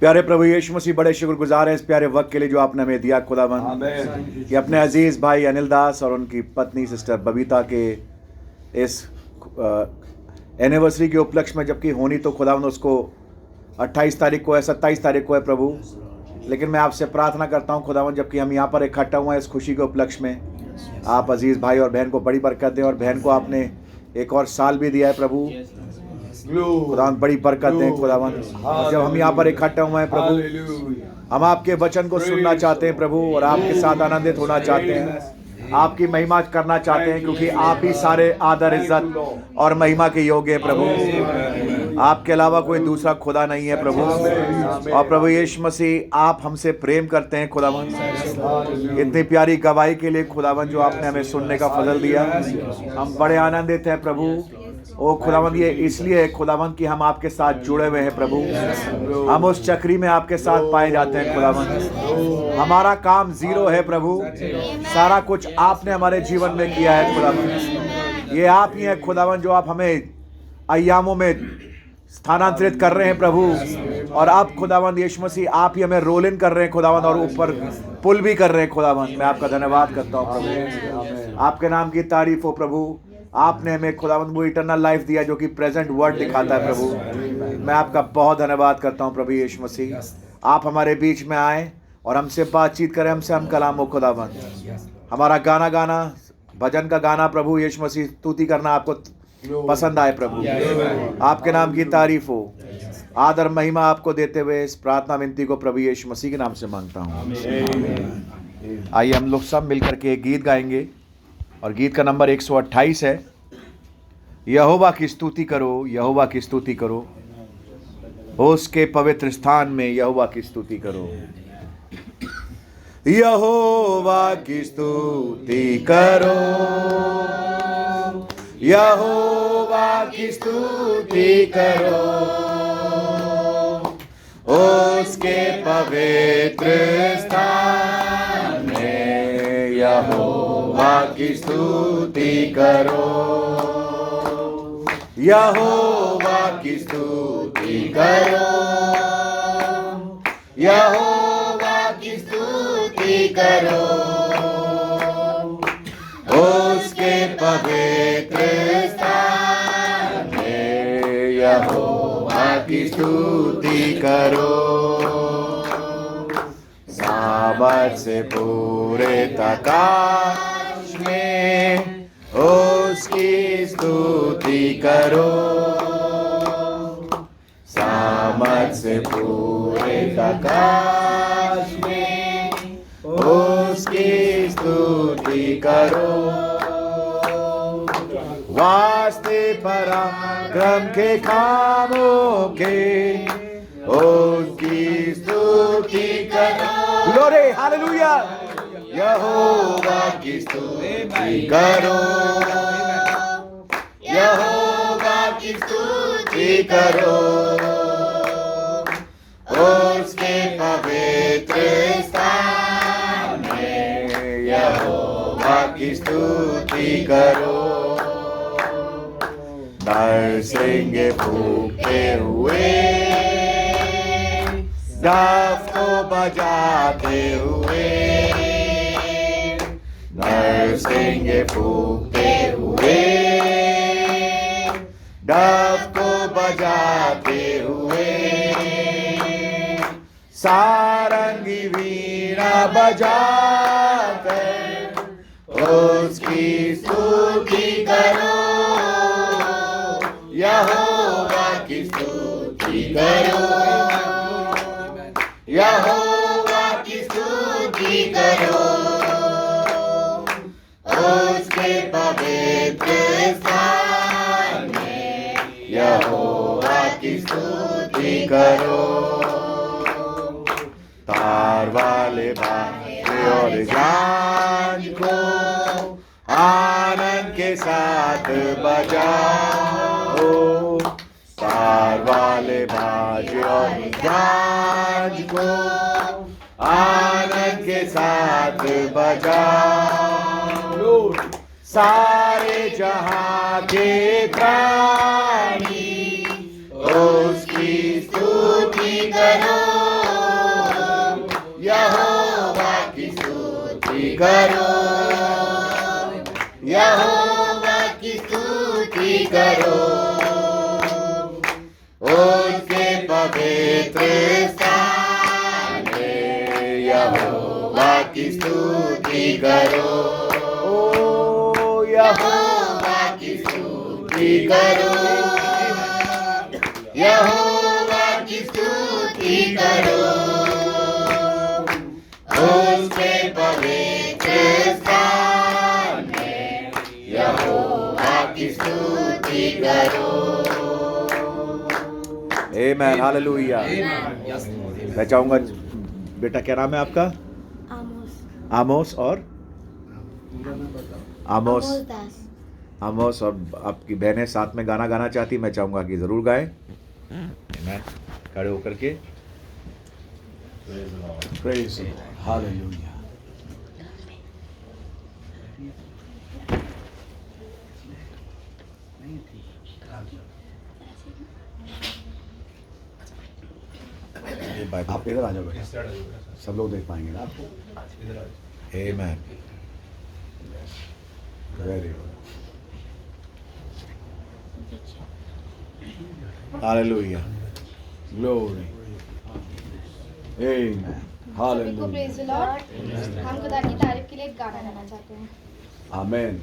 प्यारे प्रभु यीशु मसीह, बड़े शुक्रगुजार हैं इस प्यारे वक्त के लिए जो आपने हमें दिया खुदावन। कि अपने अजीज भाई अनिल दास और उनकी पत्नी सिस्टर बबीता के इस एनिवर्सरी के उपलक्ष्य में जबकि होनी तो खुदावन उसको 28 तारीख को है, 27 तारीख को है प्रभु। लेकिन मैं आपसे प्रार्थना करता हूँ खुदावन, जबकि हम यहाँ पर इकट्ठा हुए हैं इस खुशी के उपलक्ष्य में, आप अजीज़ भाई और बहन को बड़ी बरकत दें। और बहन को आपने एक और साल भी दिया है प्रभु, खुदावन बड़ी बरकत दें खुदावन। और जब हम यहाँ पर इकट्ठा हुए हैं प्रभु, हम आपके वचन को सुनना चाहते हैं प्रभु, और आपके साथ आनंदित होना चाहते हैं, आपकी महिमा करना चाहते हैं, क्योंकि आप ही सारे आदर इज्जत और महिमा के योग्य हैं प्रभु। आपके अलावा कोई दूसरा खुदा नहीं है प्रभु। और प्रभु यीशु मसीह, आप हमसे प्रेम करते हैं खुदावन। इतनी प्यारी गवाही के लिए खुदावन जो आपने हमें सुनने का फजल दिया, हम बड़े आनंदित हैं प्रभु। ओ खुदावन, ये इसलिए है खुदावन कि हम आपके साथ जुड़े हुए हैं प्रभु। हम उस चक्री में आपके साथ पाए जाते हैं खुदावन। हमारा काम जीरो है प्रभु, सारा कुछ आपने हमारे जीवन में किया है खुदावन। ये आप ही हैं खुदावन जो आप हमें अय्यामों में स्थानांतरित कर रहे हैं प्रभु। और अब खुदावन यीशु मसीह, आप ही हमें रोल इन कर रहे हैं खुदावन, और ऊपर पुल भी कर रहे हैं खुदावन। मैं आपका धन्यवाद करता हूँ प्रभु, आपके नाम की तारीफ हो प्रभु। आपने हमें खुदावंद वो इटरनल लाइफ दिया जो कि प्रेजेंट वर्ड दिखाता है प्रभु। मैं आपका बहुत धन्यवाद करता हूँ प्रभु यीशु मसीह। आप हमारे बीच में आए और हमसे बातचीत करें, हमसे हम कलाम हो खुदावंद। हमारा गाना गाना, भजन का गाना प्रभु यीशु मसीह, स्तुति करना आपको पसंद आए प्रभु। आपके नाम की तारीफ हो, आदर महिमा आपको देते हुए इस प्रार्थना विनती को प्रभु यीशु मसीह के नाम से मांगता हूँ। आइए हम लोग सब मिलकर के एक गीत गाएंगे, और गीत का नंबर 128 है। यहोवा की स्तुति करो, यहोवा की स्तुति करो, उसके पवित्र स्थान में यहोवा की स्तुति करो। यहोवा की स्तुति करो, यहोवा की स्तुति करो, उसके पवित्र स्थान में यहोवा की स्तुति करो, यहोवा की स्तुति करो, यहोवा की स्तुति करो, उसके पवित्र स्थान में यहोवा की स्तुति करो। सामर्थ से पूरे आकाश में उसकी स्तुति करो, सामर्थ से पूरे आकाश में उसकी स्तुति करो। वास्ते पराक्रम के कामों के उसकी स्तुति करो। Glory, hallelujah. यहोवा की स्तुति करो, यहोवा की स्तुति करो, उसके पवित्र स्थान में यहोवा की स्तुति करो। नरसिंगे फूंकते हुए, डफ को बजाते हुए, नरसिंगे फूंकते हुए, डफ को बजाते हुए, सारंगी वीणा बजाकर उसकी स्तुति करो, यहोवा की स्तुति करो, यहोवा की स्तुति करो, उसके पवित्र स्थान में यहोवा की स्तुति करो। तार वाले बाजे और झांझ को आनंद के साथ बजाओ, तार वाले बाजे और झांझ को आनंद के साथ बजाओ। सारे जहां के प्राणी उसकी स्तुति करो, करो, यहोवा की स्तुति करो, उसके पवित्र स्थान में यहोवा की स्तुति करो, ओ यहोवा की स्तुति करो, यहोवा की स्तुति करो, उसके पवित्र स्थान में यहोवा की स्तुति करो। आमेन, हालेलुया। मैं चाहूंगा, बेटा क्या नाम है आपका? आमोस और आमोस और आपकी बहनें साथ में गाना गाना चाहती, मैं चाहूंगा कि जरूर गाएं। आमेन, खड़े होकर के। Praise the Lord, hallelujah. आप इधर आ जाओ बेटा, सब लोग देख पाएंगे ना आपको। Amen, very good, hallelujah, glory, amen, hallelujah. Praise the Lord. हम खुदा की तारीफ के लिए एक गाना गाना चाहते हैं। आमेन।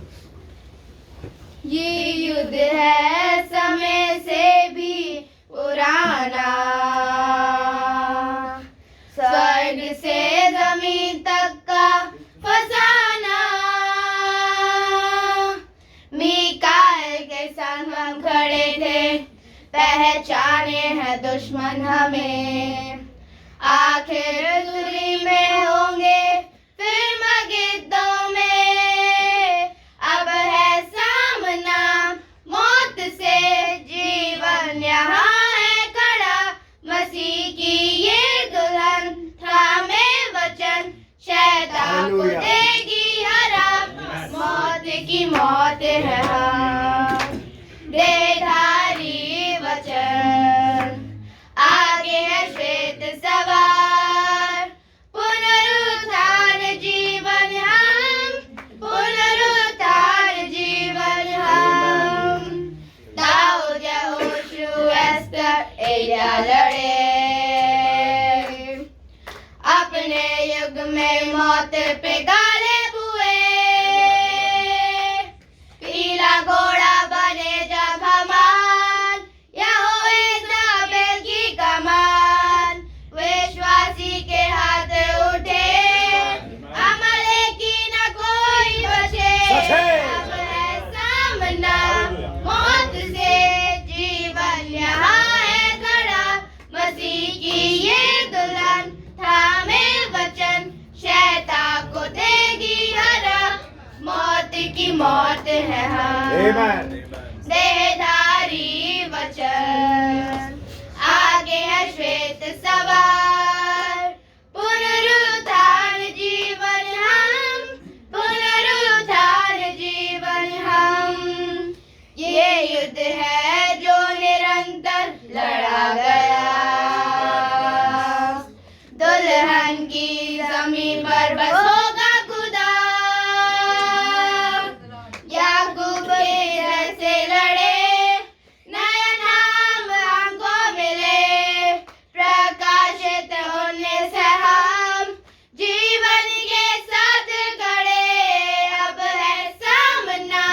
ये युद्ध है समय से भी पुराना, स्वर्ग से जमीन तक का फसाना, मीकाएल के संग हम खड़े थे, पहचाने हैं दुश्मन हमें, आखिर दूरी में होंगे फिर मगिद्दों में, अब है सामना मौत से, जीवन यहाँ है खड़ा, मसीह की ये दुल्हन थामे वचन, शैतान को देगी हरा, मौत की मौत है हम, देहधारी वचन, आगे है श्वेत सवार, पुनरुत्थान जीवन हम, पुनरुत्थान जीवन हम, दाऊद यहोशू एस्तर एलिया लड़े, अपने युग में मौत पे गालिब हुए, पीला घोड़ा बने जब हमार, यहोवा की कमान, विश्वासी के हाथ उठे, अमले की न कोई बचे, अब है सामना मौत से, जीवन यहाँ है खड़ा, मसीह की ये दुल्हन थामे वचन, शैतान को देगी हरा, मौत की मौत है हम, देहधारी वचन, आगे है श्वेत सवार, पुनरुत्थान जीवन हम, पुनरुत्थान जीवन हम, ये युद्ध है जो निरंतर लड़ा गया, दुल्हन की जमीन पर बस होगा खुदा, याकूब के जैसे लड़े, नया नाम हमको मिले, प्रकाशित होने से हम जीवन के साथ खड़े, अब है सामना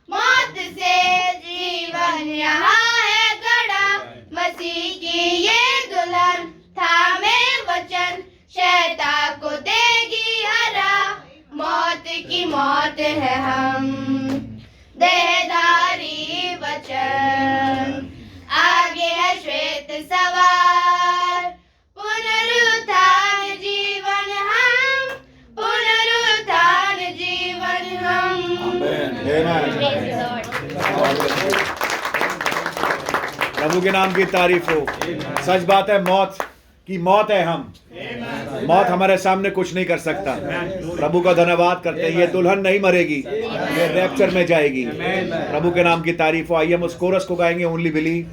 मौत से, जीवन यहाँ है खड़ा, मसीह की ये दुल्हन थामे वचन, शैतान को देगी हरा, मौत की मौत है हम, देहधारी वचन, आगे है श्वेत सवार, पुनरुत्थान जीवन हम, पुनरुत्थान जीवन हम। प्रभु के नाम की तारीफ हो। सच बात है, मौत की मौत है हम, मौत हमारे सामने कुछ नहीं कर सकता। प्रभु का धन्यवाद करते हैं, ये दुल्हन नहीं मरेगी, ये रैप्चर में जाएगी। प्रभु के नाम की तारीफ हो। आइए हम उस कोरस को गाएंगे, ओनली बिलीव।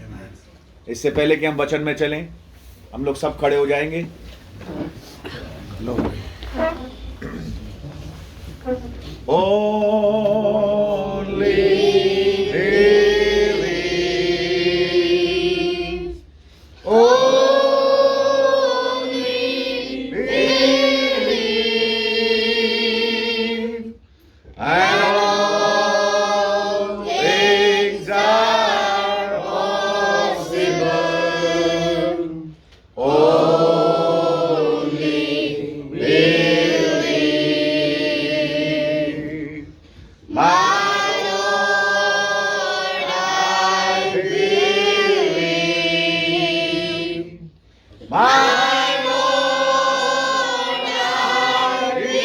इससे पहले कि हम वचन में चलें, हम लोग सब खड़े हो जाएंगे। only believe. Only believe. And all things are possible. Only believe. My Lord, I believe. My Lord, I believe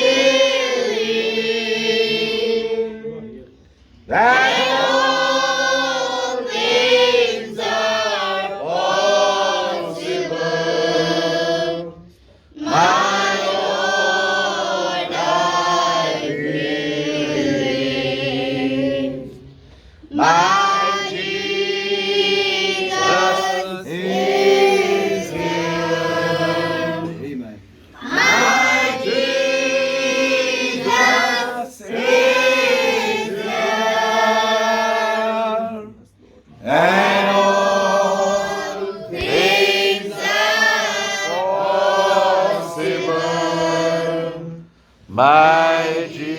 that all things are possible. My Lord, I believe. My Jesus is here. Amen. My Jesus is here. And all things are possible. My Jesus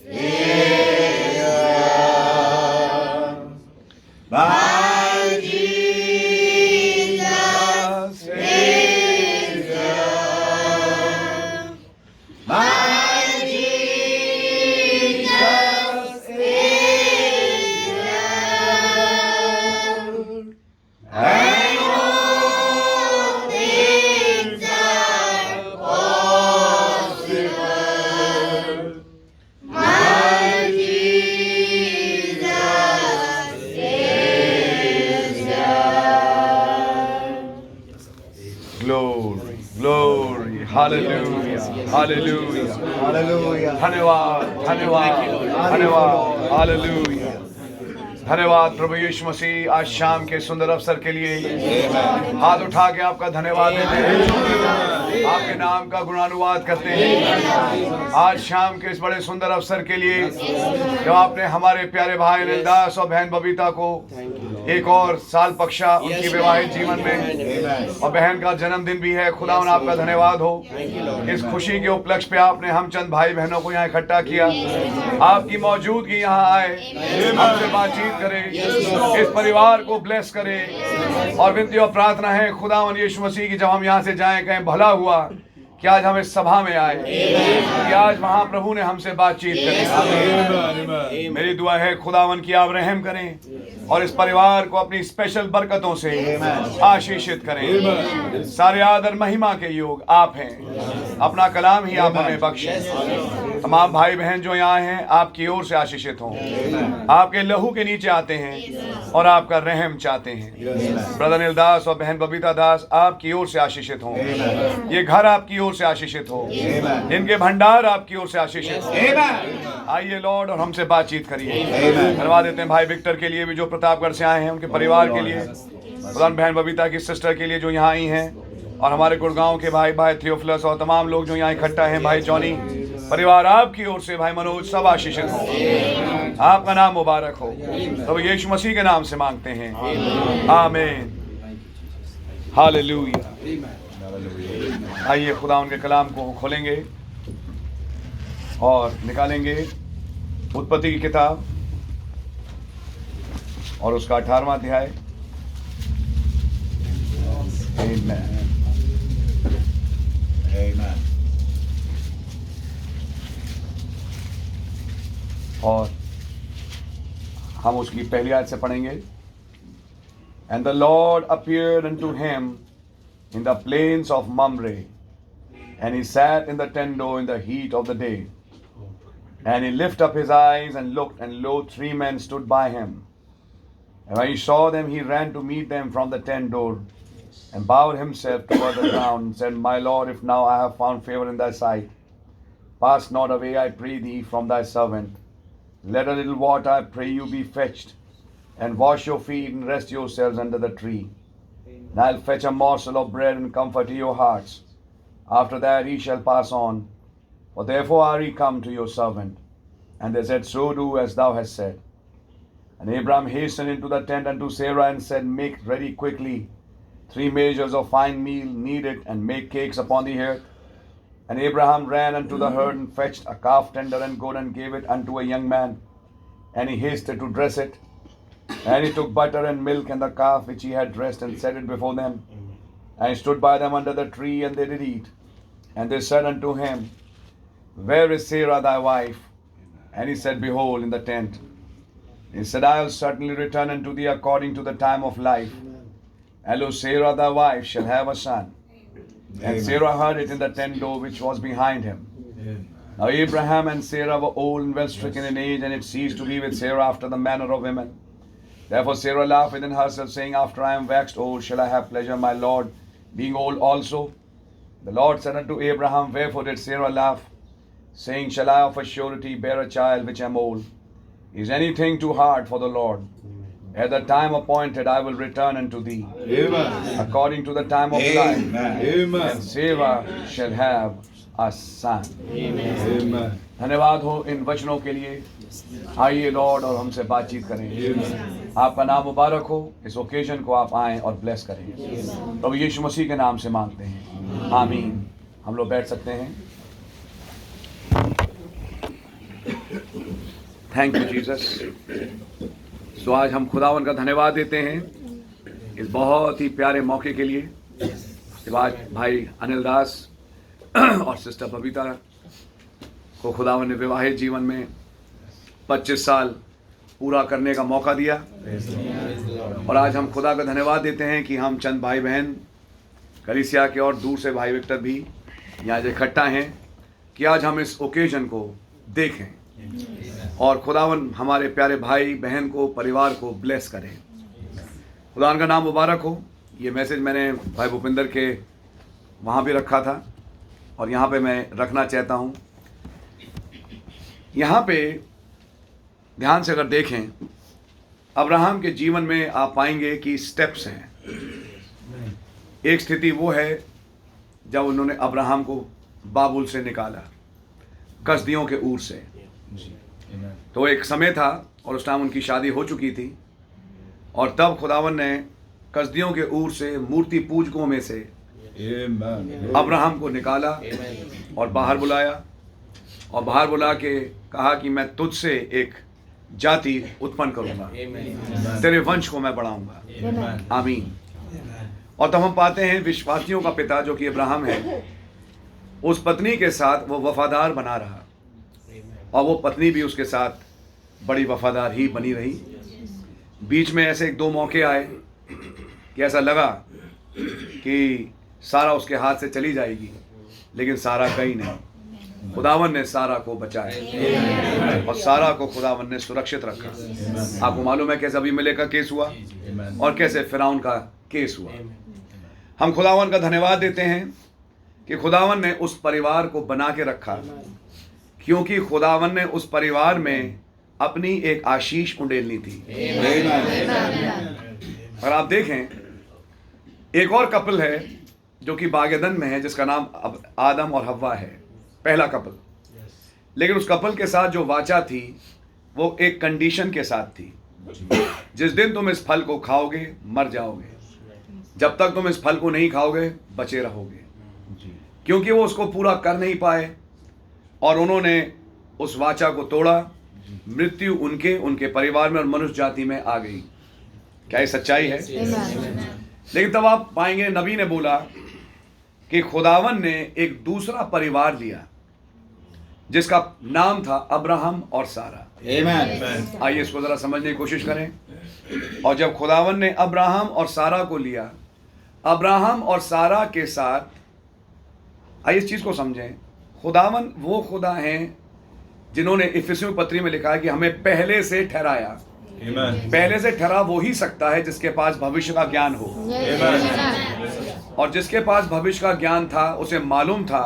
is here. My Jesus is here. My Jesus is here. And all things are possible. My Jesus is here. Glory, glory, hallelujah, hallelujah, Hallelujah. धन्यवाद, धन्यवाद, धन्यवाद, hallelujah. धन्यवाद प्रभु यीशु मसीह, आज शाम के सुंदर अवसर के लिए हाथ उठा के आपका धन्यवाद देते हैं, आपके नाम का गुणानुवाद करते हैं। आज शाम के इस बड़े सुंदर अवसर के लिए जब आपने हमारे प्यारे भाई अनिलदास और बहन बबीता को एक और साल बख्शा उनकी वैवाहिक जीवन में, और बहन का जन्मदिन भी है। खुदावन आपका धन्यवाद हो, इस खुशी के उपलक्ष्य पे आपने हम चंद भाई बहनों को यहाँ इकट्ठा किया। आपकी मौजूदगी यहाँ आए, हमसे बातचीत करे, इस परिवार को ब्लेस करे। और विनती और प्रार्थना है खुदावन यीशु मसीह की, जब हम यहाँ से जाएं कहें भला हुआ कि आज हम इस सभा में आए, कि आज वहाँ प्रभु ने हमसे बातचीत करी। मेरी दुआ है खुदावन की आप रहम करें और इस परिवार को अपनी स्पेशल बरकतों से आशीषित करें। सारे आदर महिमा के योग आप हैं, अपना कलाम ही आप हमें बख्शें। तमाम भाई बहन जो यहाँ हैं आपकी ओर से आशीषित हों, आपके लहू के नीचे आते हैं और आपका रहम चाहते हैं। ब्रदर अनिलदास और बहन बबीता दास आपकी ओर से आशीषित हों, ये घर आपकी ओर से आशीषित हो, इनके भंडार आपकी ओर से आशीषित हो। आइए लॉर्ड और हमसे बातचीत करिए। धन्यवाद देते हैं भाई विक्टर के लिए भी जो प्रतापगढ़ से आए हैं, उनके परिवार के लिए, प्रधान बहन बबीता की सिस्टर के लिए जो यहाँ आई हैं, और हमारे गुड़गांव के भाई थियोफिलस और तमाम लोग जो यहाँ इकट्ठा हैं, भाई जॉनी परिवार आपकी ओर से, भाई मनोज, सब आशीषित हो। आपका नाम मुबारक हो। तो यीशु मसीह के नाम से मांगते हैं, आमीन, हालेलुया। आइए खुदा उनके कलाम को खोलेंगे और निकालेंगे उत्पत्ति की किताब और उसका 18वां अध्याय। आमीन, Amen. और हम उसकी पहली आयत से पढ़ेंगे। And the Lord appeared unto him in the plains of Mamre, and he sat in the tent door in the heat of the day. And he lifted up his eyes and looked, and lo, 3 men stood by him. And when he saw them, he ran to meet them from the tent door, and bowed himself toward the ground, and said, My Lord, if now I have found favor in thy sight, pass not away, I pray thee, from thy servant. Let a little water, I pray you, be fetched, and wash your feet, and rest yourselves under the tree. And I'll fetch a morsel of bread, and comfort your hearts. After that he shall pass on. For therefore are we come to your servant. And they said, So do as thou hast said. And Abraham hastened into the tent unto Sarah and said, Make ready quickly 3 measures of fine meal, knead it, and make cakes upon the hearth. And Abraham ran unto the herd and fetched a calf tender and good and gave it unto a young man. And he hasted to dress it. And he took butter and milk and the calf which he had dressed and set it before them. And he stood by them under the tree, and they did eat. And they said unto him, Where is Sarah thy wife? And he said, Behold, in the tent. He said, I will certainly return unto thee according to the time of life. And lo, Sarah thy wife shall have a son. And Sarah heard it in the tent door which was behind him. Now Abraham and Sarah were old and well stricken in age, and it ceased to be with Sarah after the manner of women. Therefore Sarah laughed within herself, saying, After I am waxed old, shall I have pleasure, my Lord, being old also? The Lord said unto Abraham, Wherefore did Sarah laugh, saying, Shall I of a surety bear a child which am old? Is anything too hard for the Lord? At the time appointed I will return unto thee, according to the time of life, and Sarah shall have a son. धन्यवाद हो इन वचनों के लिए। आइए Lord और हमसे बातचीत करें। आपका नाम मुबारक हो। इस ओकेजन को आप आएं और ब्लेस करें। प्रभु यीशु मसीह के नाम से मांगते हैं, आमीन। हम लोग बैठ सकते हैं। Thank you Jesus. तो आज हम खुदावन का धन्यवाद देते हैं इस बहुत ही प्यारे मौके के लिए। इसके बाद भाई अनिल दास और सिस्टर बबीता को खुदावन ने विवाहित जीवन में 25 साल पूरा करने का मौका दिया, और आज हम खुदा का धन्यवाद देते हैं कि हम चंद भाई बहन कलीसिया के और दूर से भाई विक्टर भी यहाँ इकट्ठा हैं कि आज हम इस ओकेजन को देखें और खुदावन हमारे प्यारे भाई बहन को, परिवार को ब्लेस करें। खुदावन का नाम मुबारक हो। ये मैसेज मैंने भाई भूपिंदर के वहाँ भी रखा था और यहाँ पे मैं रखना चाहता हूँ। यहाँ पे ध्यान से अगर देखें, अब्राहम के जीवन में आप पाएंगे कि स्टेप्स हैं। एक स्थिति वो है जब उन्होंने अब्राहम को बाबुल से निकाला, कसदियों के ऊर से। तो एक समय था और उस टाइम उनकी शादी हो चुकी थी, और तब खुदावन ने कसदियों के ऊर से, मूर्ति पूजकों में से अब्राहम को निकाला और बाहर बुलाया, और बाहर बुला के कहा कि मैं तुझसे एक जाति उत्पन्न करूंगा, तेरे वंश को मैं बढ़ाऊंगा। आमीन। और तब हम पाते हैं विश्वासियों का पिता जो कि अब्राहम है, उस पत्नी के साथ वो वफादार बना रहा, और वो पत्नी भी उसके साथ बड़ी वफादार ही बनी रही। बीच में ऐसे 1-2 मौके आए कि ऐसा लगा कि सारा उसके हाथ से चली जाएगी, लेकिन सारा कहीं नहीं। खुदावन ने सारा को बचाया और सारा को खुदावन ने सुरक्षित रखा। आपको मालूम है कैसे अबीमेलेक का केस हुआ और कैसे फिरौन का केस हुआ। हम खुदावन का धन्यवाद देते हैं कि खुदावन ने उस परिवार को बना के रखा, क्योंकि खुदावन ने उस परिवार में अपनी एक आशीष उंडेलनी थी। और आप देखें, एक और कपल है जो कि बागेदन में है, जिसका नाम आदम और हव्वा है, पहला कपल। लेकिन उस कपल के साथ जो वाचा थी वो एक कंडीशन के साथ थी, जिस दिन तुम इस फल को खाओगे मर जाओगे, जब तक तुम इस फल को नहीं खाओगे बचे रहोगे। क्योंकि वो उसको पूरा कर नहीं पाए और उन्होंने उस वाचा को तोड़ा, मृत्यु उनके परिवार में और मनुष्य जाति में आ गई। क्या ये सच्चाई है? लेकिन तब आप पाएंगे नबी ने बोला कि खुदावन ने एक दूसरा परिवार लिया जिसका नाम था अब्राहम और सारा। आइए इसको जरा समझने की कोशिश करें। और जब खुदावन ने अब्राहम और सारा को लिया, अब्राहम और सारा के साथ, आइए इस चीज को समझें, खुदावन वो खुदा हैं जिन्होंने इफिसियों पत्री में लिखा है कि हमें पहले से ठहराया। पहले से ठहरा वो ही सकता है जिसके पास भविष्य का ज्ञान हो। और जिसके पास भविष्य का ज्ञान था उसे मालूम था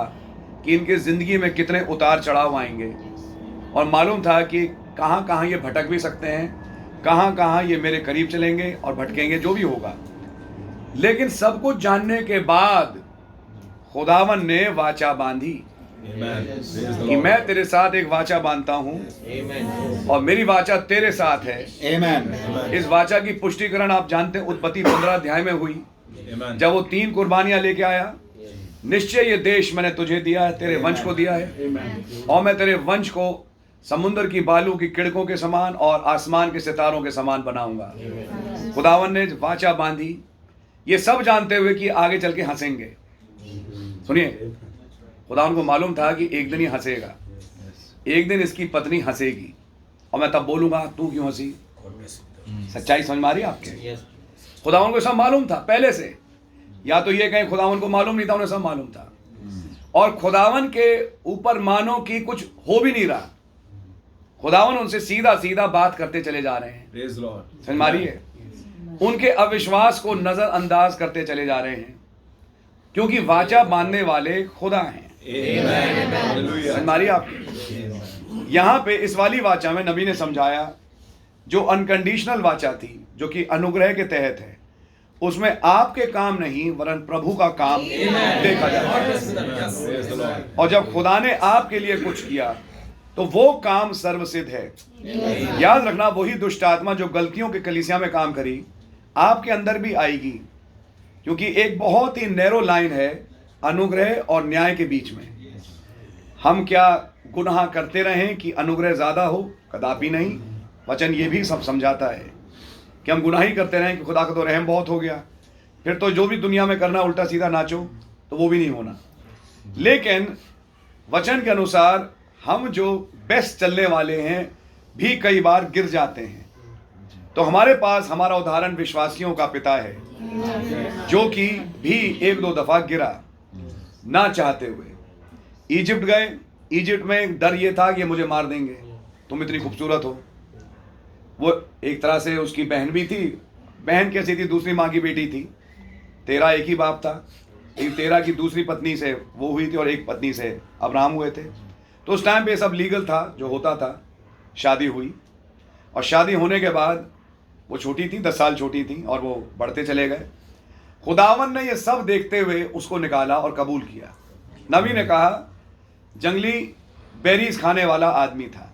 कि इनके जिंदगी में कितने उतार चढ़ाव आएंगे, और मालूम था कि कहाँ कहाँ ये भटक भी सकते हैं, कहाँ कहाँ ये मेरे करीब चलेंगे और भटकेंगे, जो भी होगा। लेकिन सब कुछ जानने के बाद खुदावन ने वाचा बांधी कि मैं तेरे साथ एक वाचा बांधता हूँ और मेरी वाचा तेरे साथ है। इस वाचा की पुष्टिकरण आप जानते हैं उत्पत्ति 15 अध्याय में हुई, जब वो 3 कुर्बानियां लेके आया। निश्चय ये देश मैंने तुझे दिया है, तेरे वंश को दिया है, और मैं तेरे वंश को समुद्र की बालू की किड़कों के समान और आसमान के सितारों के समान बनाऊंगा। खुदावन ने वाचा बांधी, ये सब जानते हुए कि आगे चल के हंसेंगे। सुनिए, खुदावन को मालूम था कि एक दिन ही हंसेगा, एक दिन इसकी पत्नी हंसेगी और मैं तब बोलूंगा तू क्यों हंसी। सच्चाई समझ मारी आपके? खुदावन को सब मालूम था पहले से, या तो ये कहें खुदावन को मालूम नहीं था, उन्हें सब मालूम था। और खुदावन के ऊपर मानो कि कुछ हो भी नहीं रहा, खुदावन उनसे सीधा सीधा बात करते चले जा रहे हैं। समझ मारी है? उनके अविश्वास को नजरअंदाज करते चले जा रहे हैं, क्योंकि वाचा बांधने वाले खुदा हैं। समझ मारी आपकी? यहां पे इस वाली वाचा में नबी ने समझाया, जो अनकंडीशनल वाचा थी, जो कि अनुग्रह के तहत है, उसमें आपके काम नहीं वरन प्रभु का काम देखा जाता है। और जब खुदा ने आपके लिए कुछ किया तो वो काम सर्वसिद्ध है। याद रखना, वही दुष्ट आत्मा जो गलतियों के कलीसिया में काम करी आपके अंदर भी आएगी, क्योंकि एक बहुत ही नैरो लाइन है अनुग्रह और न्याय के बीच में। हम क्या गुनाह करते रहें कि अनुग्रह ज्यादा हो? कदापि नहीं। वचन ये भी सब समझाता है कि हम गुनाह ही करते रहें कि खुदा का तो रहम बहुत हो गया, फिर तो जो भी दुनिया में करना उल्टा सीधा नाचो, तो वो भी नहीं होना। लेकिन वचन के अनुसार हम जो बेस्ट चलने वाले हैं भी कई बार गिर जाते हैं। तो हमारे पास हमारा उदाहरण विश्वासियों का पिता है, जो कि भी 1-2 दफा गिरा ना चाहते हुए। इजिप्ट गए, इजिप्ट में डर ये था कि मुझे मार देंगे, तुम इतनी खूबसूरत हो। वो एक तरह से उसकी बहन भी थी। बहन कैसी थी? दूसरी माँ की बेटी थी। तेरा एक ही बाप था, तेरा की दूसरी पत्नी से वो हुई थी और एक पत्नी से अब्राहम हुए थे। तो उस टाइम पे सब लीगल था, जो होता था। शादी हुई और शादी होने के बाद वो छोटी थी, 10 साल छोटी थी, और वो बढ़ते चले गए। खुदावन ने ये सब देखते हुए उसको निकाला और कबूल किया। नबी ने कहा जंगली बेरीज खाने वाला आदमी था।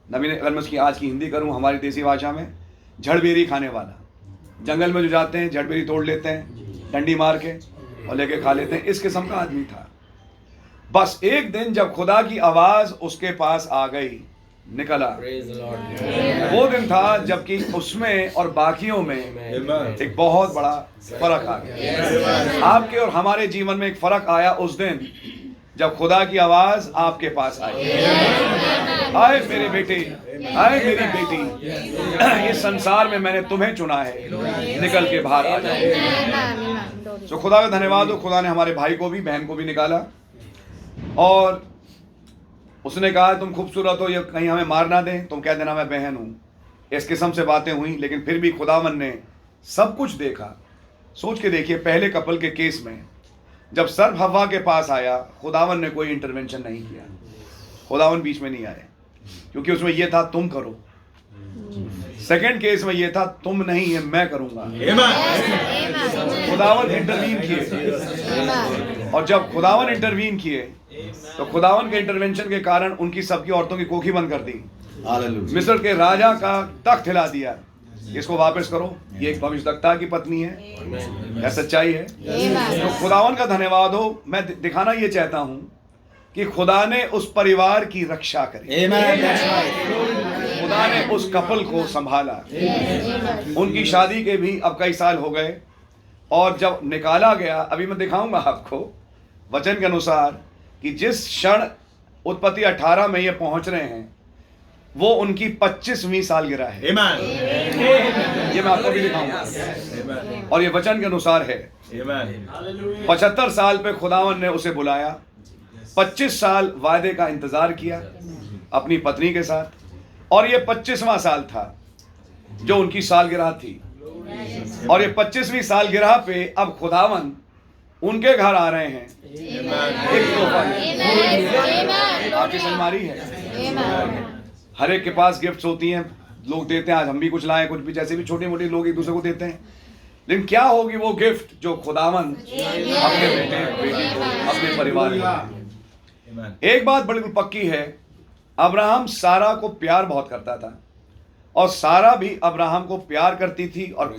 नबी ने, अगर मैं उसकी आज की हिंदी करूं हमारी देसी भाषा में, झड़बेरी खाने वाला। जंगल में जो जाते हैं झड़बेरी तोड़ लेते हैं डंडी मार के और लेके खा लेते हैं, इस किस्म का आदमी था। बस एक दिन जब खुदा की आवाज उसके पास आ गई, निकला। वो दिन था जबकि उसमें और बाकियों में एक बहुत बड़ा फर्क आ गया। आपके और हमारे जीवन में एक फर्क आया उस दिन जब खुदा की आवाज आपके पास आई। आए मेरे बेटे, आए मेरी बेटी, इस संसार में मैंने तुम्हें चुना है, निकल के बाहर आ जाओ। तो खुदा का धन्यवाद हो, खुदा ने हमारे भाई को भी बहन को भी निकाला और उसने कहा तुम खूबसूरत हो, ये कहीं हमें मार ना दें, तुम कह देना मैं बहन हूं। इस किस्म से बातें हुई, लेकिन फिर भी खुदावन ने सब कुछ देखा। सोच के देखिए, पहले कपल के केस में जब सर्प हव्वा के पास आया, खुदावन ने कोई इंटरवेंशन नहीं किया। खुदावन बीच में नहीं आए, क्योंकि उसमें यह था तुम करो। सेकंड केस में यह था तुम नहीं, ये मैं करूंगा। खुदावन इंटरवीन किए, और जब खुदावन इंटरवीन किए तो खुदावन के इंटरवेंशन के कारण उनकी सबकी औरतों की कोखी बंद कर दी। मिस्र के राजा का तख्त हिला दिया, इसको वापस करो। ये एक भविष्यवक्ता की पत्नी है, यह सच्चाई है। तो खुदावन का धन्यवाद हो। मैं दिखाना ये चाहता हूं कि खुदा ने उस परिवार की रक्षा करी, खुदा ने उस कपल को संभाला। उनकी शादी के भी अब कई साल हो गए, और जब निकाला गया, अभी मैं दिखाऊंगा आपको वचन के अनुसार कि जिस क्षण उत्पत्ति 18 में ये पहुंच रहे हैं, वो उनकी 25वीं सालगिरह है। ये मैं आपको भी दिखाऊंगा, और ये वचन के अनुसार है। 75 साल पे खुदावन ने उसे बुलाया, 25 साल वादे का इंतजार किया अपनी पत्नी के साथ, और ये 25वां साल था जो उनकी सालगिरह थी। और ये 25वीं सालगिरह पे अब खुदावन उनके घर आ रहे हैं। एक तोहफा आपकी सलमारी है। हर एक के पास गिफ्ट्स होती हैं, लोग देते हैं। आज हम भी कुछ लाए, कुछ भी, जैसे भी छोटे मोटे लोग एक दूसरे को देते हैं। लेकिन क्या होगी वो गिफ्ट जो खुदावन अपने बेटे बेटी को, अपने परिवार को। एक बात बिल्कुल पक्की है, अब्राहम सारा को प्यार बहुत करता था और सारा भी अब्राहम को प्यार करती थी। और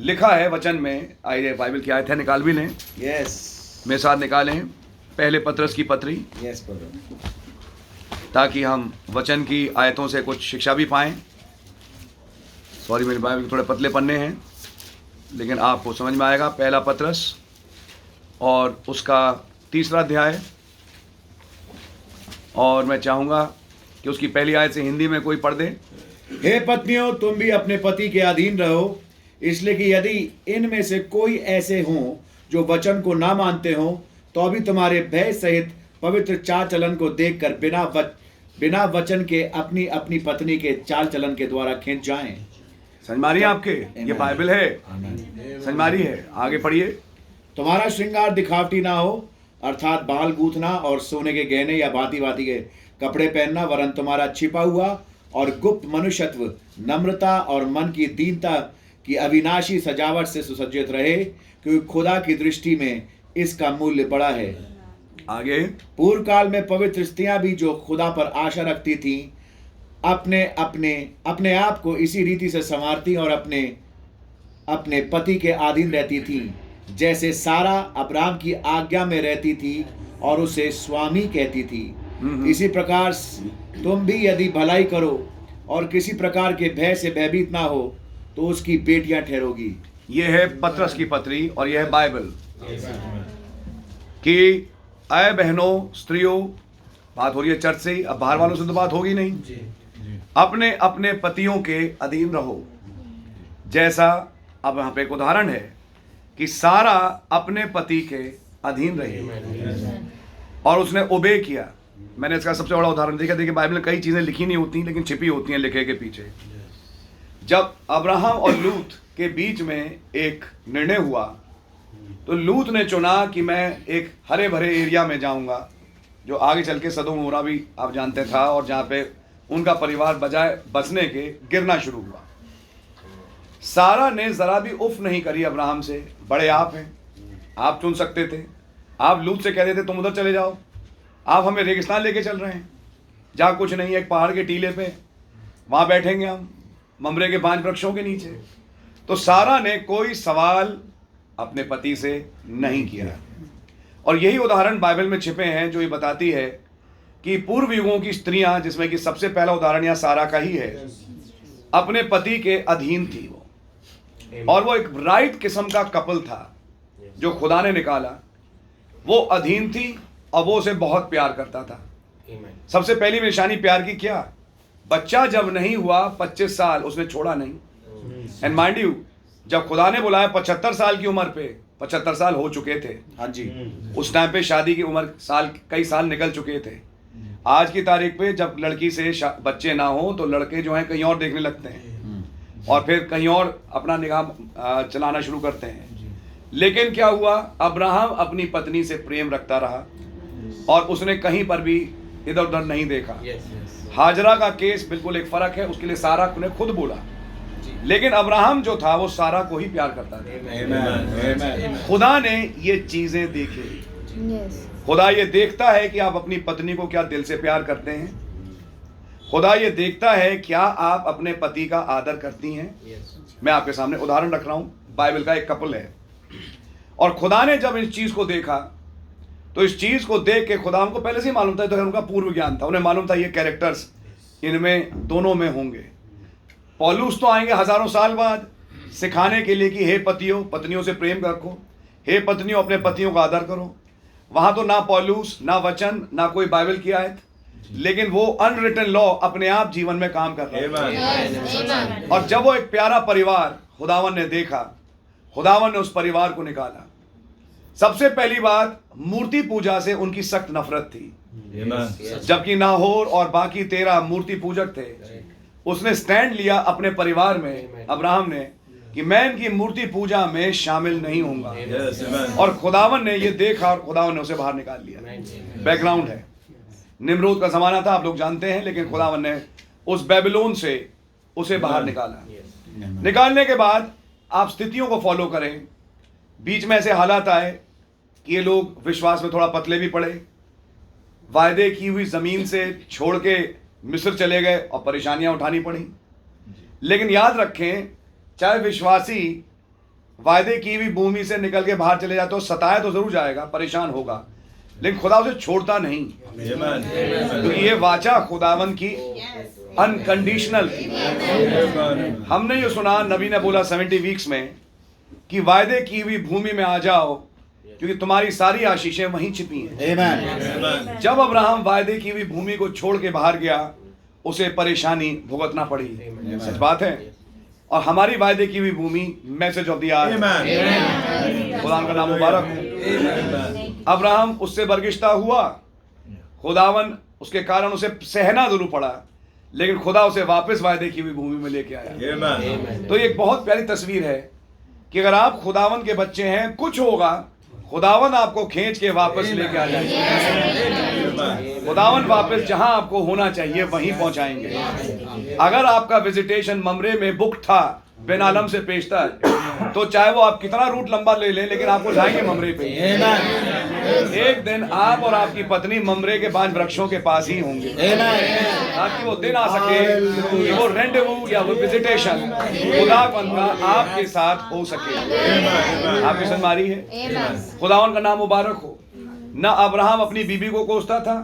लिखा है वचन में, आइए बाइबल की आयत है, निकाल भी लें। मेरे साथ निकालें पहले पत्रस की पत्री, ताकि हम वचन की आयतों से कुछ शिक्षा भी पाएं। सॉरी, मेरी बाइबल के थोड़े पतले पन्ने हैं, लेकिन आपको समझ में आएगा। पहला पत्रस और उसका 3रा अध्याय, और मैं चाहूँगा कि उसकी पहली आयत से हिंदी में कोई पढ़ दे। हे पत्नियों, तुम भी अपने पति के अधीन रहो, इसलिए कि यदि इनमें से कोई ऐसे हों जो वचन को ना मानते हों, तो अभी तुम्हारे भय सहित पवित्र चाल चलन को देखकर बिना वचन के अपनी अपनी पत्नी के चाल चलन के द्वारा खींच जाएं। समझ मारी आपके? ये बाइबल है, समझ मारी है। आगे पढ़िए। तुम्हारा श्रृंगार दिखावटी ना हो, अर्थात बाल गूंथना और सोने के गहने या भांति भांति के कपड़े पहनना, वरन तुम्हारा छिपा हुआ और गुप्त मनुष्यत्व नम्रता और मन की दीनता की अविनाशी सजावट से सुसज्जित रहे, क्योंकि खुदा की दृष्टि में इसका मूल्य बड़ा है। आगे। पूर्व काल में पवित्र स्त्रियां भी जो खुदा पर आशा रखती थीं, अपने आप को इसी रीति से संवारती और अपने पति के अधीन रहती थीं, जैसे सारा अब्राहम की आज्ञा में रहती थी और उसे स्वामी कहती थी। इसी प्रकार तुम भी यदि भलाई करो और किसी प्रकार के भय से भयभीत ना हो, तो उसकी बेटियां ठहरोगी। ये है पत्रस की पत्री और यह है बाइबल कि अय बहनों, स्त्रियों, बात हो रही है चर्च से ही, अब बाहर वालों से तो बात होगी नहीं। अपने अपने पतियों के अधीन रहो, जैसा अब यहाँ पे एक उदाहरण है कि सारा अपने पति के अधीन रही और उसने ओबे किया। मैंने इसका सबसे बड़ा उदाहरण देखा। देखिए, बाइबल में कई चीजें लिखी नहीं होती, लेकिन छिपी होती हैं लिखे के पीछे। जब अब्राहम और लूत के बीच में एक निर्णय हुआ, तो लूत ने चुना कि मैं एक हरे भरे एरिया में जाऊंगा, जो आगे चल के सदोम मोरा भी आप जानते था, और जहाँ पे उनका परिवार बजाय बचने के गिरना शुरू हुआ। सारा ने जरा भी उफ नहीं करी अब्राहम से। बड़े आप हैं, आप चुन सकते थे। आप लूत से कह देते तुम उधर चले जाओ, आप हमें रेगिस्तान लेके चल रहे हैं जहाँ कुछ नहीं है, एक पहाड़ के टीले पे, वहाँ बैठेंगे हम ममरे के 5 वृक्षों के नीचे। तो सारा ने कोई सवाल अपने पति से नहीं किया। और यही उदाहरण बाइबल में छिपे हैं जो ये बताती है कि पूर्व युगों की स्त्रियां, जिसमें कि सबसे पहला उदाहरण यहाँ सारा का ही है, अपने पति के अधीन थी वो, और वो एक राइट किस्म का कपल था जो खुदा ने निकाला। वो अधीन थी और वो उसे बहुत प्यार करता था। सबसे पहली निशानी प्यार की क्या? बच्चा जब नहीं हुआ 25 साल उसने छोड़ा नहीं। एंड माइंड यू, जब खुदा ने बुलाया 75 साल की उम्र पे, 75 साल हो चुके थे। हाँ जी। उस टाइम पे शादी की उम्र कई साल निकल चुके थे। आज की तारीख पे जब लड़की से बच्चे ना हो तो लड़के जो हैं कहीं और देखने लगते हैं और फिर कहीं और अपना निगाह चलाना शुरू करते हैं। लेकिन क्या हुआ? अब्राहम अपनी पत्नी से प्रेम रखता रहा और उसने कहीं पर भी इधर उधर नहीं देखा। हाजरा का केस बिल्कुल एक फर्क है, उसके लिए सारा ने खुद बोला, लेकिन अब्राहम जो था वो सारा को ही प्यार करता था। खुदा ने ये चीजें देखी। खुदा ये देखता है कि आप अपनी पत्नी को क्या दिल से प्यार करते हैं। खुदा ये देखता है क्या आप अपने पति का आदर करती हैं। मैं आपके सामने उदाहरण रख रहा हूं, बाइबल का एक कपल है, और खुदा ने जब इस चीज को देखा तो इस चीज को देख के खुदा उनको पहले से ही मालूम था, तो उनका पूर्व ज्ञान था, उन्हें मालूम था ये कैरेक्टर्स इनमें दोनों में होंगे। पौलुस तो आएंगे हजारों साल बाद सिखाने के लिए कि हे पतियों, पत्नियों से प्रेम रखो, हे पत्नियों अपने पतियों का आदर करो। वहां तो ना पौलुस, ना वचन, ना कोई बाइबल की आयत, लेकिन वो अनरिटन लॉ अपने आप जीवन में काम कर रहा है। और जब वो एक प्यारा परिवार खुदावन ने देखा, खुदावन ने उस परिवार को निकाला। सबसे पहली बात, मूर्ति पूजा से उनकी सख्त नफरत थी। जबकि नाहोर और बाकी 13 मूर्ति पूजक थे, उसने स्टैंड लिया अपने परिवार में, अब्राहम ने, कि मैं इनकी मूर्ति पूजा में शामिल नहीं होऊंगा। और खुदावन ने ये देखा और खुदावन ने उसे बाहर निकाल लिया। बैकग्राउंड है, निम्रोद का जमाना था, आप लोग जानते हैं, लेकिन खुदावन ने उस बेबीलोन से उसे बाहर निकाला। निकालने के बाद आप स्थितियों को फॉलो करें। बीच में ऐसे हालात आए कि ये लोग विश्वास में थोड़ा पतले भी पड़े, वायदे की हुई ज़मीन से छोड़ के मिस्र चले गए और परेशानियां उठानी पड़ी। लेकिन याद रखें, चाहे विश्वासी वायदे की हुई भूमि से निकल के बाहर चले जाए तो सताया तो जरूर जाएगा, परेशान होगा, लेकिन खुदा उसे छोड़ता नहीं। तो ये वाचा खुदावन की अनकंडीशनल थी। हमने ये सुना, नबी ने बोला 70 वीक्स में कि वायदे की हुई भूमि में आ जाओ क्योंकि तुम्हारी सारी आशीषें वहीं छिपी हैं। जब अब्राहम वायदे की हुई भूमि को छोड़ के बाहर गया, उसे परेशानी भुगतना पड़ी। सच बात है। और हमारी वायदे की हुई भूमि मैसेज ऑफ द आवर, खुदा का नाम मुबारक हो। अब्राहम उससे बरगिश्ता हुआ, खुदावन उसके कारण उसे सहना जरूर पड़ा, लेकिन खुदा उसे वापस वायदे की हुई भूमि में लेके आया। तो ये एक बहुत प्यारी तस्वीर है कि अगर आप खुदावन के बच्चे हैं, कुछ होगा, खुदावन आपको खींच के वापस लेके आ जाएंगे। खुदावन वापस जहां आपको होना चाहिए वहीं पहुंचाएंगे। अगर आपका विजिटेशन ममरे में बुक था, बिन आलम से पेशता, तो चाहे वो आप कितना रूट लंबा ले लें, लेकिन आपको जाएंगे ममरे पे। एक दिन आप और आपकी पत्नी ममरे के 5 वृक्षों के पास ही होंगे, ताकि वो दिन आ सके कि वो रेंडवू या वो विजिटेशन खुदावन का आपके साथ हो सके। आपकी समझ आ रही है? खुदावन का नाम मुबारक हो। ना अब्राहम अपनी बीबी को कोसता था,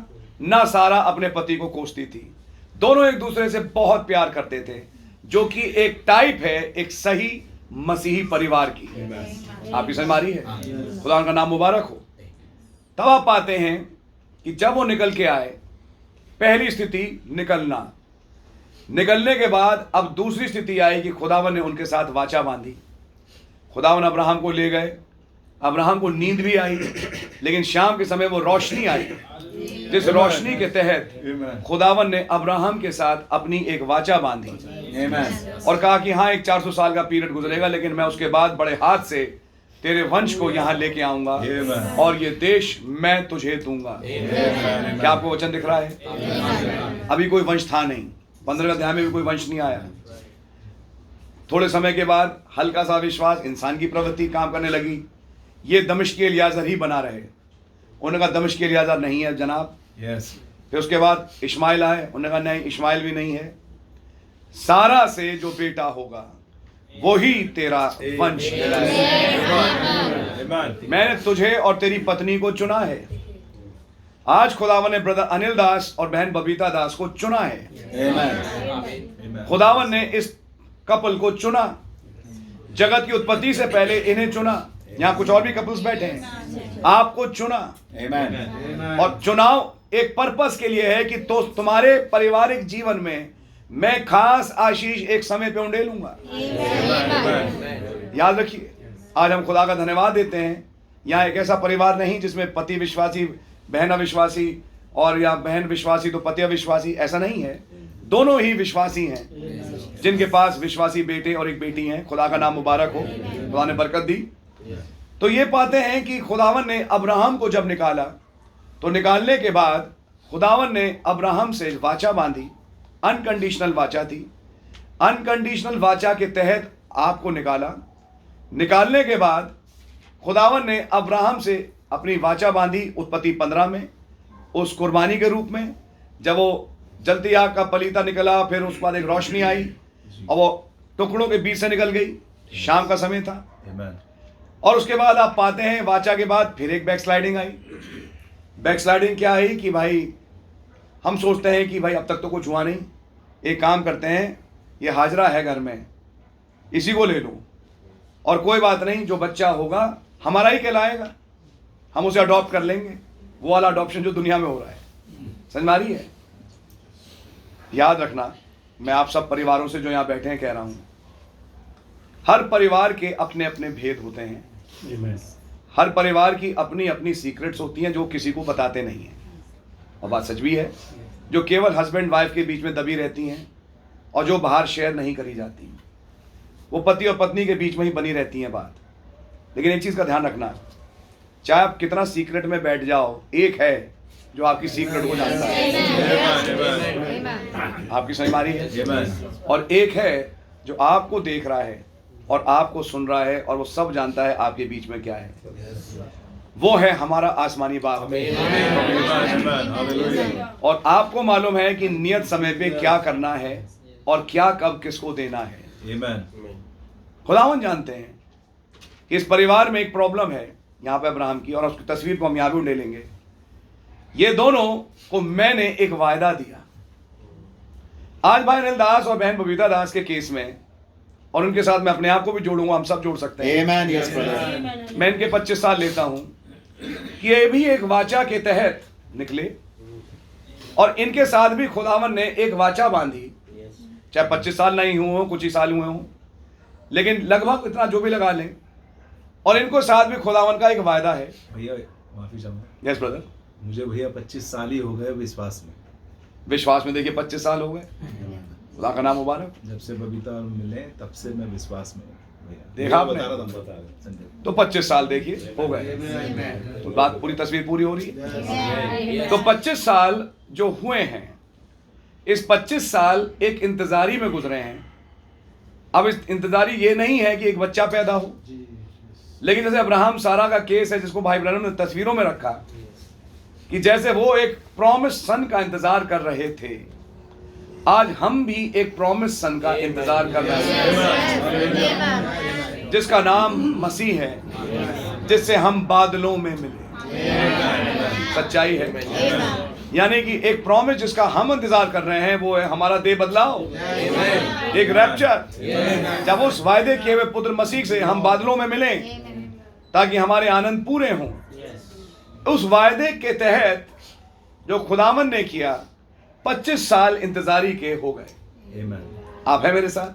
ना सारा अपने पति को कोसती थी। दोनों एक दूसरे से बहुत प्यार करते थे, जो कि एक टाइप है एक सही मसीही परिवार की। आपकी समझ आ रही है? खुदावन का नाम मुबारक हो। तब आप पाते हैं कि जब वो निकल के आए, पहली स्थिति निकलना, निकलने के बाद अब दूसरी स्थिति आई कि खुदावन ने उनके साथ वाचा बांधी। खुदावन अब्राहम को ले गए। अब्राहम को नींद भी आई, लेकिन शाम के समय वो रोशनी आई, जिस रोशनी के तहत खुदावन ने अब्राहम के साथ अपनी एक वाचा बांधी और कहा कि हाँ, एक 400 साल का पीरियड गुजरेगा, लेकिन मैं उसके बाद बड़े हाथ से तेरे वंश को यहाँ लेके आऊंगा और ये देश मैं तुझे दूंगा। क्या आपको वचन दिख रहा है? अभी कोई वंश था नहीं, 15 अध्याय में भी कोई वंश नहीं आया। थोड़े समय के बाद हल्का सा विश्वास, इंसान की प्रवृत्ति काम करने लगी। ये दमिश्क के एलियाजर ही बना रहे। उन्होंने कहा दमिश्क के एलियाजर नहीं है जनाब। फिर उसके बाद इश्माइल आए। उन्होंने कहा नहीं, इश्माइल भी नहीं है। सारा से जो बेटा होगा वही तेरा वंश कहलाएगा। मैंने तुझे और तेरी पत्नी को चुना है। आज खुदावन ने ब्रदर अनिल दास और बहन बबीता दास को चुना है। खुदावन ने इस कपल को चुना। जगत की उत्पत्ति से पहले इन्हें चुना। यहाँ कुछ और भी कपल्स बैठे हैं, आपको चुना। और चुनाव एक पर्पस के लिए है कि तो तुम्हारे पारिवारिक जीवन में मैं खास आशीष एक समय पे उंडेलूंगा। याद रखिए, आज हम खुदा का धन्यवाद देते हैं। यहाँ एक ऐसा परिवार नहीं जिसमें पति विश्वासी, बहन अविश्वासी, और या बहन विश्वासी तो पति अविश्वासी, ऐसा नहीं है। दोनों ही विश्वासी हैं, जिनके पास विश्वासी बेटे और एक बेटी हैं। खुदा का नाम मुबारक हो। खुदा ने बरकत दी। तो ये पाते हैं कि खुदावन ने अब्राहम को जब निकाला, तो निकालने के बाद खुदावन ने अब्राहम से वाचा बांधी। अनकंडीशनल वाचा थी। अनकंडीशनल वाचा के तहत आपको निकाला। निकालने के बाद खुदावन ने अब्राहम से अपनी वाचा बांधी उत्पत्ति 15 में, उस कुर्बानी के रूप में। जब वो जलती आग का पलीता निकला, फिर उसके बाद एक रोशनी आई और वो टुकड़ों के बीच से निकल गई। शाम का समय था। और उसके बाद आप पाते हैं वाचा के बाद फिर एक बैकस्लाइडिंग आई। बैकस्लाइडिंग क्या आई कि भाई हम सोचते हैं कि भाई अब तक तो कुछ हुआ नहीं, एक काम करते हैं, ये हाजरा है घर में, इसी को ले लो, और कोई बात नहीं, जो बच्चा होगा हमारा ही कहलाएगा, हम उसे अडॉप्ट कर लेंगे। वो वाला अडॉप्शन जो दुनिया में हो रहा है। समझ में आ रही है? याद रखना, मैं आप सब परिवारों से जो यहाँ बैठे हैं कह रहा हूँ, हर परिवार के अपने अपने भेद होते हैं। हर परिवार की अपनी अपनी सीक्रेट्स होती हैं जो किसी को बताते नहीं हैं। और बात सच भी है, जो केवल हस्बैंड वाइफ के बीच में दबी रहती हैं और जो बाहर शेयर नहीं करी जाती, वो पति और पत्नी के बीच में ही बनी रहती हैं बात। लेकिन एक चीज़ का ध्यान रखना, चाहे आप कितना सीक्रेट में बैठ जाओ, एक है जो आपकी सीक्रेट को जानता है। आपकी समझ में आ रही है? और एक है जो आपको देख रहा है और आपको सुन रहा है, और वो सब जानता है आपके बीच में क्या है। वो है हमारा आसमानी बाप। और आपको मालूम है कि नियत समय पे क्या करना है और क्या कब किसको देना है। खुदावन जानते हैं कि इस परिवार में एक प्रॉब्लम है यहाँ पे अब्राहम की, और उसकी तस्वीर को हम यहाँ भी ढूंढ लेंगे। ये दोनों को मैंने एक वायदा दिया। आज भाई अनिल दास और बहन बबीता दास के केस में, और उनके साथ मैं अपने आप को भी जोड़ूंगा, हम सब जोड़ सकते हैं। मैं इनके 25 साल लेता हूं कि ये भी एक वाचा के तहत निकले, और इनके साथ भी खुदावन ने एक वाचा बांधी। चाहे 25 साल नहीं हुए हो, कुछ ही साल हुए हो, लेकिन लगभग इतना जो भी लगा लें, और इनको साथ भी खुदावन का एक वायदा है। भैया माफी चाहूंगा। Yes brother. मुझे भैया 25 साल ही हो गए विश्वास में। विश्वास में देखिए 25 साल हो गए, खुदा का नाम मुबारक। जब से बबीता और मिले तब से मैं विश्वास में हूं भैया। देखा आपने? बता रहा था संजय। तो 25 साल देखिए हो गए, तो बात पूरी तस्वीर पूरी हो रही है। तो 25 साल जो हुए हैं, इस 25 साल एक इंतजारी में गुजरे हैं। अब इस इंतजारी ये नहीं है कि एक बच्चा पैदा हो, लेकिन जैसे अब्राहम सारा का केस है, जिसको भाई ब्रैनम ने तस्वीरों में रखा, कि जैसे वो एक प्रॉमिस सन का इंतजार कर रहे थे, आज हम भी एक प्रॉमिस सन का इंतजार कर रहे हैं, जिसका नाम मसीह है, जिससे हम बादलों में मिले। सच्चाई है, यानी कि एक प्रॉमिस जिसका हम इंतजार कर रहे हैं, वो है हमारा देह बदलाव, एक रैप्चर। जब उस वायदे किए हुए पुत्र मसीह से हम बादलों में मिलें ताकि हमारे आनंद पूरे हों, उस वायदे के तहत जो खुदावन ने किया, 25 साल इंतजारी के हो गए। आप है मेरे साथ?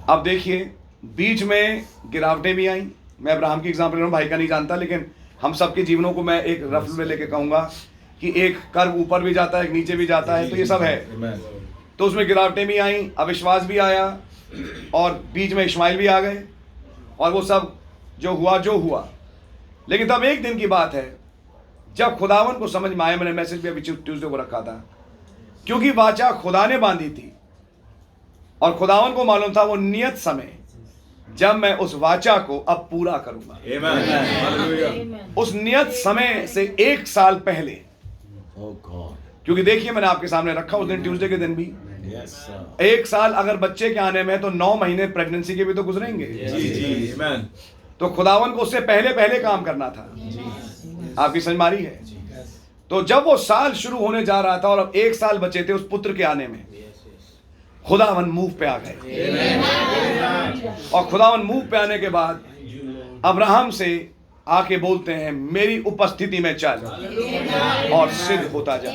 अब देखिए, बीच में गिरावटें भी आई। मैं अब्राहम की एग्जाम्पल ले, भाई का नहीं जानता, लेकिन हम सबके जीवनों को मैं एक रफ में लेके कहूंगा कि एक कर्व ऊपर भी जाता है, एक नीचे भी जाता है, तो ये सब है। तो उसमें गिरावटें भी आई, अविश्वास भी आया, और बीच में इश्माइल भी आ गए, और वो सब जो हुआ। लेकिन तब एक दिन की बात है जब खुदावन को समझ में आया, मैंने मैसेज भी अभी ट्यूसडे को रखा था, क्योंकि वाचा खुदा ने बांधी थी, और खुदावन को मालूम था वो नियत समय जब मैं उस वाचा को अब पूरा करूंगा। उस नियत समय से 1 साल पहले, क्योंकि देखिए मैंने आपके सामने रखा उस दिन, ट्यूसडे के दिन भी 1 साल अगर बच्चे के आने में, तो 9 महीने प्रेगनेंसी के भी तो गुजरेंगे। तो खुदावन को उससे पहले काम करना था। आपकी समझ मारी है? तो जब वो साल शुरू होने जा रहा था और अब 1 साल बचे थे उस पुत्र के आने में, खुदावन मूव पे आ गए। और खुदावन मूव पे आने के बाद अब्राहम से आके बोलते हैं, मेरी उपस्थिति में चल और सिद्ध होता जा।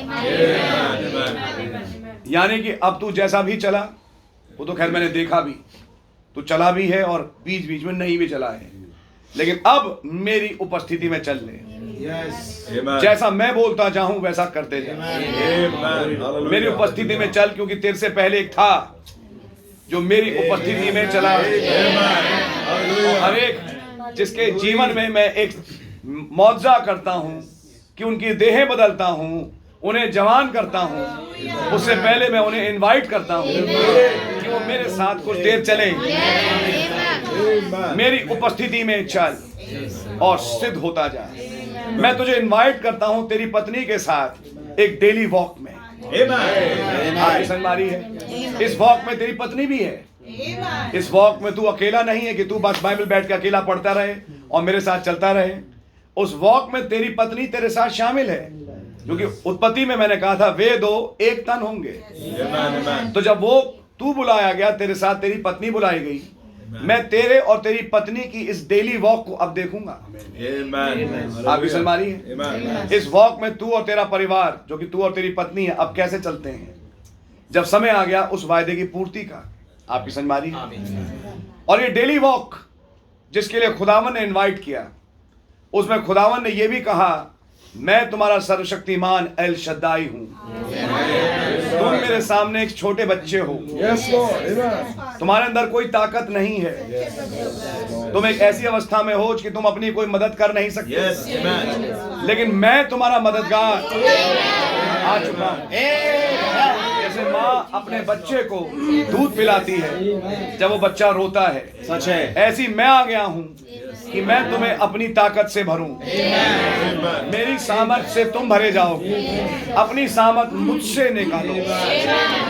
यानी कि अब तू जैसा भी चला, वो तो खैर मैंने देखा भी, तू चला भी है और बीच बीच में नहीं भी चला है, लेकिन अब मेरी उपस्थिति में चल ले। जैसा मैं बोलता जाऊं वैसा करते जा। मेरी उपस्थिति में चल, क्योंकि तेरे से पहले एक था जो मेरी उपस्थिति में चला। हर एक जिसके जीवन में मैं एक मौजज़ा करता हूं कि उनकी देहें बदलता हूं, उन्हें जवान करता हूं, उससे पहले मैं उन्हें इनवाइट करता हूं कि वो मेरे साथ कुछ देर चले। मेरी उपस्थिति में चल और सिद्ध होता जा। मैं तुझे इनवाइट करता हूं तेरी पत्नी के साथ एक डेली वॉक में। मारी है, इस वॉक में तेरी पत्नी भी है। इस वॉक में तू अकेला नहीं है कि तू बस बाइबल बैठ के अकेला पढ़ता रहे और मेरे साथ चलता रहे। उस वॉक में तेरी पत्नी तेरे साथ शामिल है, क्योंकि उत्पत्ति में मैंने कहा था वे दो एक तन होंगे। तो जब वो तू बुलाया गया, तेरे साथ तेरी पत्नी बुलाई गई, मैं तेरे और तेरी पत्नी की इस डेली वॉक को अब देखूंगा। आप भी सलमानी है? इस वॉक में तू और तेरा परिवार, जो कि तू और तेरी पत्नी है, अब कैसे चलते हैं जब समय आ गया उस वायदे की पूर्ति का। आपकी समझ मारी है? और ये डेली वॉक जिसके लिए खुदावन ने इनवाइट किया, उसमें खुदावन ने यह भी कहा, मैं तुम्हारा सर्वशक्तिमान एल शद्दाई हूं। तुम मेरे सामने एक छोटे बच्चे हो। तुम्हारे अंदर कोई ताकत नहीं है। तुम एक ऐसी अवस्था में हो कि तुम अपनी कोई मदद कर नहीं सकते, लेकिन मैं तुम्हारा मददगार आ चुका हूं। जैसे माँ अपने बच्चे को दूध पिलाती है जब वो बच्चा रोता है, सच है, ऐसी मैं आ गया हूं कि मैं तुम्हें अपनी ताकत से भरूं। मेरी सामर्थ से तुम भरे जाओगे। अपनी सामर्थ मुझसे निकालो।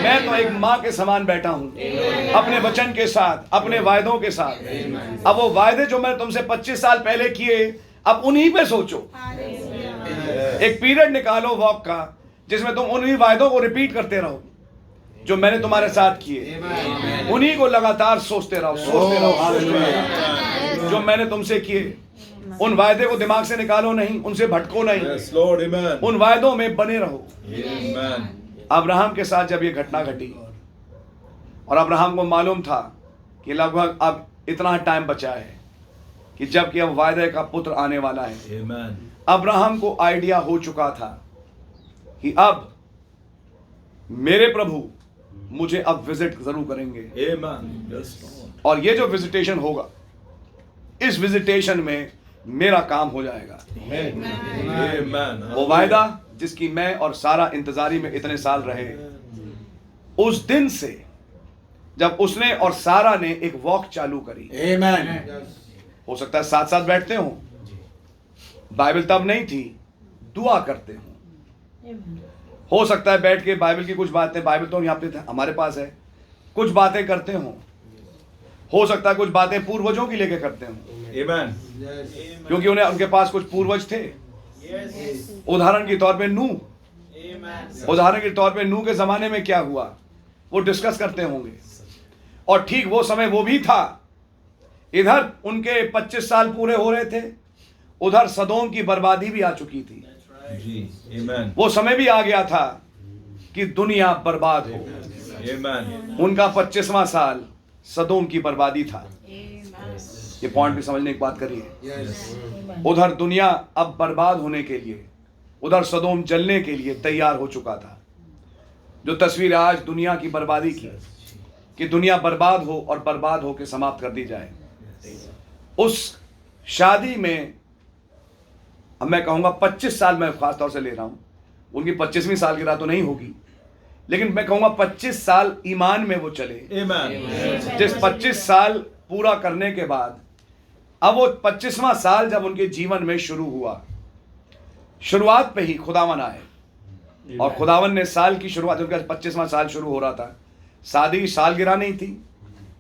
मैं तो एक माँ के समान बैठा हूं, अपने वचन के साथ, अपने वायदों के साथ। अब वो वायदे जो मैंने तुमसे 25 साल पहले किए, अब उन्हीं पे सोचो। एक पीरियड निकालो वॉक का, जिसमें तुम उन्हीं वायदों को रिपीट करते रहो जो मैंने तुम्हारे साथ किए। उन्हीं को लगातार सोचते रहो, सोचते रहो जो मैंने तुमसे किए। उन वायदे को दिमाग से निकालो नहीं, उनसे भटको नहीं। Yes, Lord, amen. उन वायदों में बने रहो। Amen. अब्राहम के साथ जब ये घटना घटी और अब्राहम को मालूम था कि लगभग अब इतना टाइम बचा है कि जबकि अब वायदे का पुत्र आने वाला है, Amen. अब्राहम को आइडिया हो चुका था कि अब मेरे प्रभु मुझे अब विजिट जरूर करेंगे। Amen. Yes, Lord. और ये जो विजिटेशन होगा, इस विजिटेशन में मेरा काम हो जाएगा। Amen. वो वायदा जिसकी मैं और सारा इंतजारी में इतने साल रहे, उस दिन से जब उसने और सारा ने एक वॉक चालू करी। हो सकता है साथ साथ बैठते हो, बाइबल तब नहीं थी, दुआ करते हो। हो सकता है बैठ के बाइबल की कुछ बातें, बाइबल तो यहाँ पे हमारे पास है, कुछ बातें करते हो सकता है कुछ बातें पूर्वजों की लेके करते हो, Amen. क्योंकि उनके पास कुछ पूर्वज थे। उदाहरण के तौर पे नूह के जमाने में क्या हुआ वो डिस्कस करते होंगे। और ठीक वो समय वो भी था, इधर उनके 25 साल पूरे हो रहे थे, उधर सदोम की बर्बादी भी आ चुकी थी। जी, Amen. वो समय भी आ गया था कि दुनिया बर्बाद हो। Amen. उनका 25वां साल सदोम की बर्बादी था। ये पॉइंट भी समझने की बात करिए। उधर दुनिया अब बर्बाद होने के लिए, उधर सदोम जलने के लिए तैयार हो चुका था। जो तस्वीर आज दुनिया की बर्बादी की, कि दुनिया बर्बाद हो और बर्बाद हो के समाप्त कर दी जाए, उस शादी में अब मैं कहूँगा 25 साल मैं खास तौर से ले रहा हूँ, उनकी 25वीं सालगिरह तो नहीं होगी, लेकिन मैं कहूँगा 25 साल ईमान में वो चले। Amen. जिस 25 साल पूरा करने के बाद अब वो 25वां साल जब उनके जीवन में शुरू हुआ, शुरुआत पे ही खुदावन आए और खुदावन ने साल की शुरुआत, उनका 25वां साल शुरू हो रहा था, शादी सालगिरह नहीं थी,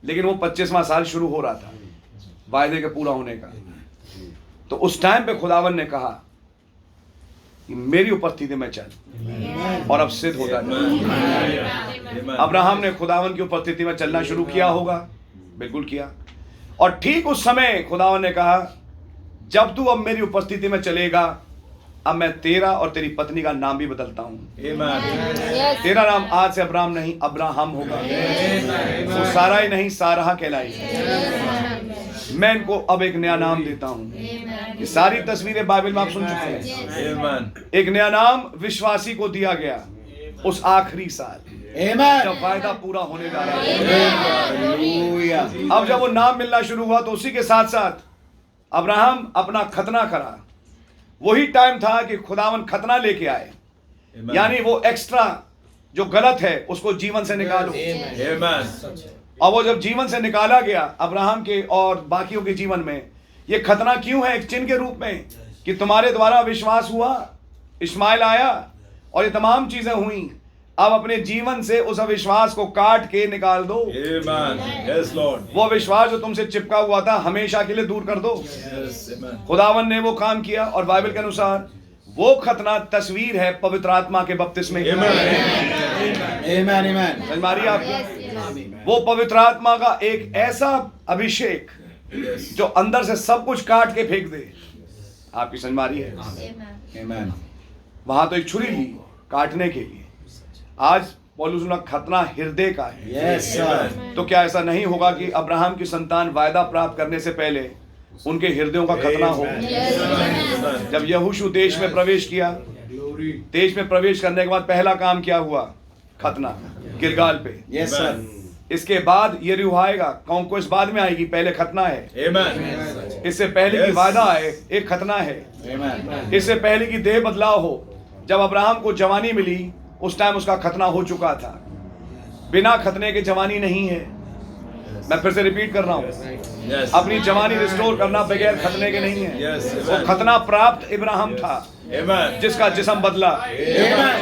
लेकिन वो 25वां साल शुरू हो रहा था वायदे के पूरा होने का। तो उस टाइम पे खुदावन ने कहा कि मेरी उपस्थिति में चल, और अब सिद्ध होता है। अब्राहम ने खुदावन की उपस्थिति में चलना शुरू किया होगा, बिल्कुल किया। और ठीक उस समय खुदावन ने कहा, जब तू अब मेरी उपस्थिति में चलेगा, अब मैं तेरा और तेरी पत्नी का नाम भी बदलता हूं। Amen. तेरा नाम आज से अब्राहम नहीं अब्राहम होगा, वो सारा ही नहीं सारा कहलाई। मैं इनको अब एक नया नाम देता हूं। ये सारी तस्वीरें बाइबल में आप सुन चुके हैं। Amen. एक नया नाम विश्वासी को दिया गया उस आखिरी साल, जब वायदा पूरा होने जा रहा है। अब जब वो नाम मिलना शुरू हुआ तो उसी के साथ साथ अब्राहम अपना खतना करा। वही टाइम था कि खुदावन खतना लेके आए, Amen. यानी वो एक्स्ट्रा जो गलत है उसको जीवन से निकालो। Amen. और वो जब जीवन से निकाला गया अब्राहम के और बाकियों के जीवन में, ये खतना क्यों है? एक चिन्ह के रूप में कि तुम्हारे द्वारा विश्वास हुआ, इस्माइल आया और ये तमाम चीजें हुई। अब अपने जीवन से उस अविश्वास को काट के निकाल दो। Amen. Yes, Lord. वो विश्वास जो तुमसे चिपका हुआ था हमेशा के लिए दूर कर दो। Yes, Amen. खुदावन ने वो काम किया और बाइबल के अनुसार वो खतना तस्वीर है पवित्र आत्मा के बपतिस्मे की। Amen. समझ मारिए आपको? वो पवित्र आत्मा का एक ऐसा अभिषेक जो अंदर से सब कुछ काट के फेंक दे। आपकी समझ मारी है? Amen. वहां तो एक छुरी ली काटने के लिए। आज पौलुस ने खतना हृदय का है। Yes, sir. तो क्या ऐसा नहीं होगा कि अब्राहम की संतान वायदा प्राप्त करने से पहले उनके हृदयों का खतना हो? Amen. जब यहोशू देश में प्रवेश किया, देश में प्रवेश करने के बाद पहला काम क्या हुआ? खतना गिलगाल पे। Yes, sir. इसके बाद यरीहो आएगा, कॉन्क्वेस्ट बाद में आएगी, पहले खतना है। Amen. इससे पहले की वायदा है, एक खतना है। Amen. इससे पहले की देह बदलाव हो, जब अब्राहम को जवानी मिली उस टाइम उसका खतना हो चुका था। बिना खतने के जवानी नहीं है। मैं फिर से रिपीट कर रहा हूँ, Yes. अपनी जवानी रिस्टोर करना बगैर खतने के नहीं है। Yes. वो खतना प्राप्त इब्राहिम था Amen. जिसका जिस्म बदला। Amen.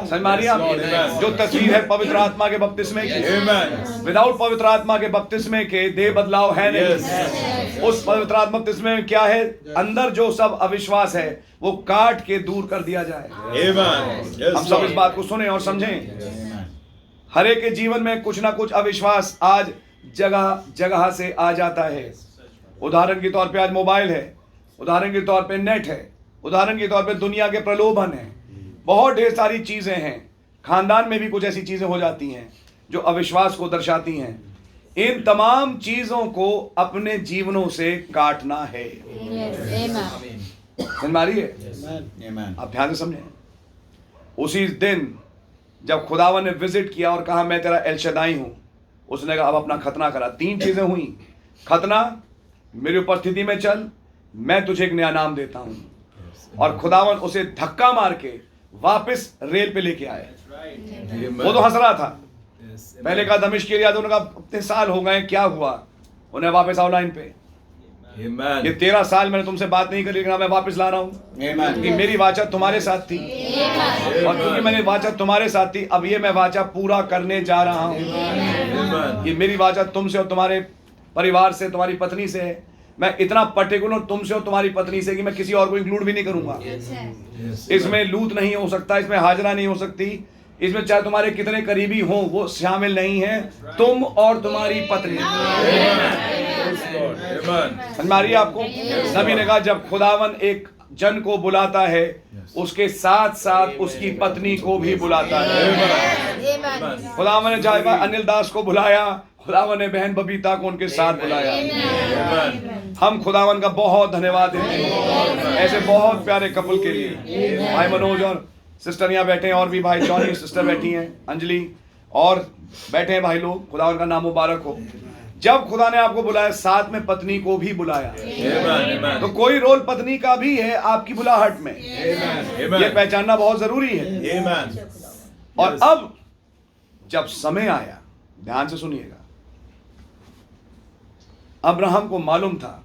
समझ मारिए आप? Amen. जो तस्वीर है पवित्र आत्मा के बपतिस्मे की, Amen. विदाउट पवित्र आत्मा के बपतिस्मे के देह बदलाव है नहीं। उस पवित्र आत्मा बपतिस्मे में क्या है? अंदर जो सब अविश्वास है वो काट के दूर कर दिया जाए। Amen. Yes, हम सब Lord. इस बात को सुने और समझें। हर एक के जीवन में कुछ ना कुछ अविश्वास आज जगह जगह से आ जाता है। उदाहरण के तौर पे आज मोबाइल है, उदाहरण के तौर पे नेट है, उदाहरण के तौर पे दुनिया के प्रलोभन है, बहुत ढेर सारी चीजें हैं। खानदान में भी कुछ ऐसी चीजें हो जाती हैं जो अविश्वास को दर्शाती हैं। इन तमाम चीजों को अपने जीवनों से काटना है। समझ मारिए? Amen. आप ध्यान से समझें। उसी दिन जब खुदावन ने विजिट किया और कहा मैं तेरा एल शदाई हूं, उसने कहा अब अपना खतना करा। 3 चीजें हुई। खतना, मेरी उपस्थिति में चल, मैं तुझे एक नया नाम देता हूं, और खुदावन उसे धक्का मार के वापस रेल पे लेके आए। वो तो हंस रहा था। Yes. पहले कहा दमिश्क एरिया, तो उन्होंने कहा इतने साल हो गए, क्या हुआ? उन्हें वापस आओ लाइन पे। Amen. ये 13 साल मैंने तुमसे बात नहीं करी, लेकिन मैं वापस ला रहा हूँ, क्योंकि मेरी वाचा तुम्हारे साथ थी, और क्योंकि मैंने वाचा तुम्हारे साथ थी, अब ये मैं वाचा पूरा करने जा रहा हूँ। Amen. ये मेरी वाचा तुमसे और तुम्हारे परिवार से, तुम्हारी पत्नी से है। मैं इतना पर्टिकुलर तुमसे और तुम्हारी पत्नी से कि मैं किसी और को इंक्लूड भी नहीं करूंगा। Yes. इसमें लूत नहीं हो सकता, इसमें हाजरा नहीं हो सकती, इसमें चाहे तुम्हारे कितने करीबी हों वो शामिल नहीं है, तुम और तुम्हारी पत्नी। Yes, Lord. Amen. समझ में आ रही है आपको? नबी ने कहा जब खुदावन एक जन को बुलाता है, उसके साथ साथ उसकी पत्नी को भी बुलाता है। खुदावन ने चाहे अनिल दास को बुलाया, खुदावन ने बहन बबीता को उनके साथ बुलाया। Amen. हम खुदावन का बहुत धन्यवाद देते हैं ऐसे बहुत प्यारे कपल के लिए। भाई मनोज और सिस्टर यहाँ बैठे हैं, और भी भाई जॉनी सिस्टर बैठी हैं, अंजलि और बैठे हैं भाई लोग। खुदावन का नाम मुबारक हो। जब खुदा ने आपको बुलाया, साथ में पत्नी को भी बुलाया। Amen. Amen. तो कोई रोल पत्नी का भी है आपकी बुलाहट में, Amen. ये पहचानना बहुत जरूरी है। Amen. और अब जब समय आया, ध्यान से सुनिएगा, अब्राहम को मालूम था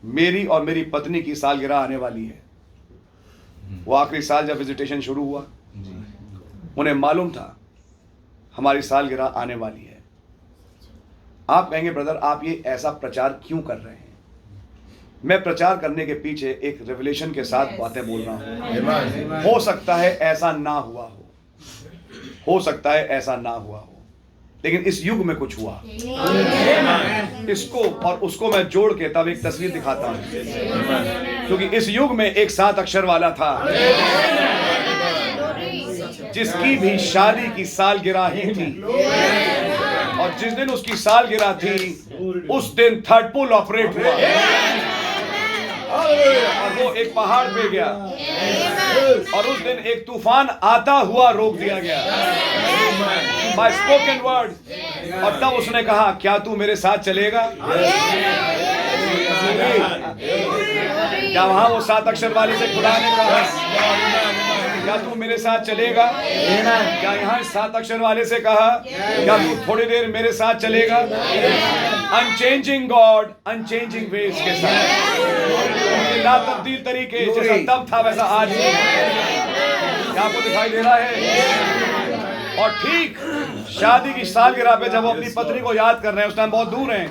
मेरी और मेरी पत्नी की सालगिरह आने वाली है। वो आखिरी साल जब विजिटेशन शुरू हुआ, उन्हें मालूम था हमारी सालगिरह आने वाली है। आप कहेंगे ब्रदर आप ये ऐसा प्रचार क्यों कर रहे हैं? मैं प्रचार करने के पीछे एक रेवलेशन के साथ बातें बोल रहा हूं। Amen. हो सकता है ऐसा ना हुआ हो सकता है ऐसा ना हुआ हो, लेकिन इस युग में कुछ हुआ। इसको और उसको मैं जोड़ के तब एक तस्वीर दिखाता हूं, क्योंकि इस युग में एक 7 अक्षर वाला था जिसकी भी शादी की सालगिरह ही थी, और जिस दिन उसकी सालगिरह थी उस दिन 3rd पुल ऑपरेट हुआ, और वो एक पहाड़ पे गया, और उस दिन एक तूफान आता हुआ रोक दिया गया बाय स्पोकन वर्ड। और तब उसने कहा क्या तू मेरे साथ चलेगा? क्या वहां वो 7 अक्षर वाले से खुदा ने कहा क्या तू मेरे साथ चलेगा? क्या यहाँ 7 अक्षर वाले से कहा क्या तू थोड़ी देर मेरे साथ चलेगा? अनचेंजिंग गॉड अनचेंजिंग वेज के साथ, ला तब्दील तरीके, जैसा तब था वैसा आज भी है। क्या आपको दिखाई दे रहा है? और ठीक शादी की सालगिरह पे जब वो अपनी पत्नी को याद कर रहे हैं, उस टाइम बहुत दूर हैं,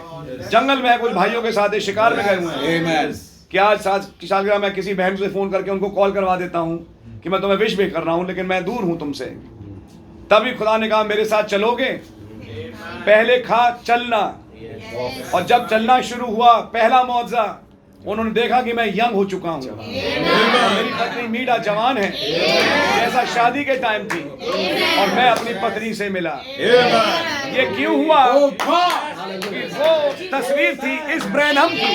जंगल में है, कुछ भाइयों के साथ शिकार में गए हुए हैं। क्या आज सालगिरह मैं किसी बहन से फोन करके उनको कॉल करवा देता हूँ कि मैं तुम्हें विश भी कर रहा हूँ, लेकिन मैं दूर हूँ तुमसे। तभी खुदा ने कहा मेरे साथ चलोगे? पहले चलना, और जब चलना शुरू हुआ पहला मौजज़ा, उन्होंने देखा कि मैं यंग हो चुका हूँ, मेरी पत्नी मीडा जवान है जैसा शादी के टाइम थी, और मैं अपनी पत्नी से मिला। ये क्यों हुआ? कि वो तस्वीर थी इस ब्रैनहम की,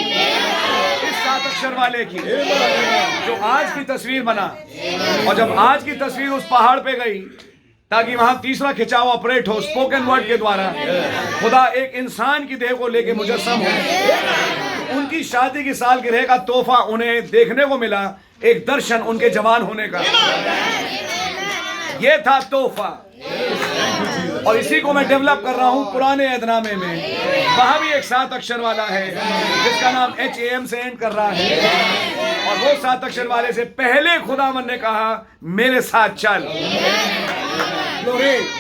इस 7 अक्षर वाले की, जो आज की तस्वीर बना। और जब आज की तस्वीर उस पहाड़ पे गई ताकि वहां तीसरा खिंचाव ऑपरेट हो स्पोकन वर्ड के द्वारा, खुदा एक इंसान की देह को लेके मुजस्सम हो। उनकी शादी की सालगिरह का तोहफा उन्हें देखने को मिला, एक दर्शन उनके जवान होने का। ये था तोहफा। और इसी को मैं डेवलप कर रहा हूं पुराने ऐदनामे में। वहां भी एक 7 अक्षर वाला है जिसका नाम HAM से एंड कर रहा है, और वो 7 अक्षर वाले से पहले खुदावन ने कहा मेरे साथ चल,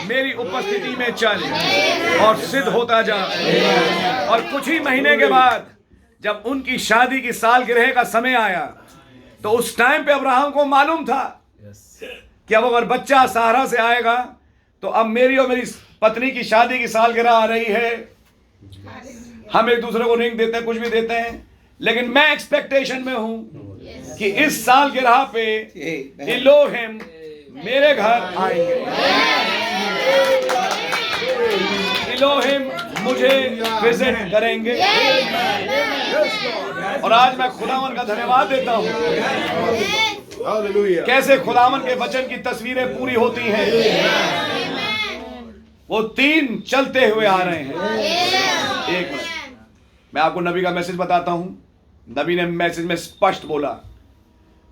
मेरी उपस्थिति में चल और सिद्ध होता जा। और कुछ ही महीने के बाद जब उनकी शादी की सालगिरह का समय आया तो उस टाइम पे अब्राहम को मालूम था कि अब अगर बच्चा सहारा से आएगा तो अब मेरी और मेरी पत्नी की शादी की सालगिरह आ रही है। हम एक दूसरे को रिंग देते हैं, कुछ भी देते हैं, लेकिन मैं एक्सपेक्टेशन में हूं कि इस सालगिरह पे इलोहिम मेरे घर आएंगे, इलोहिम मुझे विजिट करेंगे। और आज मैं खुदावन का धन्यवाद देता हूं कैसे खुदावन के वचन की तस्वीरें पूरी होती हैं। वो 3 चलते हुए आ रहे हैं। एक मिनट, मैं आपको नबी का मैसेज बताता हूं। नबी ने मैसेज में स्पष्ट बोला,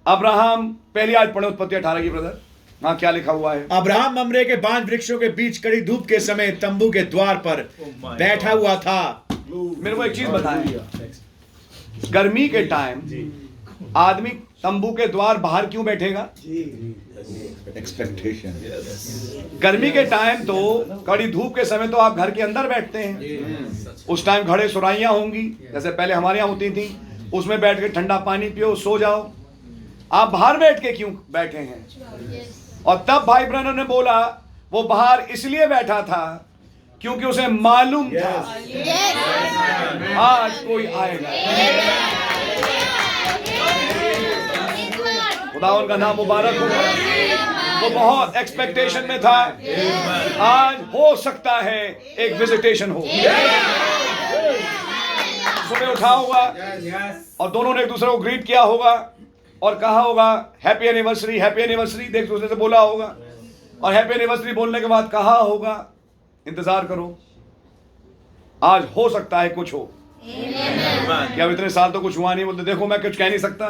अब्राहम, पहली आज पढ़े उत्पत्ति 18 की ब्रदर, हाँ क्या लिखा हुआ है? अब्राहम ममरे के 5 वृक्षों के बीच कड़ी धूप के समय तंबू के द्वार पर बैठा हुआ था। मेरे को एक चीज बताएं, गर्मी के टाइम आदमी तंबू के द्वार बाहर क्यों बैठेगा? एक्सपेक्टेशन। गर्मी के टाइम तो कड़ी धूप के समय तो आप घर के अंदर बैठते हैं। उस टाइम घड़े सुराइयां होंगी जैसे पहले हमारे यहाँ होती थी, उसमें बैठ के ठंडा पानी पियो, सो जाओ। आप बाहर बैठ के क्यों बैठे हैं? और तब भाई ब्रनर ने बोला वो बाहर इसलिए बैठा था क्योंकि उसे मालूम था आज कोई आएगा। खुदावन का नाम मुबारक हो। वो बहुत एक्सपेक्टेशन में था, आज हो सकता है एक विजिटेशन हो। सुबह उठा होगा और दोनों ने एक दूसरे को ग्रीट किया होगा और कहा होगा हैप्पी एनिवर्सरी, हैप्पी एनिवर्सरी, एक दूसरे से बोला होगा। और हैप्पी एनिवर्सरी बोलने के बाद कहा होगा इंतजार करो, आज हो सकता है कुछ हो। क्या इतने साल तो कुछ हुआ नहीं? बोलते देखो मैं कुछ कह नहीं सकता,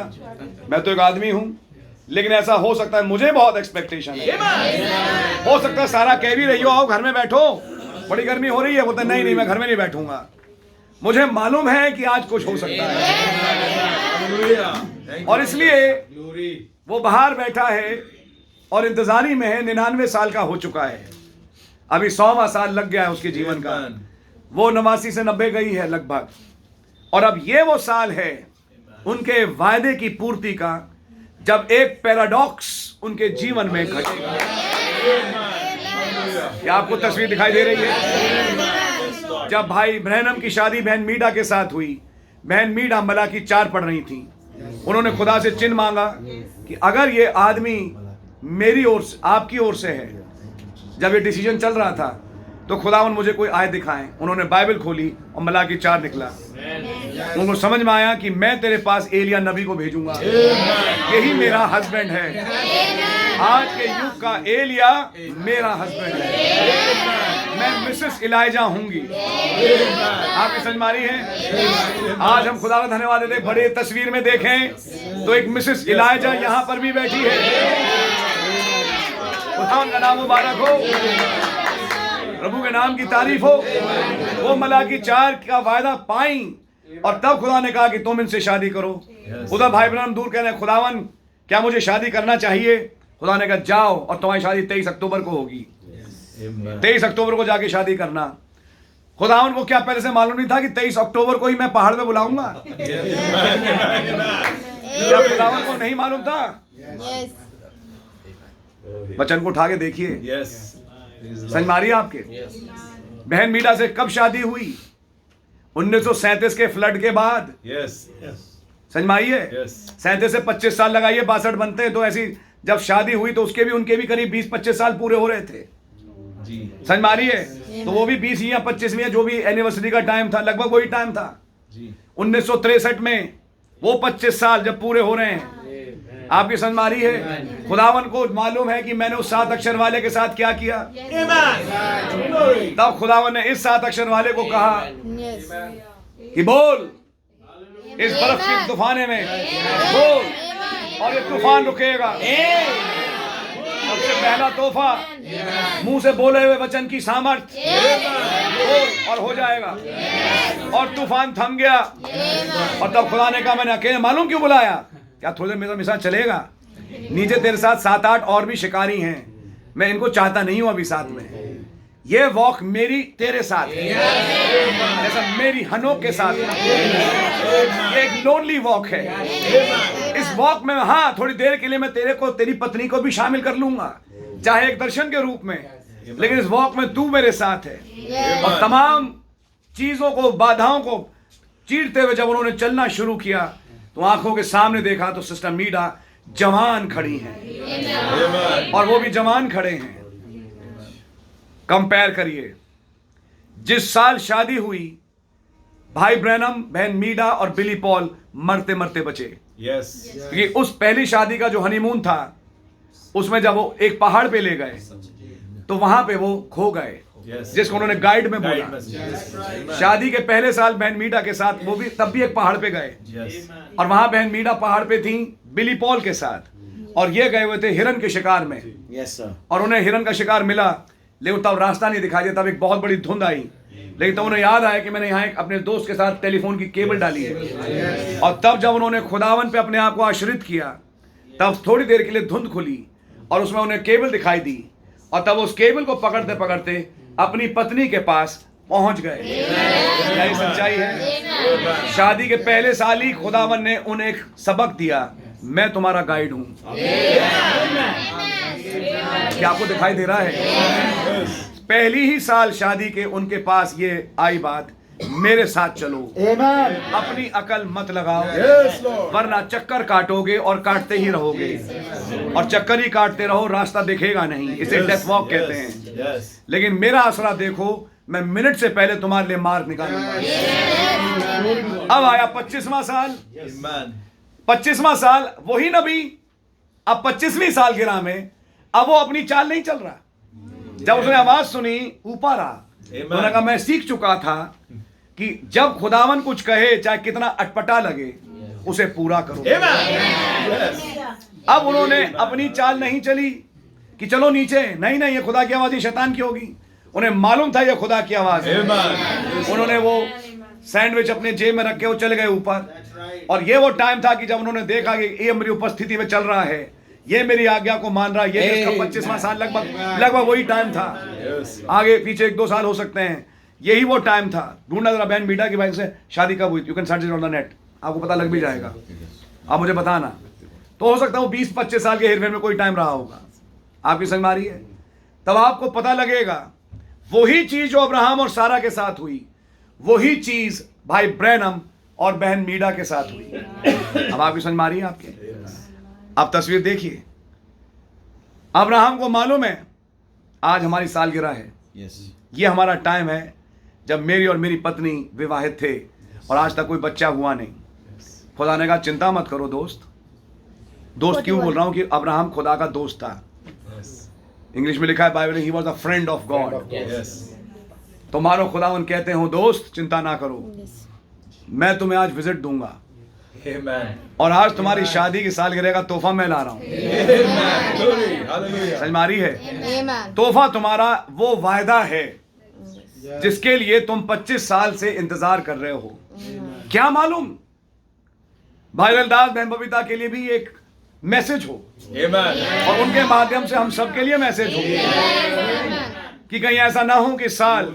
मैं तो एक आदमी हूं, लेकिन ऐसा हो सकता है। मुझे बहुत एक्सपेक्टेशन है। हो सकता है सारा कह भी रही हो आओ घर में बैठो, बड़ी गर्मी हो रही है। बोलते नहीं नहीं मैं घर में नहीं बैठूंगा, मुझे मालूम है कि आज कुछ हो सकता है। और इसलिए वो बाहर बैठा है और इंतजारी में है। 99 साल का हो चुका है, अभी 100वां साल लग गया है उसके जीवन का। वो 89 से 90 गई है लगभग, और अब ये वो साल है उनके वायदे की पूर्ति का, जब एक पैराडॉक्स उनके जीवन में घटेगा। क्या आपको तस्वीर दिखाई दे रही है? जब भाई ब्रैनम की शादी बहन मीडा के साथ हुई, बहन मीडा मलाकी 4 पढ़ रही थी। उन्होंने खुदा से चिन्ह मांगा कि अगर ये आदमी मेरी ओर से, आपकी ओर से है। जब ये डिसीजन चल रहा था तो खुदावन मुझे कोई आयत दिखाएं। उन्होंने बाइबल खोली और मलाकी 4 निकला। उनको समझ में आया कि मैं तेरे पास एलिया नबी को भेजूंगा, यही मेरा हस्बैंड है। आज के युग का एलिया मेरा हस्बैंड है, मैं मिसेस इलाइजा हूंगी। आपकी समझ में आ रही है? आज हम खुदा का धन्यवाद देते। बड़े तस्वीर में देखें तो एक मिसेस इलाइजा यहाँ पर भी बैठी है। खुदा का नाम मुबारक हो, प्रभु के नाम की तारीफ हो। वो मलाकी 4 का वायदा पाई और तब खुदा ने कहा कि तुम इनसे शादी करो। उधर भाई ब्रैनम दूर कह रहे हैं खुदावन क्या मुझे शादी करना चाहिए? खुदा ने कहा जाओ और तुम्हारी शादी 23 अक्टूबर को होगी। 23 अक्टूबर को जाके शादी करना। खुदावन को क्या पहले से मालूम नहीं था कि 23 अक्टूबर को ही मैं पहाड़ पे बुलाऊंगा? क्या खुदावन को नहीं मालूम था? वचन को उठा के देखिए, समझ मारिए आपके। बहन मीडा से कब शादी हुई? 1937 के फ्लड के बाद। समझ मारिए, 37 से 25 साल लगाइए, 62 बनते हैं। तो ऐसी जब शादी हुई तो उसके भी उनके भी करीब 20-25 साल पूरे हो रहे थे। समझ मारिए, तो वो भी 20 या 25 में जो भी एनिवर्सरी का टाइम था लगभग वही टाइम था। 1963 में वो 25 साल जब पूरे हो रहे हैं। आपकी समझ मारी है? खुदावन को मालूम है कि मैंने उस 7 अक्षर वाले के साथ क्या किया। तब खुदावन ने इस 7 अक्षर वाले को कहा कि बोल इस बर्फ के तूफाने में बोल, और ये तूफान रुकेगा। सबसे पहला तोहफा मुंह से बोले हुए वचन की सामर्थ्य और हो जाएगा। और तूफान थम गया। और तब खुदा ने कहा, मैंने अकेले मालूम क्यों बुलाया? क्या थोड़ी देर मेरा मिसाल चलेगा? नीचे तेरे साथ 7-8 और भी शिकारी हैं, मैं इनको चाहता नहीं हूं अभी साथ में। ये वॉक मेरी तेरे साथ है, जैसा मेरी हनोक के साथ है। ये एक लोनली वॉक है। इस वॉक में हाँ, थोड़ी देर के लिए मैं तेरे को, तेरी पत्नी को भी शामिल कर लूंगा, चाहे एक दर्शन के रूप में, लेकिन इस वॉक में तू मेरे साथ है। और तमाम चीजों को, बाधाओं को चीरते हुए जब उन्होंने चलना शुरू किया, तो आंखों के सामने देखा तो सिस्टर मीडा जवान खड़ी हैं, और वो भी जवान खड़े हैं। कंपेयर करिए, जिस साल शादी हुई, भाई ब्रैनम, बहन मीडा और बिली पॉल मरते मरते बचे। क्योंकि उस पहली शादी का जो हनीमून था, उसमें जब वो एक पहाड़ पे ले गए तो वहां पे वो खो गए, जिसको उन्होंने गाइड में बोला। शादी के पहले साल बहन मीडा के साथ वो भी, तब भी एक पहाड़ पे गए, और वहां बहन मीडा पहाड़ पे थी बिली पॉल के साथ, और ये गए हुए थे हिरन के शिकार में। और उन्हें हिरन का शिकार मिला, लेकिन तब रास्ता नहीं दिखाई दिया, तब एक बहुत बड़ी धुंध आई। लेकिन तब उन्हें याद आया कि मैंने यहाँ एक अपने दोस्त के साथ टेलीफोन की केबल डाली है। और तब जब उन्होंने खुदावन पे अपने आप को आश्रित किया, तब थोड़ी देर के लिए धुंध खुली और उसमें उन्हें केबल दिखाई दी, और तब उस केबल को पकड़ते पकड़ते अपनी पत्नी के पास पहुंच गए। यही सच्चाई है। शादी के पहले साल ही खुदावन ने उन्हें एक सबक दिया, मैं तुम्हारा गाइड हूं। क्या आपको दिखाई दे रहा है? पहली ही साल शादी के उनके पास ये आई बात, मेरे साथ चलो, अपनी अकल मत लगाओ, वरना चक्कर काटोगे और काटते ही रहोगे, और चक्कर ही काटते रहो, रास्ता दिखेगा नहीं। इसे डेथ वॉक कहते हैं। लेकिन मेरा आसरा देखो, मैं मिनट से पहले तुम्हारे लिए मार्ग निकालूंगा। अब आया 25वां साल। 25वां साल, वही नबी अब 25वीं सालगिरह में, अब वो अपनी चाल नहीं चल रहा। जब उसने आवाज सुनी, ऊपर आ, उन्होंने कहा, मैं सीख चुका था कि जब खुदावन कुछ कहे, चाहे कितना अटपटा लगे, उसे पूरा करो। अब उन्होंने अपनी चाल नहीं चली कि चलो नीचे, नहीं नहीं, ये खुदा की आवाज, ये शैतान की होगी। उन्हें मालूम था ये खुदा की आवाज है। उन्होंने वो सैंडविच अपने जेब में रख के वो चले गए ऊपर। और ये वो टाइम था कि जब उन्होंने देखा कि ये मेरी उपस्थिति में चल रहा है, ये मेरी आज्ञा को मान रहा है, ये इसका 25वां साल लगभग वही टाइम था। आगे पीछे 1-2 साल हो सकते हैं, यही वो टाइम था। ढूंढना जरा बहन मीडा की भाई से शादी कब हुई, you can search it on the net, आपको पता लग भी जाएगा। आप मुझे बताना। तो हो सकता है वो 20-25 साल के हेरफेर में कोई टाइम रहा होगा। आपकी समझ में आ रही है? तब आपको पता लगेगा वही चीज जो अब्राहम और सारा के साथ हुई, वही चीज भाई ब्रैनम और बहन मीडा के साथ हुई। अब आपकी समझ में आ रही है आपके? अब तस्वीर देखिए, अब्राहम को मालूम है आज हमारी सालगिरह है। ये हमारा टाइम है जब मेरी और मेरी पत्नी विवाहित थे और आज तक कोई बच्चा हुआ नहीं। खुदा ने कहा, चिंता मत करो दोस्त। दोस्त क्यों बोल रहा हूं? कि अब्राहम खुदा का दोस्त था। इंग्लिश में लिखा है Bible, he was a friend of God. तो मानो खुदावन कहते हो, दोस्त चिंता ना करो, मैं तुम्हें आज विजिट दूंगा। और आज तुम्हारी शादी की सालगिरह का तोहफा मैं ला रहा हूं। समझ में आ रही है? तोहफा तुम्हारा वो वायदा है जिसके लिए तुम 25 साल से इंतजार कर रहे हो। क्या मालूम भाई ललदास, बहन बबीता के लिए भी एक मैसेज हो, और उनके माध्यम से हम सबके लिए मैसेज हो कि कहीं ऐसा ना हो कि साल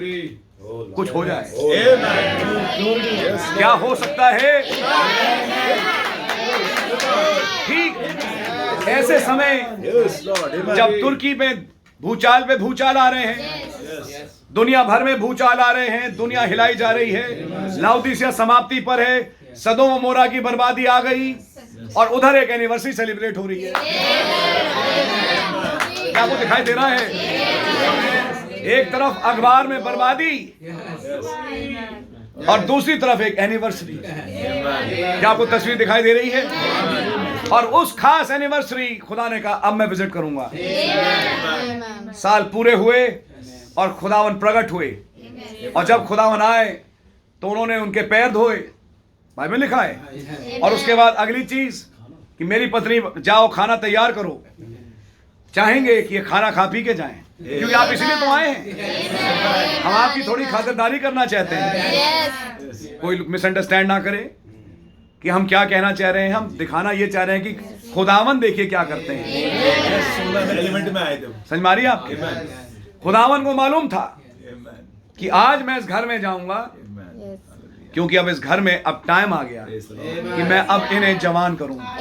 कुछ हो जाए। क्या हो सकता है? ठीक ऐसे समय जब तुर्की में भूचाल पे भूचाल आ रहे हैं, दुनिया भर में भूचाल आ रहे हैं, दुनिया हिलाई जा रही है, लाउदीसिया समाप्ति पर है, सदोम और मोरा की बर्बादी आ गई, और उधर एक एनिवर्सरी सेलिब्रेट हो रही है। क्या आपको दिखाई दे रहा है? एक तरफ अखबार में बर्बादी और दूसरी तरफ एक एनिवर्सरी। क्या आपको तस्वीर दिखाई दे रही है? और उस खास एनिवर्सरी खुदा ने कहा, अब मैं विजिट करूंगा। साल पूरे हुए और खुदावन प्रकट हुए, और जब खुदावन आए तो उन्होंने उनके पैर धोए, बाइबल में लिखा है। और उसके बाद अगली चीज कि मेरी पत्नी, जाओ खाना तैयार करो। चाहेंगे कि ये खाना खा पी के जाएं। क्योंकि आप इसलिए तो आए हैं। हम आपकी थोड़ी खातिरदारी करना चाहते हैं। कोई मिसअंडरस्टैंड ना करे कि हम क्या कहना चाह रहे हैं। हम दिखाना ये चाह रहे हैं कि खुदावन देखिए क्या करते हैं। एलिमेंट में आए थे। समझ मारिए आपके। खुदावन को मालूम था कि आज मैं इस घर में जाऊंगा, क्योंकि अब इस घर में अब टाइम आ गया कि मैं अब इन्हें जवान करूंगा।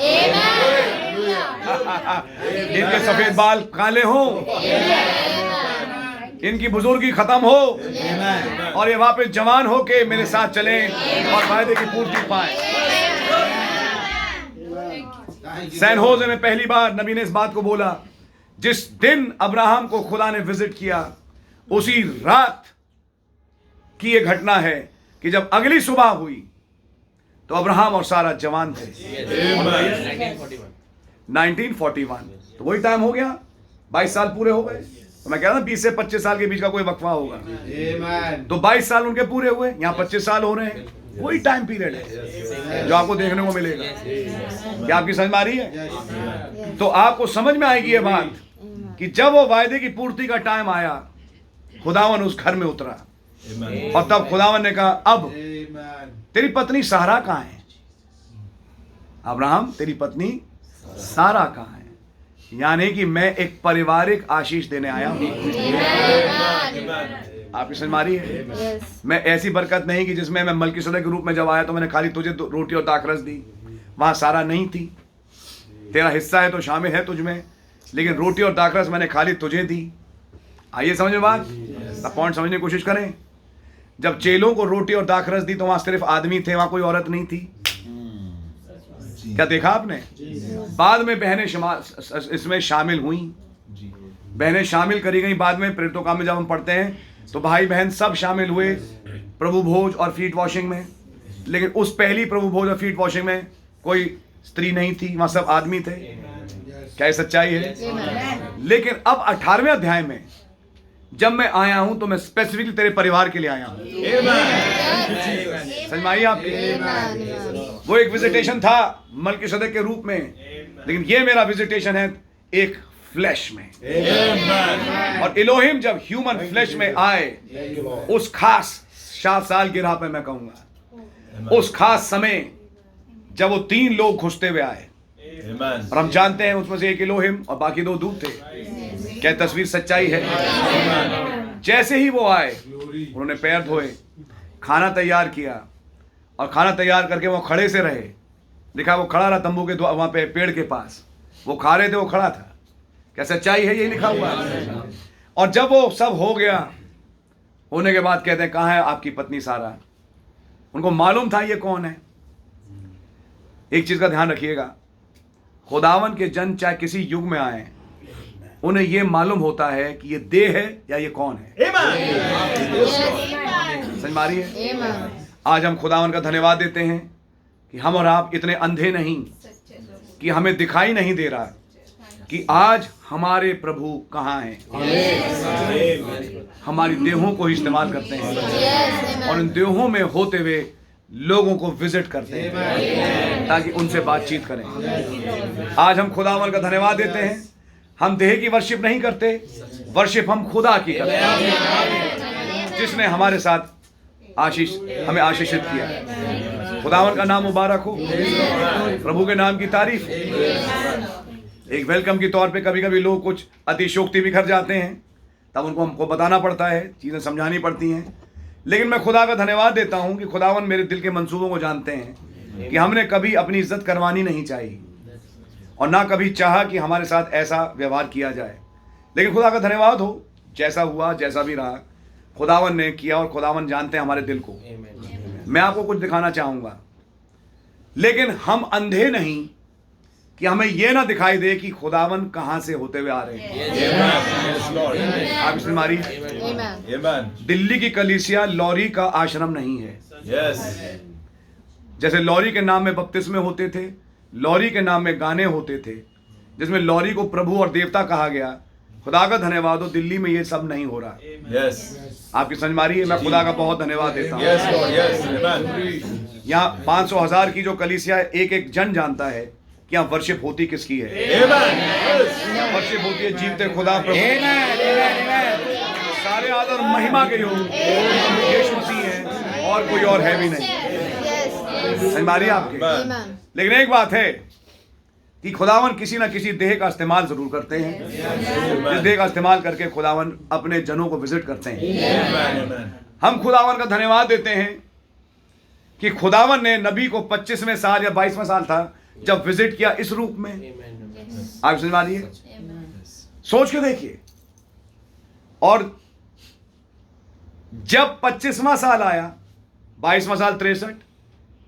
इनके सफेद बाल काले हो, इनकी बुजुर्गी खत्म हो, और ये वापस जवान हो के मेरे साथ चले और वायदे की पूर्ति पाए। सैन होजे में पहली बार नबी ने इस बात को बोला। जिस दिन अब्राहम को खुदा ने विजिट किया, उसी रात की यह घटना है कि जब अगली सुबह हुई तो अब्राहम और सारा जवान थे। 1941 तो वही टाइम हो गया, 22 साल पूरे हो गए। तो मैं कह रहा था 20 से 25 साल के बीच का कोई वक्फा होगा, तो 22 साल उनके पूरे हुए, यहाँ 25 साल हो रहे हैं। वही टाइम पीरियड है जो आपको देखने को मिलेगा। क्या आपकी समझ में आ रही है? तो आपको समझ में आएगी ये बात कि जब वो वायदे की पूर्ति का टाइम आया, खुदावन उस घर में उतरा और तब खुदावन ने कहा, अब तेरी पत्नी सारा कहाँ है? अब्राहम, तेरी पत्नी सारा कहाँ है? यानी कि मैं एक पारिवारिक आशीष देने आया हूं। आपकी समझ में आ रही है? मैं ऐसी बरकत नहीं कि जिसमें मैं मलकीसुदा के रूप में जब आया तो मैंने खाली तुझे रोटी और दाखरस दी। वहां सारा नहीं थी। तेरा हिस्सा है तो शामिल है तुझ में, लेकिन रोटी और दाखरस मैंने खाली तुझे दी। आइए समझ में बात, पॉइंट समझने की कोशिश करें। जब चेलों को रोटी और दाखरस दी तो वहां सिर्फ आदमी थे, वहां कोई औरत नहीं थी। क्या देखा आपने? बाद में बहनें इसमें शामिल हुई, बहनें शामिल करी गई बाद में। प्रेरितों काम में जब हम पढ़ते हैं तो भाई बहन सब शामिल हुए प्रभु भोज और फीट वॉशिंग में। लेकिन उस पहली प्रभु भोज और फीट वॉशिंग में कोई स्त्री नहीं थी, वहां सब आदमी थे। क्या ये सच्चाई है? लेकिन अब 18वें अध्याय में जब मैं आया हूं तो मैं स्पेसिफिकली तेरे परिवार के लिए आया हूं। समझ में आई आपकी? वो एक विजिटेशन था मलकीसुदा के रूप में, लेकिन ये मेरा विजिटेशन है एक फ्लैश में। और इलोहिम जब ह्यूमन फ्लैश में आए, उस खास 7 साल की राह पे मैं कहूंगा, उस खास समय जब वो 3 लोग घुसते हुए आए, और हम जानते हैं उसमें से एक इलोहिम और बाकी 2 दूत थे। क्या तस्वीर सच्चाई है? जैसे ही वो आए, उन्होंने पैर धोए, खाना तैयार किया, और खाना तैयार करके वो खड़े से रहे। देखा वो खड़ा रहा तंबू के वहां पे पेड़ के पास, वो खा रहे थे, वो खड़ा था। क्या सच्चाई है? ये लिखा हुआ है। और जब वो सब हो गया, होने के बाद कहते हैं, कहाँ है आपकी पत्नी सारा? उनको मालूम था ये कौन है। एक चीज का ध्यान रखिएगा, खुदावन के जन चाहे किसी युग में आए, उन्हें यह मालूम होता है कि ये देह है या ये कौन है। समझ मारी है? आज हम खुदावन का धन्यवाद देते हैं कि हम और आप इतने अंधे नहीं कि हमें दिखाई नहीं दे रहा कि आज हमारे प्रभु कहाँ हैं। हमारी देहों को इस्तेमाल करते हैं और इन देहों में होते हुए लोगों को विजिट करते हैं ताकि उनसे बातचीत करें। आज हम खुदावन का धन्यवाद देते हैं। हम देह की वर्शिप नहीं करते, वर्शिप हम खुदा की करते हैं जिसने हमारे साथ हमें आशीषित किया। खुदावन का नाम मुबारक हो, प्रभु के नाम की तारीफ। एक वेलकम के तौर पे कभी कभी लोग कुछ अतिशोक्ति बिखर जाते हैं, तब उनको हमको बताना पड़ता है, चीज़ें समझानी पड़ती हैं। लेकिन मैं खुदा का धन्यवाद देता हूं कि खुदावन मेरे दिल के मंसूबों को जानते हैं कि हमने कभी अपनी इज्जत करवानी नहीं चाहिए और ना कभी चाहा कि हमारे साथ ऐसा व्यवहार किया जाए। लेकिन खुदा का धन्यवाद हो, जैसा हुआ जैसा भी रहा खुदावन ने किया और खुदावन जानते हैं हमारे दिल को। मैं आपको कुछ दिखाना चाहूँगा, लेकिन हम अंधे नहीं कि हमें यह ना दिखाई दे कि खुदावन कहां से होते हुए आ रहे हैं। आप इसमें मारी। दिल्ली की कलीसिया लॉरी का आश्रम नहीं है। जैसे लॉरी के नाम में बपतिस्मे होते थे, लॉरी के नाम में गाने होते थे, जिसमें लॉरी को प्रभु और देवता कहा गया, खुदा का धन्यवाद हो दिल्ली में ये सब नहीं हो रहा। आपकी समझ मारी है? मैं खुदा का बहुत धन्यवाद देता हूँ। यहाँ 500,000 की जो कलीसिया एक एक जन जानता है कि यहाँ वर्शिप होती किसकी है? Amen. Yes. यहाँ वर्शिप होती है जीवते खुदा प्रभु। सारे आदर महिमा के योग यीशु मसीह है और कोई और है भी नहीं। समझ आ रही है आपके? Amen. लेकिन एक बात है कि खुदावन किसी ना किसी देह का इस्तेमाल जरूर करते हैं। जिस देह का इस्तेमाल करके खुदावन अपने जनों को विजिट करते हैं। Amen. हम खुदावन का धन्यवाद देते हैं कि खुदावन ने नबी को 25वें साल या 22वें साल था जब विजिट किया इस रूप में। आप समझ रही है? सोच के देखिए। और जब 25वां साल आया, 22वां साल 63,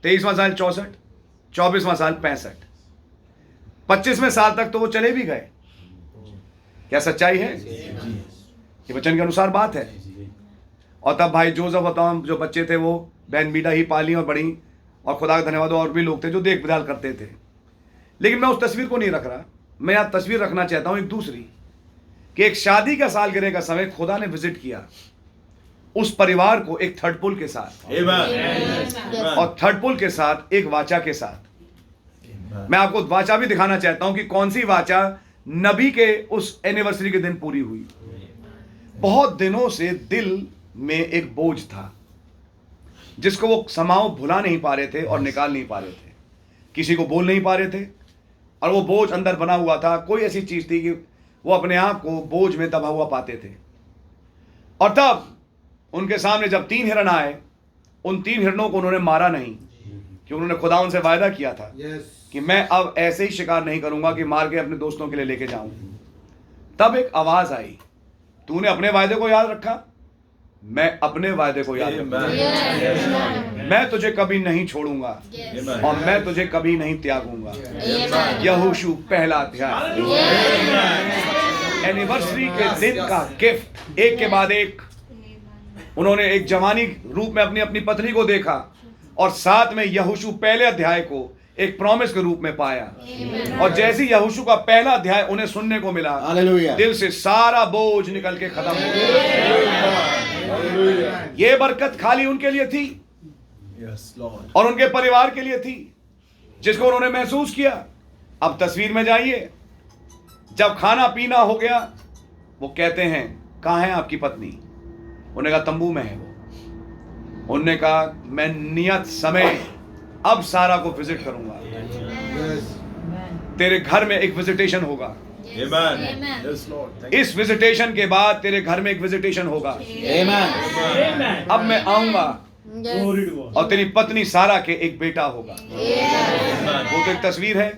23वां साल 64, 24वां साल 65, 25वें साल तक तो वो चले भी गए। क्या सच्चाई है? ये वचन के अनुसार बात है। और तब भाई जोसेफ और तमाम जो बच्चे थे वो बहन मीडा ही पाली और बड़ी, और खुदा का धन्यवाद और भी लोग थे जो देखभाल करते थे। लेकिन मैं उस तस्वीर को नहीं रख रहा। मैं यहाँ तस्वीर रखना चाहता हूँ एक दूसरी, कि एक शादी का सालगिरह का समय खुदा ने विजिट किया उस परिवार को एक थर्ड पुल के साथ। Amen. और थर्ड पुल के साथ एक वाचा के साथ। मैं आपको वाचा भी दिखाना चाहता हूं कि कौन सी वाचा नबी के उस एनिवर्सरी के दिन पूरी हुई। बहुत दिनों से दिल में एक बोझ था जिसको वो समाओ भुला नहीं पा रहे थे और निकाल नहीं पा रहे थे। किसी को बोल नहीं पा रहे थे और वो बोझ अंदर बना हुआ था। कोई ऐसी चीज थी कि वो अपने आप को बोझ में दबा हुआ पाते थे। और तब उनके सामने जब 3 हिरण आए, उन 3 हिरणों को उन्होंने मारा नहीं, कि उन्होंने खुदा उनसे वायदा किया था कि मैं अब ऐसे ही शिकार नहीं करूंगा कि मार के अपने दोस्तों के लिए लेके जाऊं। तब एक आवाज आई, तूने अपने वायदे को याद रखा, मैं अपने वायदे को याद रखूंगा। मैं तुझे कभी नहीं छोड़ूंगा और मैं तुझे कभी नहीं त्यागूंगा। यहोशू पहला अध्याय। एनिवर्सरी के दिन का गिफ्ट, एक के बाद एक। उन्होंने एक जवानी रूप में अपनी अपनी पत्नी को देखा और साथ में यहोशू पहले अध्याय को एक प्रॉमिस के रूप में पाया। और जैसे यहोशू का पहला अध्याय उन्हें सुनने को मिला, दिल से सारा बोझ निकल के खत्म हो गया। ये बरकत खाली उनके लिए थी और उनके परिवार के लिए थी जिसको उन्होंने महसूस किया। अब तस्वीर में जाइए, जब खाना पीना हो गया, वो कहते हैं कहाँ है आपकी पत्नी? उन्होंने कहा तंबू में है वो। उन्होंने कहा मैं नियत समय अब सारा को विजिट करूंगा। तेरे घर में एक विजिटेशन होगा। इस विजिटेशन के बाद तेरे घर में एक विजिटेशन होगा। अब मैं आऊंगा और तेरी पत्नी सारा के एक बेटा होगा। वो तो एक तस्वीर है।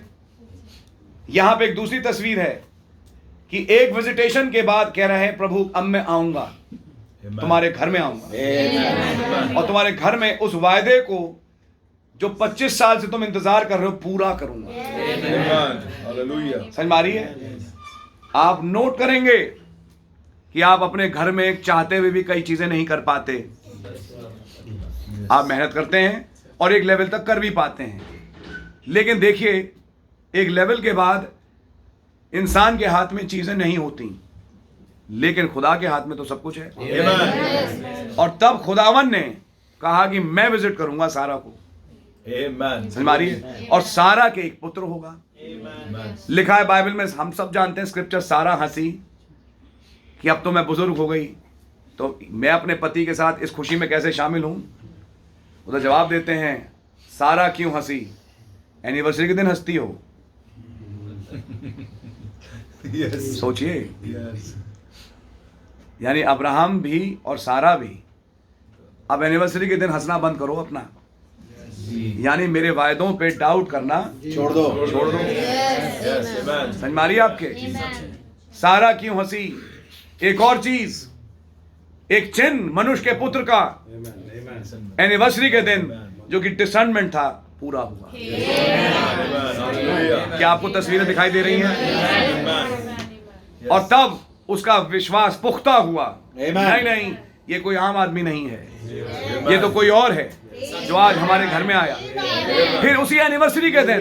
यहां पे एक दूसरी तस्वीर है कि एक विजिटेशन के बाद कह रहे हैं प्रभु अब मैं आऊंगा, तुम्हारे घर में आऊंगा और तुम्हारे घर में उस वायदे को जो 25 साल से तुम इंतजार कर रहे हो पूरा करूंगा। समझ में आ रही है? आप नोट करेंगे कि आप अपने घर में चाहते हुए भी कई चीजें नहीं कर पाते। आप मेहनत करते हैं और एक लेवल तक कर भी पाते हैं, लेकिन देखिए एक लेवल के बाद इंसान के हाथ में चीजें नहीं होती, लेकिन खुदा के हाथ में तो सब कुछ है। और तब खुदावन ने कहा कि मैं विजिट करूंगा सारा को। समझ में आ रही है? और सारा के एक पुत्र होगा। लिखा है बाइबल में, हम सब जानते हैं स्क्रिप्चर, सारा हंसी कि अब तो मैं बुजुर्ग हो गई, तो मैं अपने पति के साथ इस खुशी में कैसे शामिल हूं। वो तो जवाब देते हैं सारा क्यों हंसी? एनिवर्सरी के दिन हंसती हो। सोचिए, यानी अब्राहम भी और सारा भी अब एनिवर्सरी के दिन हंसना बंद करो अपना। यानी मेरे वायदों पे डाउट करना छोड़ दो। समझ में आ रही है आपके? सारा क्यों हंसी? एक और चीज, एक चिन्ह मनुष्य के पुत्र का एनिवर्सरी के दिन जो कि डिसर्नमेंट था पूरा हुआ। क्या आपको तस्वीरें दिखाई दे रही हैं? और तब उसका विश्वास पुख्ता हुआ। नहीं, ये कोई आम आदमी नहीं है, ये तो कोई और है जो आज हमारे घर में आया। फिर उसी एनिवर्सरी के दिन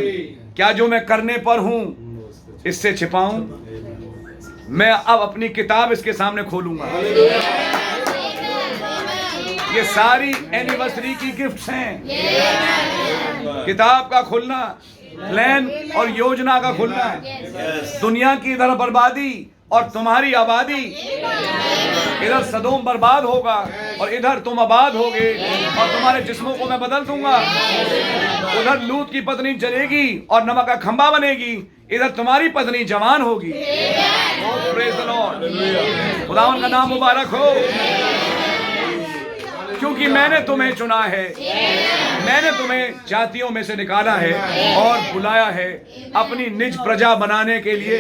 क्या जो मैं करने पर हूं इससे छिपाऊं? मैं अब अपनी किताब इसके सामने खोलूंगा। ये सारी एनिवर्सरी की गिफ्ट्स हैं। किताब का खुलना प्लान और योजना का खुलना है। दुनिया की इधर बर्बादी और तुम्हारी आबादी, इधर सदोम बर्बाद होगा और इधर तुम आबाद होगे और तुम्हारे जिस्मों को मैं बदल दूंगा। उधर लूत की पत्नी जलेगी और नमक का खंबा बनेगी, इधर तुम्हारी पत्नी जवान होगी। प्रेज द लॉर्ड, खुदावन का नाम मुबारक हो। क्योंकि मैंने तुम्हें चुना है, मैंने तुम्हें जातियों में से निकाला है और बुलाया है अपनी निज प्रजा बनाने के लिए।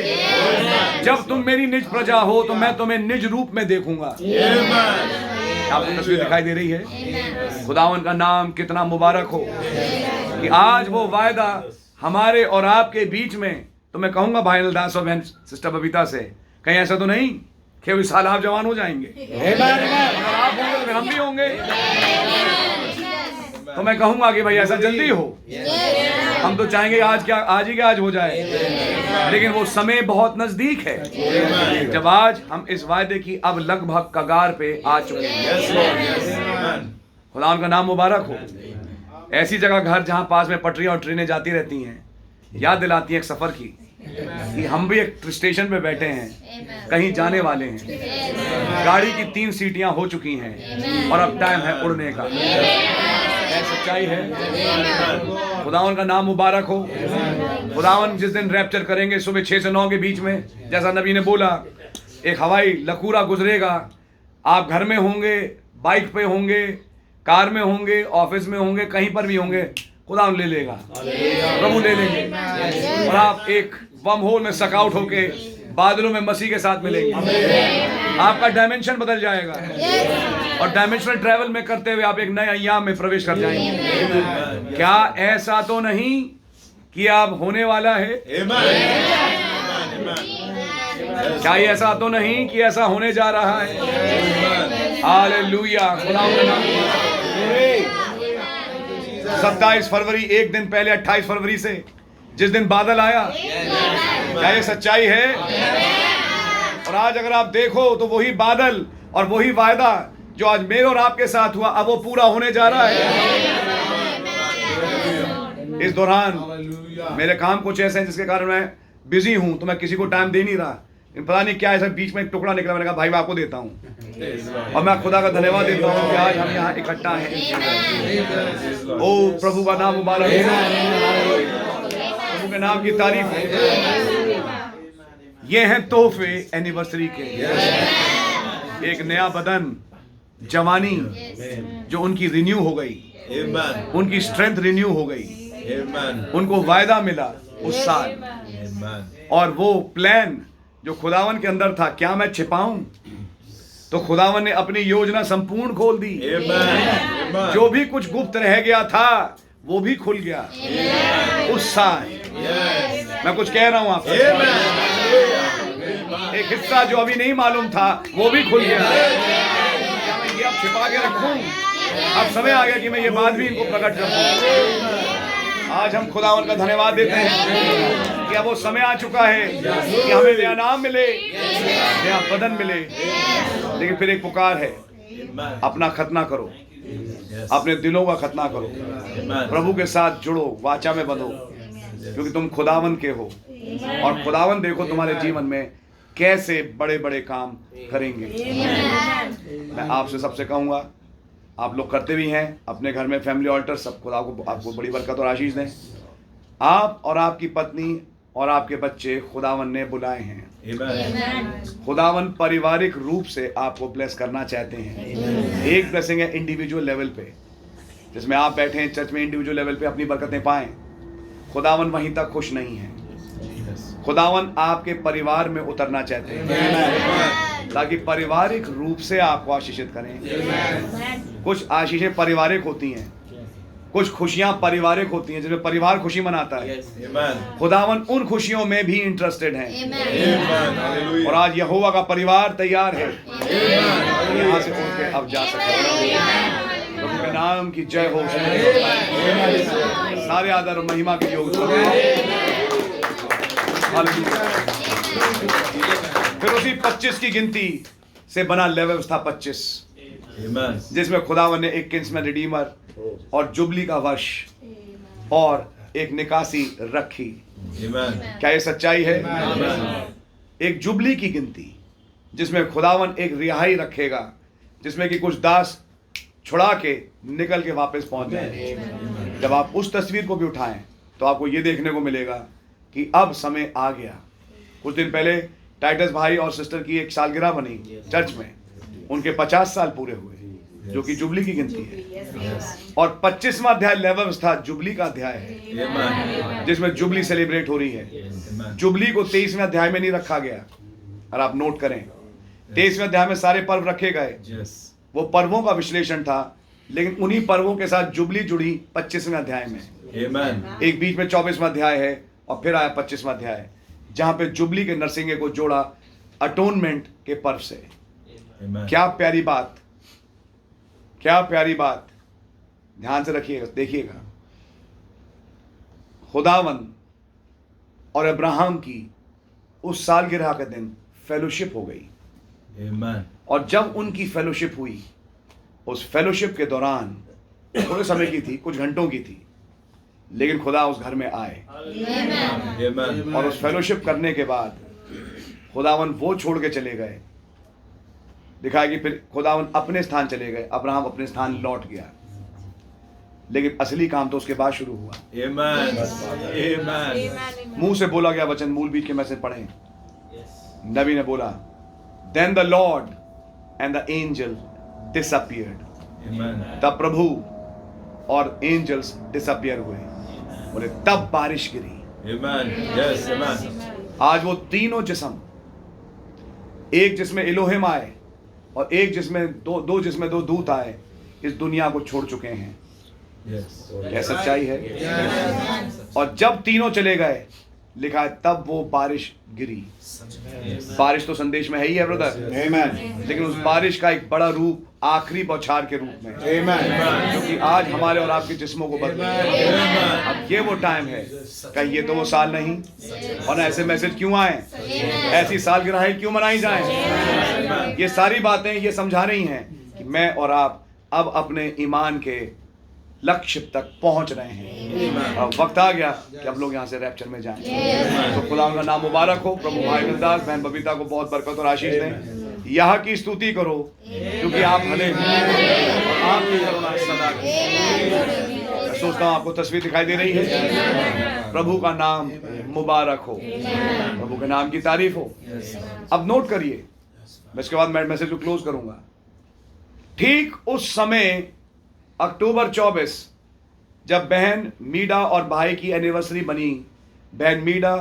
जब तुम मेरी निज प्रजा हो तो मैं तुम्हें निज रूप में देखूंगा। आपको तस्वीर दिखाई दे रही है? खुदावन का नाम कितना मुबारक हो कि आज वो वायदा हमारे और आपके बीच में। तो मैं कहूंगा भाई दास और बहन सिस्टर बबीता से, कहीं ऐसा तो नहीं कि इस साल आप जवान हो जाएंगे? अगर आप होंगे तो फिर हम भी होंगे। तो मैं कहूंगा कि भाई ऐसा जल्दी हो। हम तो चाहेंगे आज हो जाए, लेकिन वो समय बहुत नजदीक है जब आज हम इस वायदे की अब लगभग कगार पे आ चुके हैं। खुदा उनका नाम मुबारक हो। ऐसी जगह घर जहां पास में पटरियां और ट्रेनें जाती रहती हैं, याद दिलाती हैं एक सफर की कि हम भी एक स्टेशन पे बैठे हैं, कहीं जाने वाले हैं। गाड़ी की 3 सीटियां हो चुकी हैं और अब टाइम है उड़ने का। सच्चाई है। खुदावन का नाम मुबारक हो। खुदावन जिस दिन रैप्चर करेंगे सुबह 6 से 9 के बीच में, जैसा नबी ने बोला, एक हवाई लकूरा गुजरेगा। आप घर में होंगे, बाइक पे होंगे, कार में होंगे, ऑफिस में होंगे, कहीं पर भी होंगे, खुदावन ले लेगा, प्रभु ले लेंगे और आप एक बम होल में सक आउट होके बादलों में मसीह के साथ मिलेंगे। आपका डायमेंशन बदल जाएगा और डायमेंशनल ट्रैवल में करते हुए आप एक नए अय्याम में प्रवेश कर जाएंगे। क्या ऐसा तो नहीं कि आप होने वाला है? क्या ऐसा तो नहीं कि ऐसा होने जा रहा है? हालेलुया। 27 फरवरी, एक दिन पहले 28 फरवरी से जिस दिन बादल आया, क्या ये सच्चाई है? और आज अगर आप देखो तो वही बादल और वही वायदा जो आज मेरे और आपके साथ हुआ, अब वो पूरा होने जा रहा है। इस दौरान मेरे काम कुछ ऐसे हैं जिसके कारण मैं बिजी हूं, तो मैं किसी को टाइम दे नहीं रहा। पता नहीं क्या ऐसा बीच में एक टुकड़ा निकला, मैंने कहा भाई मैं आपको देता हूं। और मैं खुदा का धन्यवाद देता हूं कि आज हम यहाँ इकट्ठा हैं। ओ प्रभु का नाम मुबारक हो, प्रभु के नाम की तारीफ है। ये हैं तोहफे एनिवर्सरी के। एक नया बदन, जवानी जो उनकी रिन्यू हो गई, उनकी स्ट्रेंथ रिन्यू हो गई, उनको वायदा मिला उस साल। और वो प्लान जो खुदावन के अंदर था, क्या मैं छिपाऊं? तो खुदावन ने अपनी योजना संपूर्ण खोल दी। जो भी कुछ गुप्त रह गया था वो भी खुल गया उस साल। मैं कुछ कह रहा हूं आपको, एक हिस्सा जो अभी नहीं मालूम था वो भी खुल गया। क्या मैं ये अब छिपा के रखूं? अब समय आ गया कि मैं ये बात भी इनको प्रकट करूं। आज हम खुदावन का धन्यवाद देते हैं कि अब वो समय आ चुका है कि हमें नया नाम मिले, नया बदन मिले। लेकिन फिर एक पुकार है, अपना खतना करो, अपने दिलों का खतना करो, प्रभु के साथ जुड़ो, वाचा में बंधो, क्योंकि तुम खुदावन के हो और खुदावन देखो तुम्हारे जीवन में कैसे बड़े बड़े काम करेंगे। मैं आपसे सबसे कहूँगा, आप लोग करते भी हैं अपने घर में फैमिली ऑल्टर, सब खुदा को आपको बड़ी बरकत और आशीष दें। आप और आपकी पत्नी और आपके बच्चे खुदावन ने बुलाए हैं। खुदावन पारिवारिक रूप से आपको ब्लेस करना चाहते हैं। एक ब्लेसिंग है इंडिविजुअल लेवल पे, जिसमें आप बैठे हैं चर्च में, इंडिविजुअल लेवल पे अपनी बरकतें पाएं। खुदावन वहीं तक खुश नहीं है, खुदावन आपके परिवार में उतरना चाहते हैं ताकि पारिवारिक रूप से आपको आशीषित करें। कुछ आशीषें पारिवारिक होती हैं, कुछ खुशियां पारिवारिक होती हैं जिसमें परिवार खुशी मनाता है। खुदावन उन खुशियों में भी इंटरेस्टेड हैं। और आज यहोवा का परिवार तैयार है, यहाँ से उठ के अब जा सकते हैं। प्रभु के नाम की जय हो। सारे आदर और महिमा के योग। फिर उसी 25 की गिनती से बना लेवल था 25, जिसमें खुदावन ने एक किंग्समैन रिडीमर और जुबली का वर्ष और एक निकासी रखी। Amen. क्या ये सच्चाई है? Amen. एक जुबली की गिनती जिसमें खुदावन एक रिहाई रखेगा, जिसमें कि कुछ दास छुड़ा के निकल के वापस पहुंच जाए। जब आप उस तस्वीर को भी उठाएं तो आपको ये देखने को मिलेगा कि अब समय आ गया। कुछ दिन पहले टाइटस भाई और सिस्टर की एक सालगिरह बनी चर्च में, उनके 50 साल पूरे हुए, जो कि जुबली की गिनती है। और 25वां अध्याय व्यवस्था जुबली का अध्याय है, Amen. जिसमें जुबली सेलिब्रेट हो रही है। Amen. जुबली को 23वें अध्याय में नहीं रखा गया। और आप नोट करें, 23वें अध्याय में सारे पर्व रखे गए, Yes. वो पर्वों का विश्लेषण था, लेकिन उन्हीं पर्वों के साथ जुबली जुड़ी 25वें अध्याय में। Amen. एक बीच में 24वां अध्याय है और फिर आया 25वां अध्याय, जहां पे जुबली के नरसिंगे को जोड़ा अटोनमेंट के पर्व से। Amen. क्या प्यारी बात, क्या प्यारी बात। ध्यान से रखिएगा, देखिएगा। खुदावन और अब्राहम की उस सालगिरह के दिन फेलोशिप हो गई। Amen. और जब उनकी फेलोशिप हुई, उस फेलोशिप के दौरान थोड़े समय की थी, कुछ घंटों की थी, लेकिन खुदा उस घर में आए। Amen. और उस फेलोशिप करने के बाद खुदावन वो छोड़ के चले गए। दिखाया कि फिर खुदावन अपने स्थान चले गए, अब्राहम अपने स्थान लौट गया, लेकिन असली काम तो उसके बाद शुरू हुआ। Amen. Amen. मुंह से बोला गया वचन मूल बीज के में से पढ़ें। नबी ने बोला, then the lord and the angel disappeared. Amen. तब प्रभु और एंजल्स डिसअपियर हुए। बोले तब बारिश गिरी। Amen. Yes. Amen. आज वो तीनों जिस्म, एक जिसमें इलोहिम आए और एक जिसमें दो जिसमें दो दूत आए, इस दुनिया को छोड़ चुके हैं। Yes. यह सच्चाई है। और जब तीनों चले गए, लिखा है तब वो बारिश गिरी। बारिश तो संदेश में है ही है ब्रदर, लेकिन उस बारिश का एक बड़ा रूप आखिरी बौछार के रूप में, क्योंकि आज हमारे और आपके जिस्मों को बदलेगा। अब ये वो टाइम है, कहीं ये तो वो साल नहीं, और ऐसे मैसेज क्यों आए, ऐसी सालगिरह क्यों मनाई जाए। ये सारी बातें ये समझा रही हैं कि मैं और आप अब अपने ईमान के लक्ष्य तक पहुंच रहे हैं। अब वक्त आ गया कि अब लोग यहाँ से रैप्चर में जाएं। तो खुदा का नाम मुबारक हो। प्रभु भाई गुलदास बहन बबीता को बहुत बरकत और आशीष दें। यहाँ की स्तुति करो, क्योंकि आप भले हैं और आपकी करुणा सदा की। सोचता हूँ आपको तस्वीर दिखाई दे रही है। प्रभु का नाम मुबारक हो, प्रभु के नाम की तारीफ हो। अब नोट करिए, मैं इसके बाद मैं मैसेज को क्लोज करूंगा। ठीक उस समय अक्टूबर 24, जब बहन मीडा और भाई की एनिवर्सरी बनी, बहन मीडा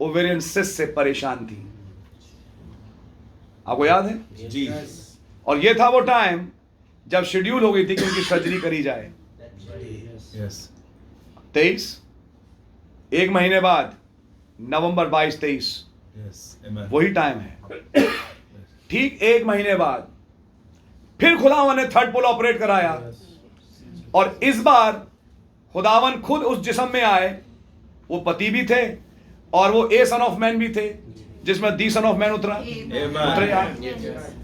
ओवेरियन सिस्ट से परेशान थी। आपको याद है जी। और ये था वो टाइम जब शेड्यूल हो गई थी कि उनकी सर्जरी करी जाए। Yes. 23, एक महीने बाद नवंबर 22-23, Yes. Amen. वही टाइम है। ठीक एक महीने बाद फिर खुदावन ने थर्ड पोल ऑपरेट कराया, और इस बार खुदावन खुद उस जिस्म में आए। वो पति भी थे और वो ए सन ऑफ मैन भी थे, जिसमें दी सन ऑफ मैन उतरे आप।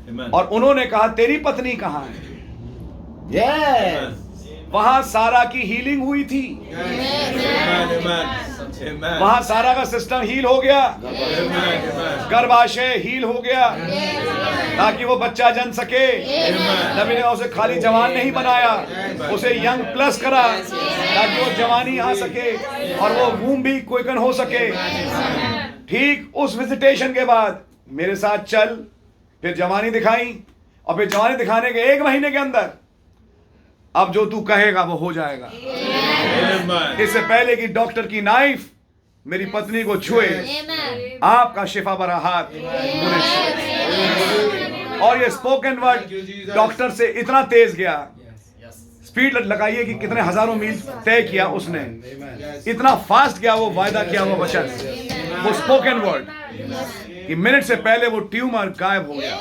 Amen. और उन्होंने कहा तेरी पत्नी कहाँ है। Amen. वहां सारा की हीलिंग हुई थी, Amen. Amen. वहां सारा का सिस्टम हील हो गया, Amen. गर्भाशय हील हो गया, ताकि वो बच्चा जन सके। नबी ने उसे खाली जवान नहीं बनाया, उसे यंग प्लस करा, ताकि वो जवानी आ सके और वो वूम भी क्विकन हो सके। ठीक उस विजिटेशन के बाद मेरे साथ चल, फिर जवानी दिखाई, और फिर जवानी दिखाने के एक महीने के अंदर अब जो तू कहेगा वो हो जाएगा। Amen. इससे पहले कि डॉक्टर की नाइफ मेरी पत्नी को छुए, आपका शिफा भरा हाथ मुझे छुए। और ये स्पोकन वर्ड डॉक्टर से इतना तेज गया, स्पीड लगाइए कि कितने हजारों मील तय किया उसने, इतना फास्ट गया वो वायदा किया हुआ वचन, वो स्पोकन वर्ड, कि मिनट से पहले वो ट्यूमर गायब हो गया।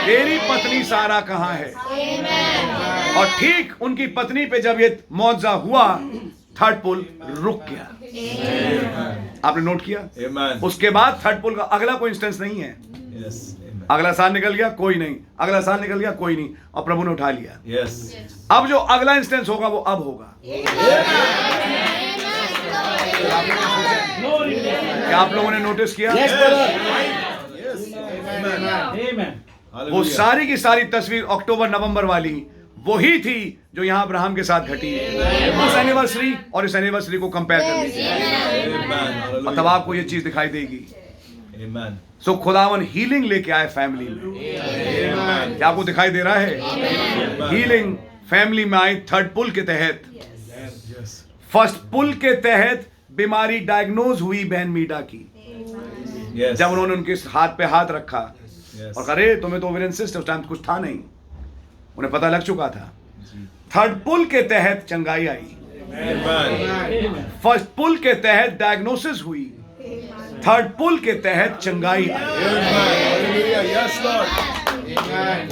तेरी पत्नी सारा कहाँ है। और ठीक उनकी पत्नी पे जब ये मुआवजा हुआ, थर्ड पुल रुक गया। आपने नोट किया? Amen. उसके बाद थर्ड पुल का अगला कोई इंस्टेंस नहीं है। Yes. Amen. अगला साल निकल गया, कोई नहीं, अगला साल निकल गया, कोई नहीं, और प्रभु ने उठा लिया। Yes. अब जो अगला इंस्टेंस होगा वो अब होगा। क्या आप लोगों ने नोटिस किया? Yes. Amen. वो Hallelujah. सारी की सारी तस्वीर अक्टूबर नवंबर वाली वही थी जो यहां अब्राहम के साथ घटी। उस एनिवर्सरी और इस एनिवर्सरी को कंपेयर कर लीजिए, Amen. और तब आपको ये चीज दिखाई देगी। Amen. सो खुदावन हीलिंग लेके आए फैमिली में। Amen. क्या आपको दिखाई दे रहा है? हीलिंग फैमिली में आई थर्ड पुल के तहत। Yes. फर्स्ट पुल के तहत बीमारी डायग्नोज हुई बहन मीडा की, Yes. जब उन्होंने उनके हाथ पे हाथ रखा Yes. और कहा अरे तुम्हें तो ओवेरियन सिस्ट उस टाइम कुछ था नहीं, उन्हें पता लग चुका था। थर्ड पुल के तहत चंगाई आई, Amen. फर्स्ट पुल के तहत डायग्नोसिस हुई, थर्ड पुल के तहत चंगाई आई। Hallelujah. Yes, Lord.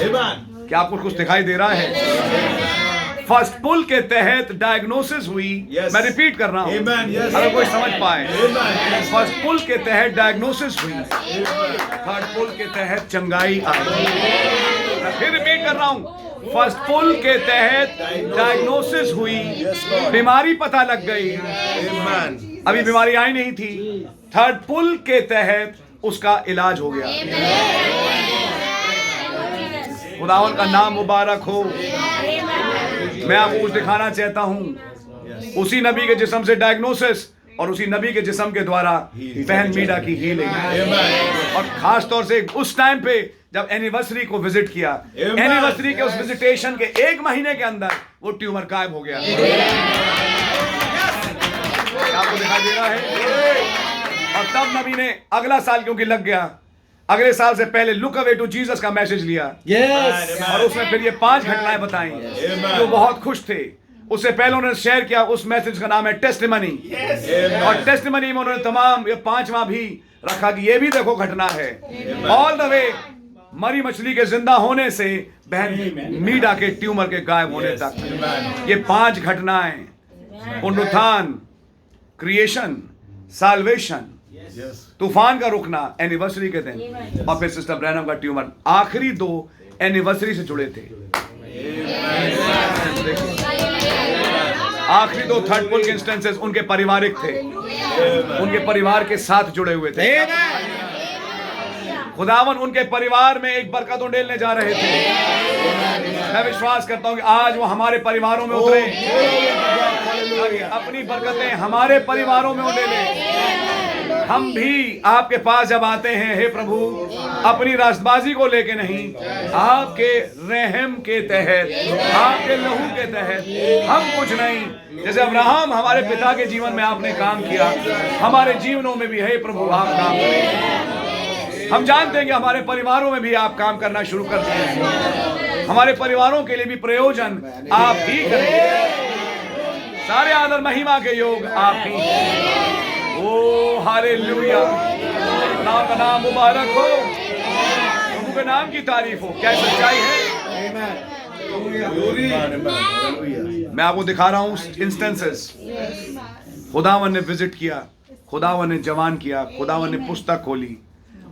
Amen. क्या आपको कुछ दिखाई दे रहा है? फर्स्ट पुल के तहत डायग्नोसिस हुई। Yes. मैं रिपीट कर रहा हूं, Amen. Yes. अगर कोई समझ पाए। Amen. Yes. फर्स्ट पुल के तहत डायग्नोसिस हुई, थर्ड पुल के तहत चंगाई आई। मैं फिर रिपीट कर रहा हूं, फर्स्ट पुल के तहत डायग्नोसिस हुई, Yes, Lord. बीमारी पता लग गई, Amen. अभी बीमारी आई नहीं थी, थर्ड पुल के तहत उसका इलाज हो गया। खुदावन का नाम मुबारक हो। मैं आपको कुछ दिखाना चाहता हूं, उसी नबी के जिस्म से डायग्नोसिस और उसी नबी के जिस्म के द्वारा बहन मीडा की हीलिंग। Amen. और खास तौर से उस टाइम पे जब एनिवर्सरी को विजिट किया, Amen. एनिवर्सरी के उस विजिटेशन के 1 महीने के अंदर वो ट्यूमर गायब हो गया। आपको दिखाई दे रहा है? और तब नबी ने अगला साल क्योंकि लग गया, अगले साल से पहले लुक अवे टू जीसस का मैसेज लिया, Yes. और उसमें फिर ये 5 घटनाएं बताई Amen. जो बहुत खुश थे। उससे पहले उन्होंने शेयर किया, उस मैसेज का नाम है टेस्टिमनी, और टेस्टिमनी में उन्होंने तमाम ये 5वां भी रखा कि ये भी देखो घटना है, ऑल द वे मरी मछली के जिंदा होने से बहन मीडा के ट्यूमर के गायब होने तक। ये 5 घटनाएं, पुनरुत्थान, क्रिएशन, साल्वेशन, Yes. तूफान का रुकना एनिवर्सरी के दिन, और फिर सिस्टर ब्रैनम का ट्यूमर। आखिरी 2 एनिवर्सरी से जुड़े थे। आखिरी 2 थर्ड पुल के इंस्टेंसेस उनके पारिवारिक थे, उनके परिवार के साथ जुड़े हुए थे। खुदावन उनके परिवार में एक बरकत उंडेलने जा रहे थे। मैं विश्वास करता हूं कि आज वो हमारे परिवारों में उतरे, अपनी बरकतें हमारे परिवारों में उंडेले। हम भी आपके पास जब आते हैं, हे प्रभु, अपनी रास्तबाजी को लेके नहीं, आपके रहम के तहत, आपके लहू के तहत, हम कुछ नहीं। जैसे अब्राहम हमारे पिता के जीवन में आपने काम किया, हमारे जीवनों में भी हे प्रभु आप काम करें। हम जानते हैं कि हमारे परिवारों में भी आप काम करना शुरू कर दिए हैं, हमारे परिवारों के लिए भी प्रयोजन आप ही करेंगे। सारे आदर महिमा के योग आप ही। ओ हालेलुया, नाम का नाम मुबारक हो, प्रभु के नाम की तारीफ हो। क्या सच्चाई है? मैं आपको दिखा रहा हूं इंस्टेंसेस। खुदावन ने विजिट किया, खुदावन ने जवान किया, खुदावन ने पुस्तक खोली,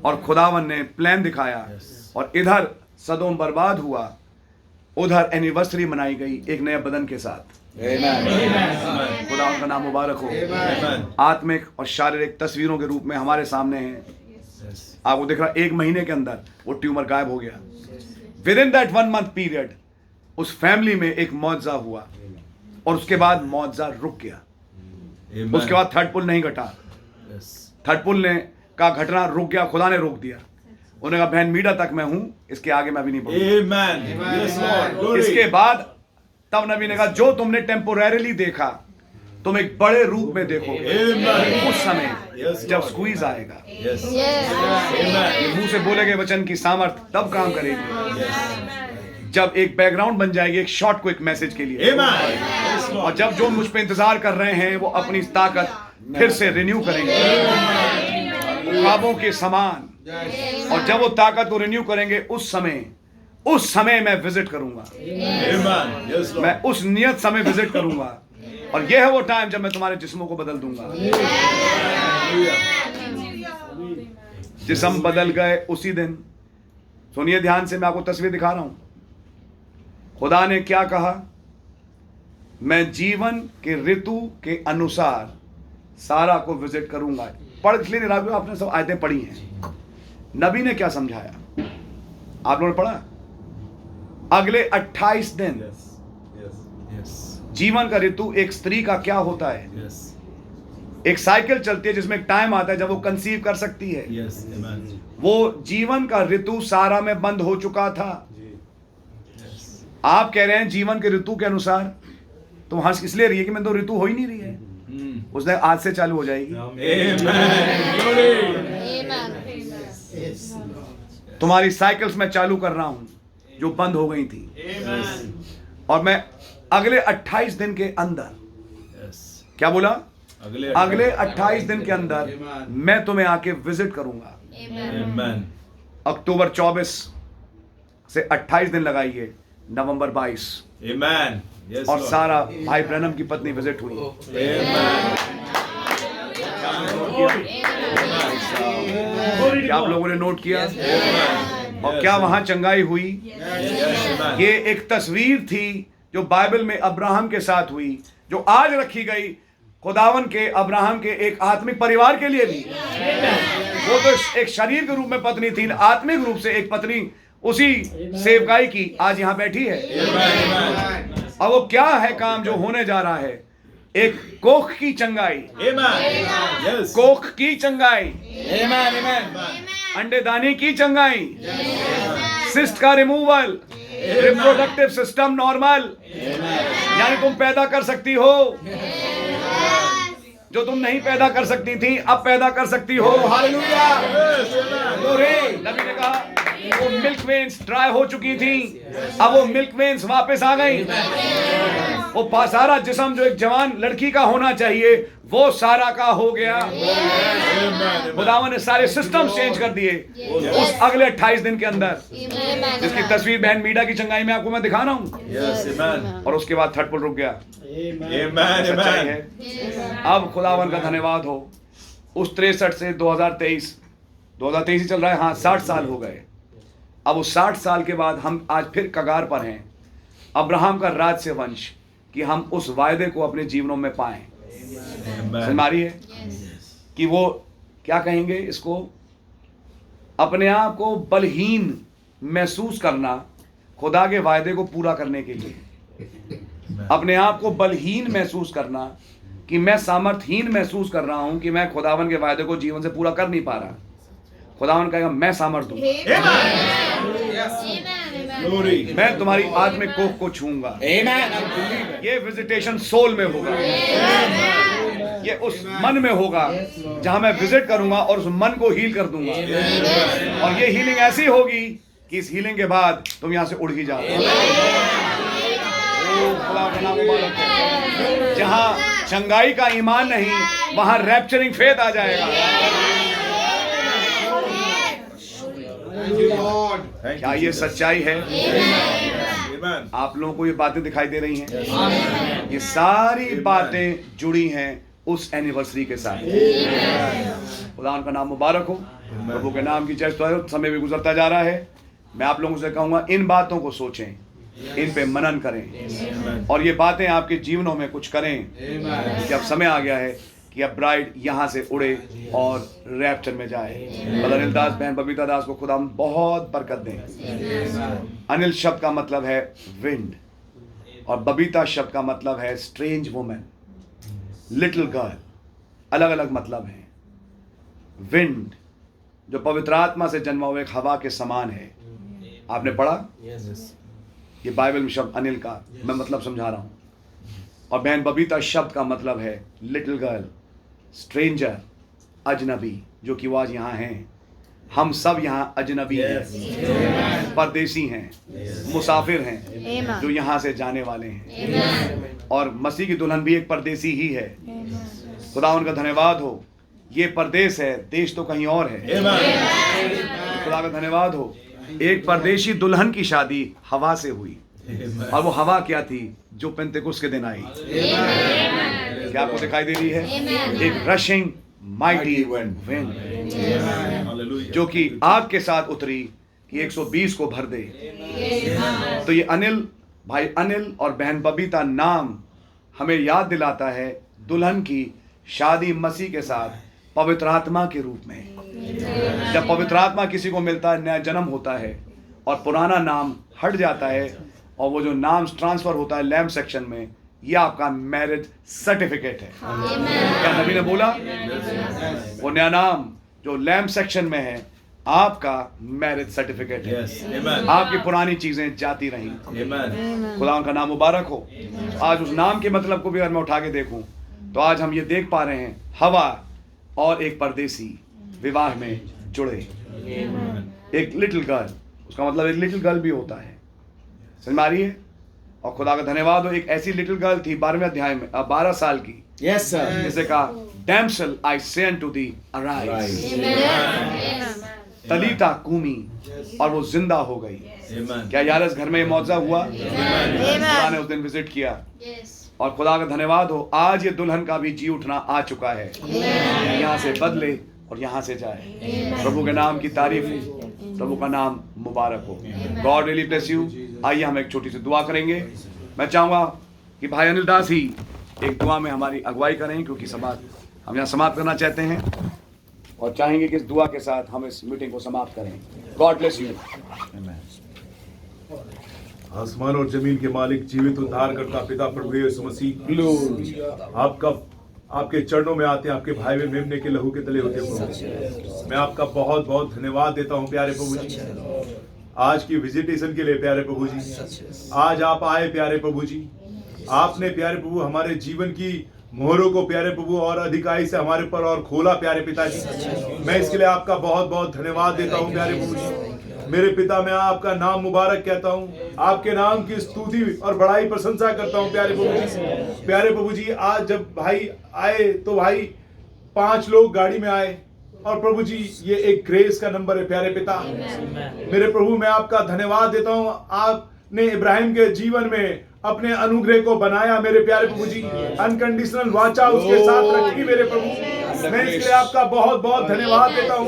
और खुदावन ने प्लान दिखाया, और इधर सदोम बर्बाद हुआ, उधर एनिवर्सरी मनाई गई एक नए बदन के साथ। खुदा का नाम मुबारक हो। आत्मिक और शारीरिक तस्वीरों के रूप में हमारे सामने है। आपको दिख रहा 1 महीने के अंदर वो ट्यूमर गायब हो गया। With in that 1 month period उस फैमिली में एक मौजज़ा हुआ, और उसके बाद मौजज़ा रुक गया। उसके बाद थर्ड पुल नहीं घटा, थर्ड पुल ने का घटना रुक गया, खुदा ने रोक दिया। उन्होंने कहा बहन मीडा तक मैं हूं, इसके आगे मैं भी नहीं बढ़ूंगा। इसके बाद तब नबी ने कहा जो तुमने टेम्पोरेरीली देखा तुम एक बड़े रूप में देखोगे उस समय जब स्क्वीज आएगा। मुंह से बोले गए वचन की सामर्थ तब काम करेगी जब एक बैकग्राउंड बन जाएगी एक शॉर्ट क्विक मैसेज के लिए। और जब जो मुझ पे इंतजार कर रहे हैं वो अपनी ताकत फिर से रिन्यू करेंगे ख्वाबों के समान, और जब वो ताकत को रिन्यू करेंगे उस समय मैं विजिट करूंगा। मैं उस नियत समय विजिट करूंगा, और यह है वो टाइम जब मैं तुम्हारे जिस्मों को बदल दूंगा। जिस्म बदल गए उसी दिन, सुनिए ध्यान से, मैं आपको तस्वीर दिखा रहा हूं। खुदा ने क्या कहा? मैं जीवन के ऋतु के अनुसार सारा को विजिट करूंगा। पढ़ इसलिए नहीं रहा, आपने सब आयतें पढ़ी हैं। नबी ने क्या समझाया? आप लोगों ने पढ़ा? अगले 28 दिन। Yes. Yes. Yes. जीवन का ऋतु एक स्त्री का क्या होता है? Yes. एक साइकिल चलती है जिसमें एक टाइम आता है जब वो कंसीव कर सकती है। Yes. Amen. वो जीवन का ऋतु सारा में बंद हो चुका था। Yes. आप कह रहे हैं जीवन के ऋतु के अनुसार, तो हंस इसलिए रही है कि मैं तो ऋतु हो ही नहीं रही है। उसने आज से चालू हो जाएगी। तुम्हारी साइकिल्स में चालू कर रहा हूं जो बंद हो गई थी, और मैं अगले 28 दिन के अंदर, Yes. क्या बोला? अगले अगले 28 दिन के अंदर मैं तुम्हें आके विजिट करूंगा। Amen. अक्टूबर 24 से 28 दिन लगाइए, नवंबर 22, Amen. Yes. और Lord. सारा भाई ब्रैनम की पत्नी विजिट हुई। Amen. क्या आप लोगों ने नोट किया? Amen. और क्या वहां चंगाई हुई? Yes. Amen. ये एक तस्वीर थी जो बाइबल में अब्राहम के साथ हुई, जो आज रखी गई खुदावन के अब्राहम के एक आत्मिक परिवार के लिए भी। वो तो एक शरीर के रूप में पत्नी थी, आत्मिक रूप से एक पत्नी उसी सेवकाई की आज यहां बैठी है। अब वो क्या है काम जो होने जा रहा है? एक कोख की चंगाई, Amen. Yes. कोख की चंगाई, Amen. Amen. अंडेदानी की चंगाई, सिस्ट का रिमूवल, रिप्रोडक्टिव सिस्टम नॉर्मल, यानी तुम पैदा कर सकती हो जो तुम नहीं पैदा कर सकती थी, अब पैदा कर सकती हो। हालेलुया। नबी ने कहा वो मिल्क वेन्स ड्राई हो चुकी थी, अब वो मिल्क वेन्स वापस आ गई। वो सारा जिस्म जो एक जवान लड़की का होना चाहिए वो सारा का हो गया। खुदावन ने सारे सिस्टम चेंज कर दिए उस अगले 28 दिन के अंदर, जिसकी तस्वीर बहन मीडा की चंगाई में आपको मैं दिखा रहा हूं। Yes. Amen. और उसके बाद थर्ड पुल रुक गया। Amen. सच्चाई Amen. है। अब खुदावन का धन्यवाद हो, उस 63 से 2023 ही चल रहा है, हाँ 60 साल हो गए। अब उस 60 साल के बाद हम आज फिर कगार पर हैं अब्राहम का राज से वंश, कि हम उस वायदे को अपने जीवनों में पाएं। Amen. हमारी है कि वो क्या कहेंगे इसको, अपने आप को बलहीन महसूस करना खुदा के वायदे को पूरा करने के लिए, अपने आप को बलहीन महसूस करना कि मैं सामर्थहीन महसूस कर रहा हूं कि मैं खुदावन के वायदे को जीवन से पूरा कर नहीं पा रहा। खुदावन कहेगा मैं सामर्थ हूं, Glory. मैं तुम्हारी आत्मिक कोख को छूंगा। ये विजिटेशन सोल में होगा, ये उस मन में होगा जहां मैं विजिट करूंगा और उस मन को हील कर दूंगा। और ये हीलिंग ऐसी होगी कि इस हीलिंग के बाद तुम यहां से उड़ ही जाओ। जहां चंगाई का ईमान नहीं, वहां रैप्चरिंग फेथ आ जाएगा। क्या ये सच्चाई है? Amen. आप लोगों को ये बातें दिखाई दे रही हैं? ये सारी बातें जुड़ी हैं उस एनिवर्सरी के साथ। खुदा उनका नाम मुबारक हो, प्रभु के नाम की जय हो। समय भी गुजरता जा रहा है, मैं आप लोगों से कहूंगा इन बातों को सोचें, इन पे मनन करें और ये बातें आपके जीवनों में कुछ करें, कि अब समय आ गया है कि अब ब्राइड यहाँ से उड़े और रैप्चर में जाए। ब्रदर अनिल दास, बहन बबीता दास को खुदा बहुत बरकत दें। अनिल शब्द का मतलब है विंड और बबीता शब्द का मतलब है स्ट्रेंज वुमन, लिटिल गर्ल, अलग अलग मतलब हैं। विंड जो पवित्र आत्मा से जन्मा हुआ एक हवा के समान है, आपने पढ़ा? ये बाइबल में शब्द अनिल का मैं मतलब समझा रहा हूं। और बहन बबीता शब्द का मतलब है लिटिल गर्ल, स्ट्रेंजर, अजनबी, जो कि वो आज यहाँ हैं। हम सब यहाँ अजनबी हैं, परदेसी हैं, मुसाफिर हैं, जो यहाँ से जाने वाले हैं। और मसीह की दुल्हन भी एक परदेसी ही है। खुदा उनका धन्यवाद हो। ये परदेश है, देश तो कहीं और है। खुदा का धन्यवाद हो। एक परदेशी दुल्हन की शादी हवा से हुई, और वो हवा क्या थी? जो पेंतेकुस्त के दिन आई। क्या आपको दिखाई दे रही है? एक रशिंग माइटी विंड, जो कि आग के साथ उतरी कि 120 को भर दे। तो ये अनिल, भाई अनिल और बहन बबीता नाम हमें याद दिलाता है दुल्हन की शादी मसीह के साथ पवित्र आत्मा के रूप में। जब पवित्र आत्मा किसी को मिलता है, नया जन्म होता है और पुराना नाम हट जाता है और वो जो नाम ट्रांसफर होता है लैम्प सेक्शन में, ये आपका मैरिज सर्टिफिकेट है। क्या नबी ने बोला? वो नया नाम जो लैम्प सेक्शन में है आपका मैरिज सर्टिफिकेट है। आपकी पुरानी चीजें जाती रहीं। खुदा उनका नाम मुबारक हो। आज उस नाम के मतलब को भी अगर मैं उठा के देखूं तो आज हम ये देख पा रहे हैं, हवा और एक परदेसी विवाह में जुड़े। एक लिटिल गर्ल, उसका मतलब एक लिटिल गर्ल भी होता है, समझ में आ रही है? और खुदा का धन्यवाद हो, एक ऐसी लिटिल गर्ल थी 12वें अध्याय में, 12 साल की, यस सर, जिसे कहा डैम्सल आई से अनटू थी अराइज, तलीता कूमी, और वो जिंदा हो गई। क्या यार इस घर में ये मौजज़ा हुआ? खुदा ने उस दिन विजिट किया और खुदा का धन्यवाद हो, आज ये दुल्हन का भी जी उठना आ चुका है। यहाँ से बदले और यहाँ से जाए। प्रभु के नाम की तारीफ हो, प्रभु का नाम मुबारक हो। God really bless you. आइए हम एक छोटी सी दुआ करेंगे। मैं चाहूँगा कि भाई अनिल दास ही एक दुआ में हमारी अगुवाई करें, क्योंकि हम यहाँ समाप्त करना चाहते हैं और चाहेंगे कि इस दुआ के साथ हम इस मीटिंग को समाप्त करें। God bless you. आसमान और जमीन के मालिक, जीवित उद्धार करता पिता प्रभु यीशु मसीह, आपके चरणों में आते हैं, आपके भाई में मेमने के लहू के तले होते हैं। मैं आपका बहुत बहुत धन्यवाद देता हूं प्यारे प्रभु जी, आज की विजिटेशन के लिए प्यारे प्रभु जी। आज आप आए प्यारे प्रभु जी, आपने प्यारे प्रभु हमारे जीवन की मोहरों को प्यारे प्रभु और अधिकाई से हमारे पर और खोला प्यारे पिताजी। मैं इसके लिए आपका बहुत बहुत धन्यवाद देता हूं प्यारे प्रभु जी। मेरे पिता, मैं आपका नाम मुबारक कहता हूं, आपके नाम की स्तुति और बड़ाई प्रशंसा करता हूं प्यारे प्रभु जी। प्यारे प्रभु जी, आज जब भाई आए तो भाई 5 लोग गाड़ी में आए और प्रभु जी ये एक ग्रेस का नंबर है प्यारे पिता। मेरे प्रभु, मैं आपका धन्यवाद देता हूं, आपने इब्राहिम के जीवन में अपने अनुग्रह को बनाया मेरे प्यारे प्रभु जी। अनकंडीशनल वाचा उसके साथ रखी मेरे प्रभु। मैं इसके लिए आपका बहुत बहुत धन्यवाद देता हूँ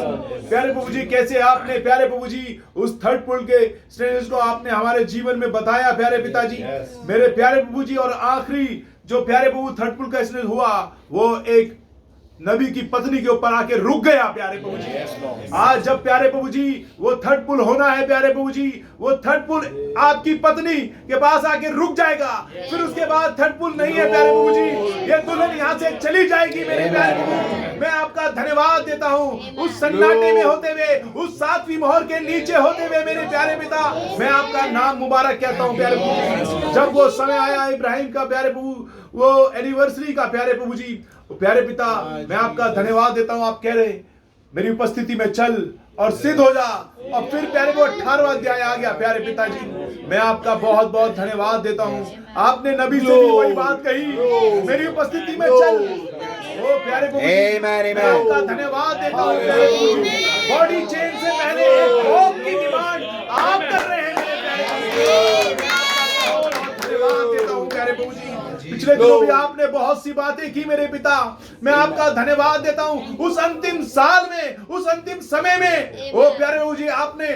प्यारे प्रभु जी। कैसे आपने प्यारे प्रभु जी उस थर्ड पुल के स्टेज को आपने हमारे जीवन में बताया प्यारे पिताजी। मेरे प्यारे प्रभु जी, और आखिरी जो प्यारे प्रभु थर्ड पुल का स्टेज हुआ, वो एक नबी की पत्नी के ऊपर आके रुक गया प्यारे प्रभु जी। आज जब प्यारे प्रभु जी वो थर्ड पुल होना है प्यारे प्रभु जी, वो थर्ड पुल आपकी पत्नी के पास आके रुक जाएगा, फिर उसके बाद थर्ड पुल नहीं है प्यारे प्रभु जी। ये दुल्हन यहाँ से चली जाएगी मेरे प्यारे प्रभु। मैं आपका धन्यवाद देता हूँ उस सन्नाटे में होते हुए, उस 7वीं मोहर के नीचे होते हुए मेरे प्यारे पिता। मैं आपका नाम मुबारक कहता हूँ प्यारे प्रभु। जब वो समय आया इब्राहिम का प्यारे प्रभु, वो एनिवर्सरी का प्यारे प्रभु जी, प्यारे पिता मैं आपका धन्यवाद देता हूं। आप कह रहे मेरी उपस्थिति में चल और सिद्ध हो जा, और फिर प्यारे वो 18वां अध्याय आ गया प्यारे पिताजी। मैं आपका बहुत बहुत धन्यवाद देता हूं। आपने नबी से भी वही बात कही, मेरी उपस्थिति में चल। ओ प्यारे मैं आपका धन्यवाद देता हूं। बॉडी चेंज से पहले एक होप की डिमांड आप कर रहे हैं मेरे प्यारे। धन्यवाद देता हूं प्यारे प्रभु जी। पिछले दिनों भी आपने बहुत सी बातें की मेरे पिता। मैं आपका धन्यवाद देता हूं उस अंतिम साल में, उस अंतिम समय में ओ प्यारे प्रभु जी, आपने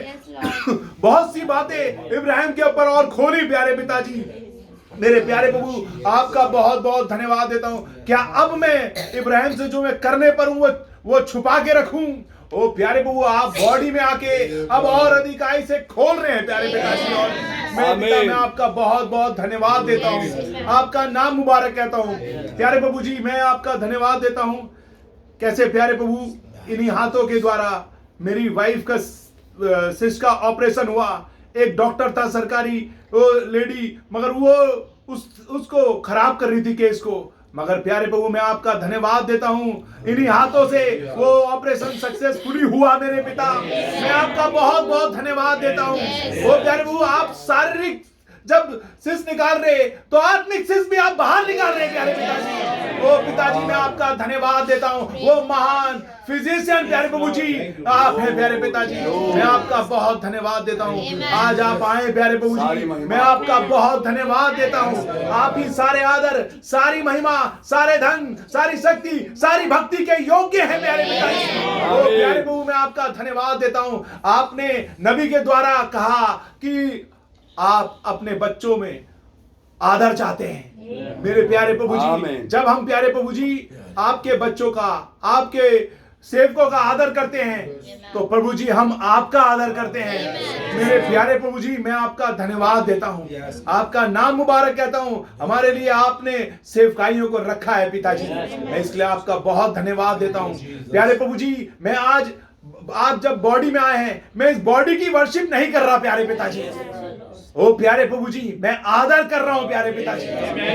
बहुत सी बातें इब्राहिम के ऊपर और खोली प्यारे पिताजी। मेरे प्यारे प्रभु आपका बहुत बहुत धन्यवाद देता हूं। क्या अब मैं इब्राहिम से जो मैं करने पर हूं वो छुपा के रखूं? ओ प्यारे प्रभु, आप बॉडी में आके अब और अधिकाई से खोल रहे हैं प्यारे पिताजी। और मैं आपका बहुत बहुत धन्यवाद देता हूँ, आपका नाम मुबारक कहता हूँ प्यारे प्रभु जी। मैं आपका धन्यवाद देता हूँ कैसे प्यारे प्रभु इन्हीं हाथों के द्वारा मेरी वाइफ का सिस्ट का ऑपरेशन हुआ। एक डॉक्टर था सरकारी, वो लेडी, मगर वो उसको खराब कर रही थी केस को, मगर प्यारे प्रभु मैं आपका धन्यवाद देता हूं, इन्हीं हाथों से वो ऑपरेशन सक्सेसफुली हुआ मेरे पिता। मैं आपका बहुत बहुत धन्यवाद देता हूं। वो प्यारे प्रभु आप शारीरिक जब सिस निकाल रहे तो आत्मिक सिस भी आप बाहर निकाल रहे हैं प्यारे पिताजी। ओ पिताजी मैं आपका धन्यवाद देता हूँ, वो महान फिजिशियन प्यारे प्रभु जी आप हैं प्यारे पिताजी, मैं आपका बहुत धन्यवाद देता हूँ। आज आप आए प्यारे प्रभु जी, मैं आपका बहुत धन्यवाद देता हूँ। आप ही सारे आदर, सारी महिमा, सारे धन, सारी शक्ति, सारी भक्ति के योग्य है प्यारे पिताजी। ओ प्यारे प्रभु मैं आपका धन्यवाद देता हूँ। आपने नबी के द्वारा कहा कि आप अपने बच्चों में आदर चाहते हैं मेरे प्यारे प्रभु जी। जब हम प्यारे प्रभु जी आपके बच्चों का, आपके सेवकों का आदर करते हैं तो प्रभु जी हम आपका आदर करते हैं मेरे प्यारे प्रभु जी। मैं आपका धन्यवाद देता हूँ, आपका नाम मुबारक कहता हूँ। हमारे लिए आपने सेवकाइयों को रखा है पिताजी, मैं इसलिए आपका बहुत धन्यवाद देता हूँ प्यारे प्रभु जी। मैं आज आप जब बॉडी में आए हैं, मैं इस बॉडी की वर्शिप नहीं कर रहा प्यारे पिताजी। ओ प्यारे प्रभु जी मैं आदर कर रहा हूं प्यारे पिताजी।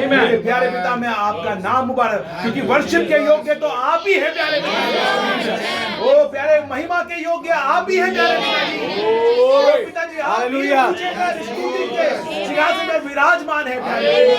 मेरे प्यारे पिता मैं आपका नाम मुबारक, क्योंकि वर्शिप के योग्य तो आप ही हैं प्यारे पिताजी। ओ प्यारे महिमा के योग्य आप ही हैं प्यारे पिताजी। ओ पिताजी आप स्तुति के सिंहासन में विराजमान है प्यारे।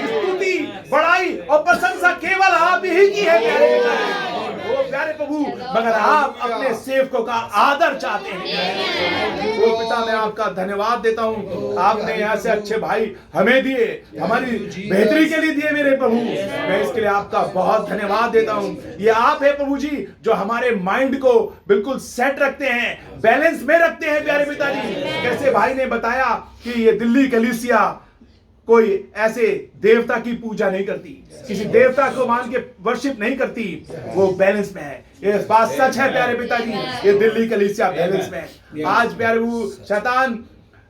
स्तुति, बड़ाई और प्रशंसा केवल आप ही की है प्यारे पिताजी। ओ प्यारे प्रभु मगर आप अपने सेवकों का आदर चाहते हैं। ओ पिता मैं आपका धन्यवाद देता हूँ, आपने यहाँ से अच्छे भाई हमें दिए, हमारी बेहतरी के लिए दिए मेरे प्रभु। मैं इसके लिए आपका बहुत धन्यवाद देता हूँ। ये आप है प्रभु जी जो हमारे माइंड को बिल्कुल सेट रखते हैं, बैलेंस में रखते हैं प्यारे पिताजी। कैसे भाई ने बताया कि ये दिल्ली कलीसिया कोई ऐसे देवता की पूजा नहीं करती, किसी देवता को मान के वर्शिप नहीं करती, वो बैलेंस में है। ये बात सच है प्यारे पिताजी, ये दिल्ली कलीसिया बैलेंस में है। आज प्यारे वो शैतान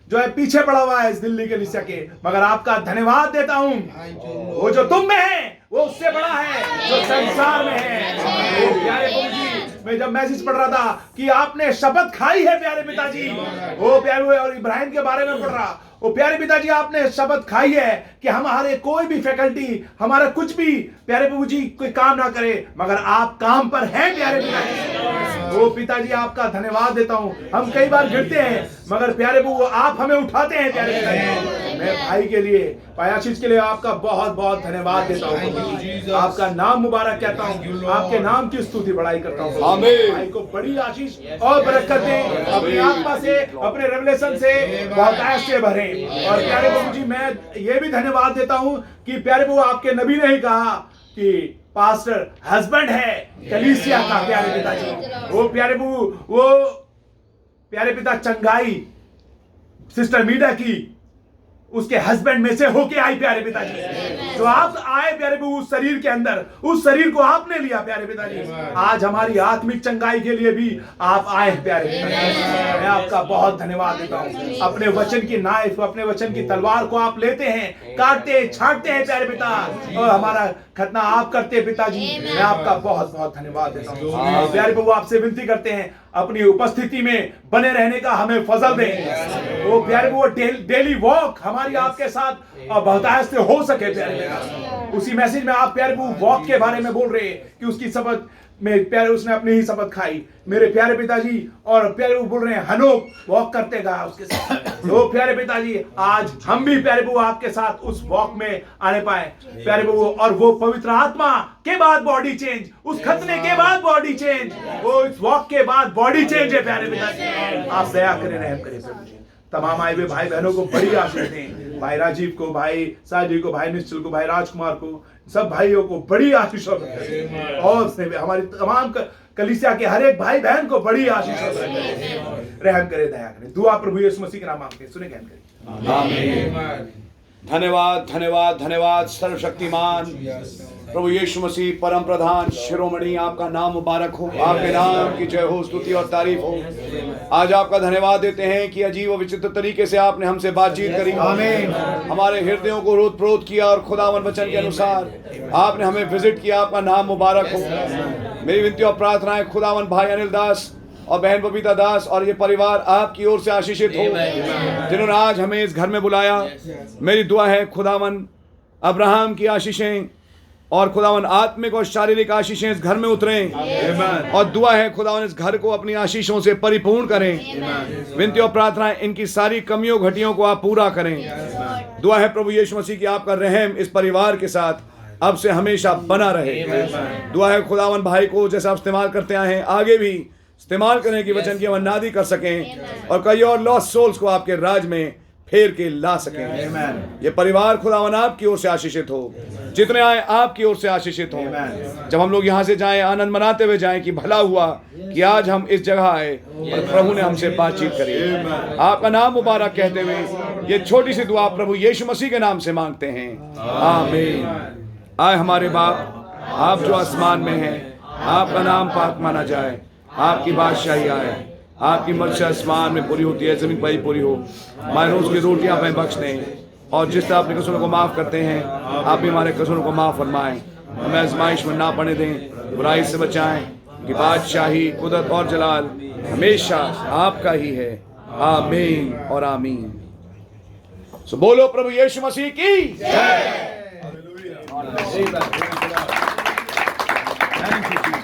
जो है पीछे पड़ा हुआ है इस दिल्ली कलीसिया के, मगर आपका धन्यवाद देता हूं, वो जो तुम में है वो उससे बड़ा है जो संसार में है। ओ प्यारे प्रभु जी मैं जब मैसेज पढ़ रहा था कि आपने शपथ खाई है प्यारे पिताजी, ओ प्यारे और इब्राहिम के बारे में पढ़ रहा, ओ प्यारे पिताजी आपने शपथ खाई है कि हमारे कोई भी फैकल्टी, हमारा कुछ भी प्यारे प्रभु जी कोई काम ना करे, मगर आप काम पर हैं प्यारे पिताजी। ओ पिताजी आपका धन्यवाद देता हूं। हम कई बार गिरते हैं मगर प्यारे प्रभु आप हमें उठाते हैं प्यारे पिताजी। मैं भाई के लिए, भाई आशीष के लिए आपका बहुत बहुत धन्यवाद देता हूं। आपका नाम मुबारक कहता हूं, आपके नाम की स्तुति बढ़ाई करता हूं। भाई को बड़ी आशीष और बरकत दें, अपनी आत्मा से, अपने रेवलेशन से, बहुतायत से भरे। और प्यारे प्रभु जी मैं ये भी धन्यवाद देता हूं कि प्यारे प्रभु आपके नबी ने ही कहा कि पास्टर हस्बैंड है कलीसिया का प्यारे पिताजी। वो प्यारे प्रभु वो प्यारे पिता चंगाई सिस्टर मीडा की उसके हस्बैंड में से होके आई प्यारे पिताजी। जो आप आए प्यारे प्रभु उस शरीर के अंदर, उस शरीर को आपने लिया प्यारे पिताजी। आज हमारी आत्मिक चंगाई के लिए भी आप आए प्यारे पिताजी। मैं आपका बहुत धन्यवाद देता हूँ। अपने वचन की नाइफ, अपने वचन की तलवार को आप लेते हैं, काटते छांटते हैं प्यारे पिता, और हमारा खतना आप करते हैं पिताजी। मैं आपका बहुत बहुत धन्यवाद देता हूँ। प्यारे प्रभु आपसे विनती करते हैं अपनी उपस्थिति में बने रहने का हमें फजल दें। वो प्यारे वो डेली वॉक हमारी आपके साथ बहुतायत से हो सके प्यारे पिता। उसी मैसेज में आप प्यारे वो वॉक के बारे में बोल रहे हैं कि उसकी शपथ में प्यारे उसने अपनी ही शपथ खाई मेरे प्यारे पिताजी। और प्यारे वो बोल रहे हैं हनोक वॉक करते गया उसके साथ। तो प्यारे पिताजी आज हम भी प्यारे वो आपके साथ उस वॉक में आने पाए प्यारे वो, और वो पवित्र आत्मा के बाद बॉडी चेंज, उस खतने के बाद बॉडी चेंज, वो इस वॉक के बाद बॉडी चेंज है प्यारे पिताजी। आप दया करें, रहम करें प्रभु जी। तमाम आए हुए भाई बहनों को बड़ी आशीष दें, भाई राजीव को, भाई साजी को, भाई निश्चल को, भाई राजकुमार को, सब भाइयों को बड़ी आशीष और हमारी तमाम कलीसिया के हर एक भाई बहन को बड़ी आशीष और रहम करे, दया करें। दुआ प्रभु यीशु मसीह के नाम मांगते हैं, सुने कहन करें आमीन। धन्यवाद धन्यवाद धन्यवाद सर्वशक्तिमान प्रभु यीशु मसीह परम प्रधान शिरोमणि, आपका नाम मुबारक हो, आपके नाम की जय हो, स्तुति और तारीफ हो। आज आपका धन्यवाद देते हैं कि अजीब और विचित्र तरीके से आपने हमसे बातचीत करी, हमारे हृदयों को रोध किया और खुदावन वचन के अनुसार आपने हमें विजिट किया। आपका नाम मुबारक हो। मेरी विनती और प्रार्थना है खुदावन भाई अनिल दास और बहन बबीता दास और ये परिवार आपकी ओर से आशीषित हो, जिन्होंने आज हमें इस घर में बुलाया। मेरी दुआ है खुदावन अब्राहम की आशीषें और खुदावन आत्मिक और शारीरिक आशीषें इस घर में उतरें, और दुआ है खुदावन इस घर को अपनी आशीषों से परिपूर्ण करें। विनती और प्रार्थना इनकी सारी कमियों घटियों को आप पूरा करें। दुआ है प्रभु यीशु मसीह की आपका रहम इस परिवार के साथ अब से हमेशा बना रहे। दुआ है खुदावन भाई को जैसा आप इस्तेमाल करते आए हैं आगे भी इस्तेमाल करने की वचन की हम नादी कर सकें और कई और लॉस्ट सोल्स को आपके राज में फेर के ला सकें। ये परिवार खुदावन आपकी ओर से आशीषित हो, जितने आए आपकी ओर से आशीषित हो। जब हम लोग यहाँ से जाएं आनंद मनाते हुए जाएं कि भला हुआ कि आज हम इस जगह आए और प्रभु ने हमसे बातचीत करी। आपका नाम मुबारक कहते हुए ये छोटी सी दुआ प्रभु यीशु मसीह के नाम से मांगते हैं, आमीन। आए हमारे बाप, आप जो आसमान में हैं, आपका नाम पाक माना जाए, आपकी बादशाही आए, आपकी मर्जी आसमान में पूरी होती है, जमीन पर ही पूरी हो। हमारे रोज की रोटियां हमें बख्श दें और जिस तरह अपने कसूरों को माफ करते हैं आप भी हमारे कसूरों को माफ फरमाएं। हमें आजमाइश में ना पड़ने दें, बुराई से बचाएं कि बादशाही कुदरत और जलाल हमेशा आपका ही है, आमीन और आमीन। सो बोलो प्रभु यीशु मसीह की जय। Thank you, Jesus.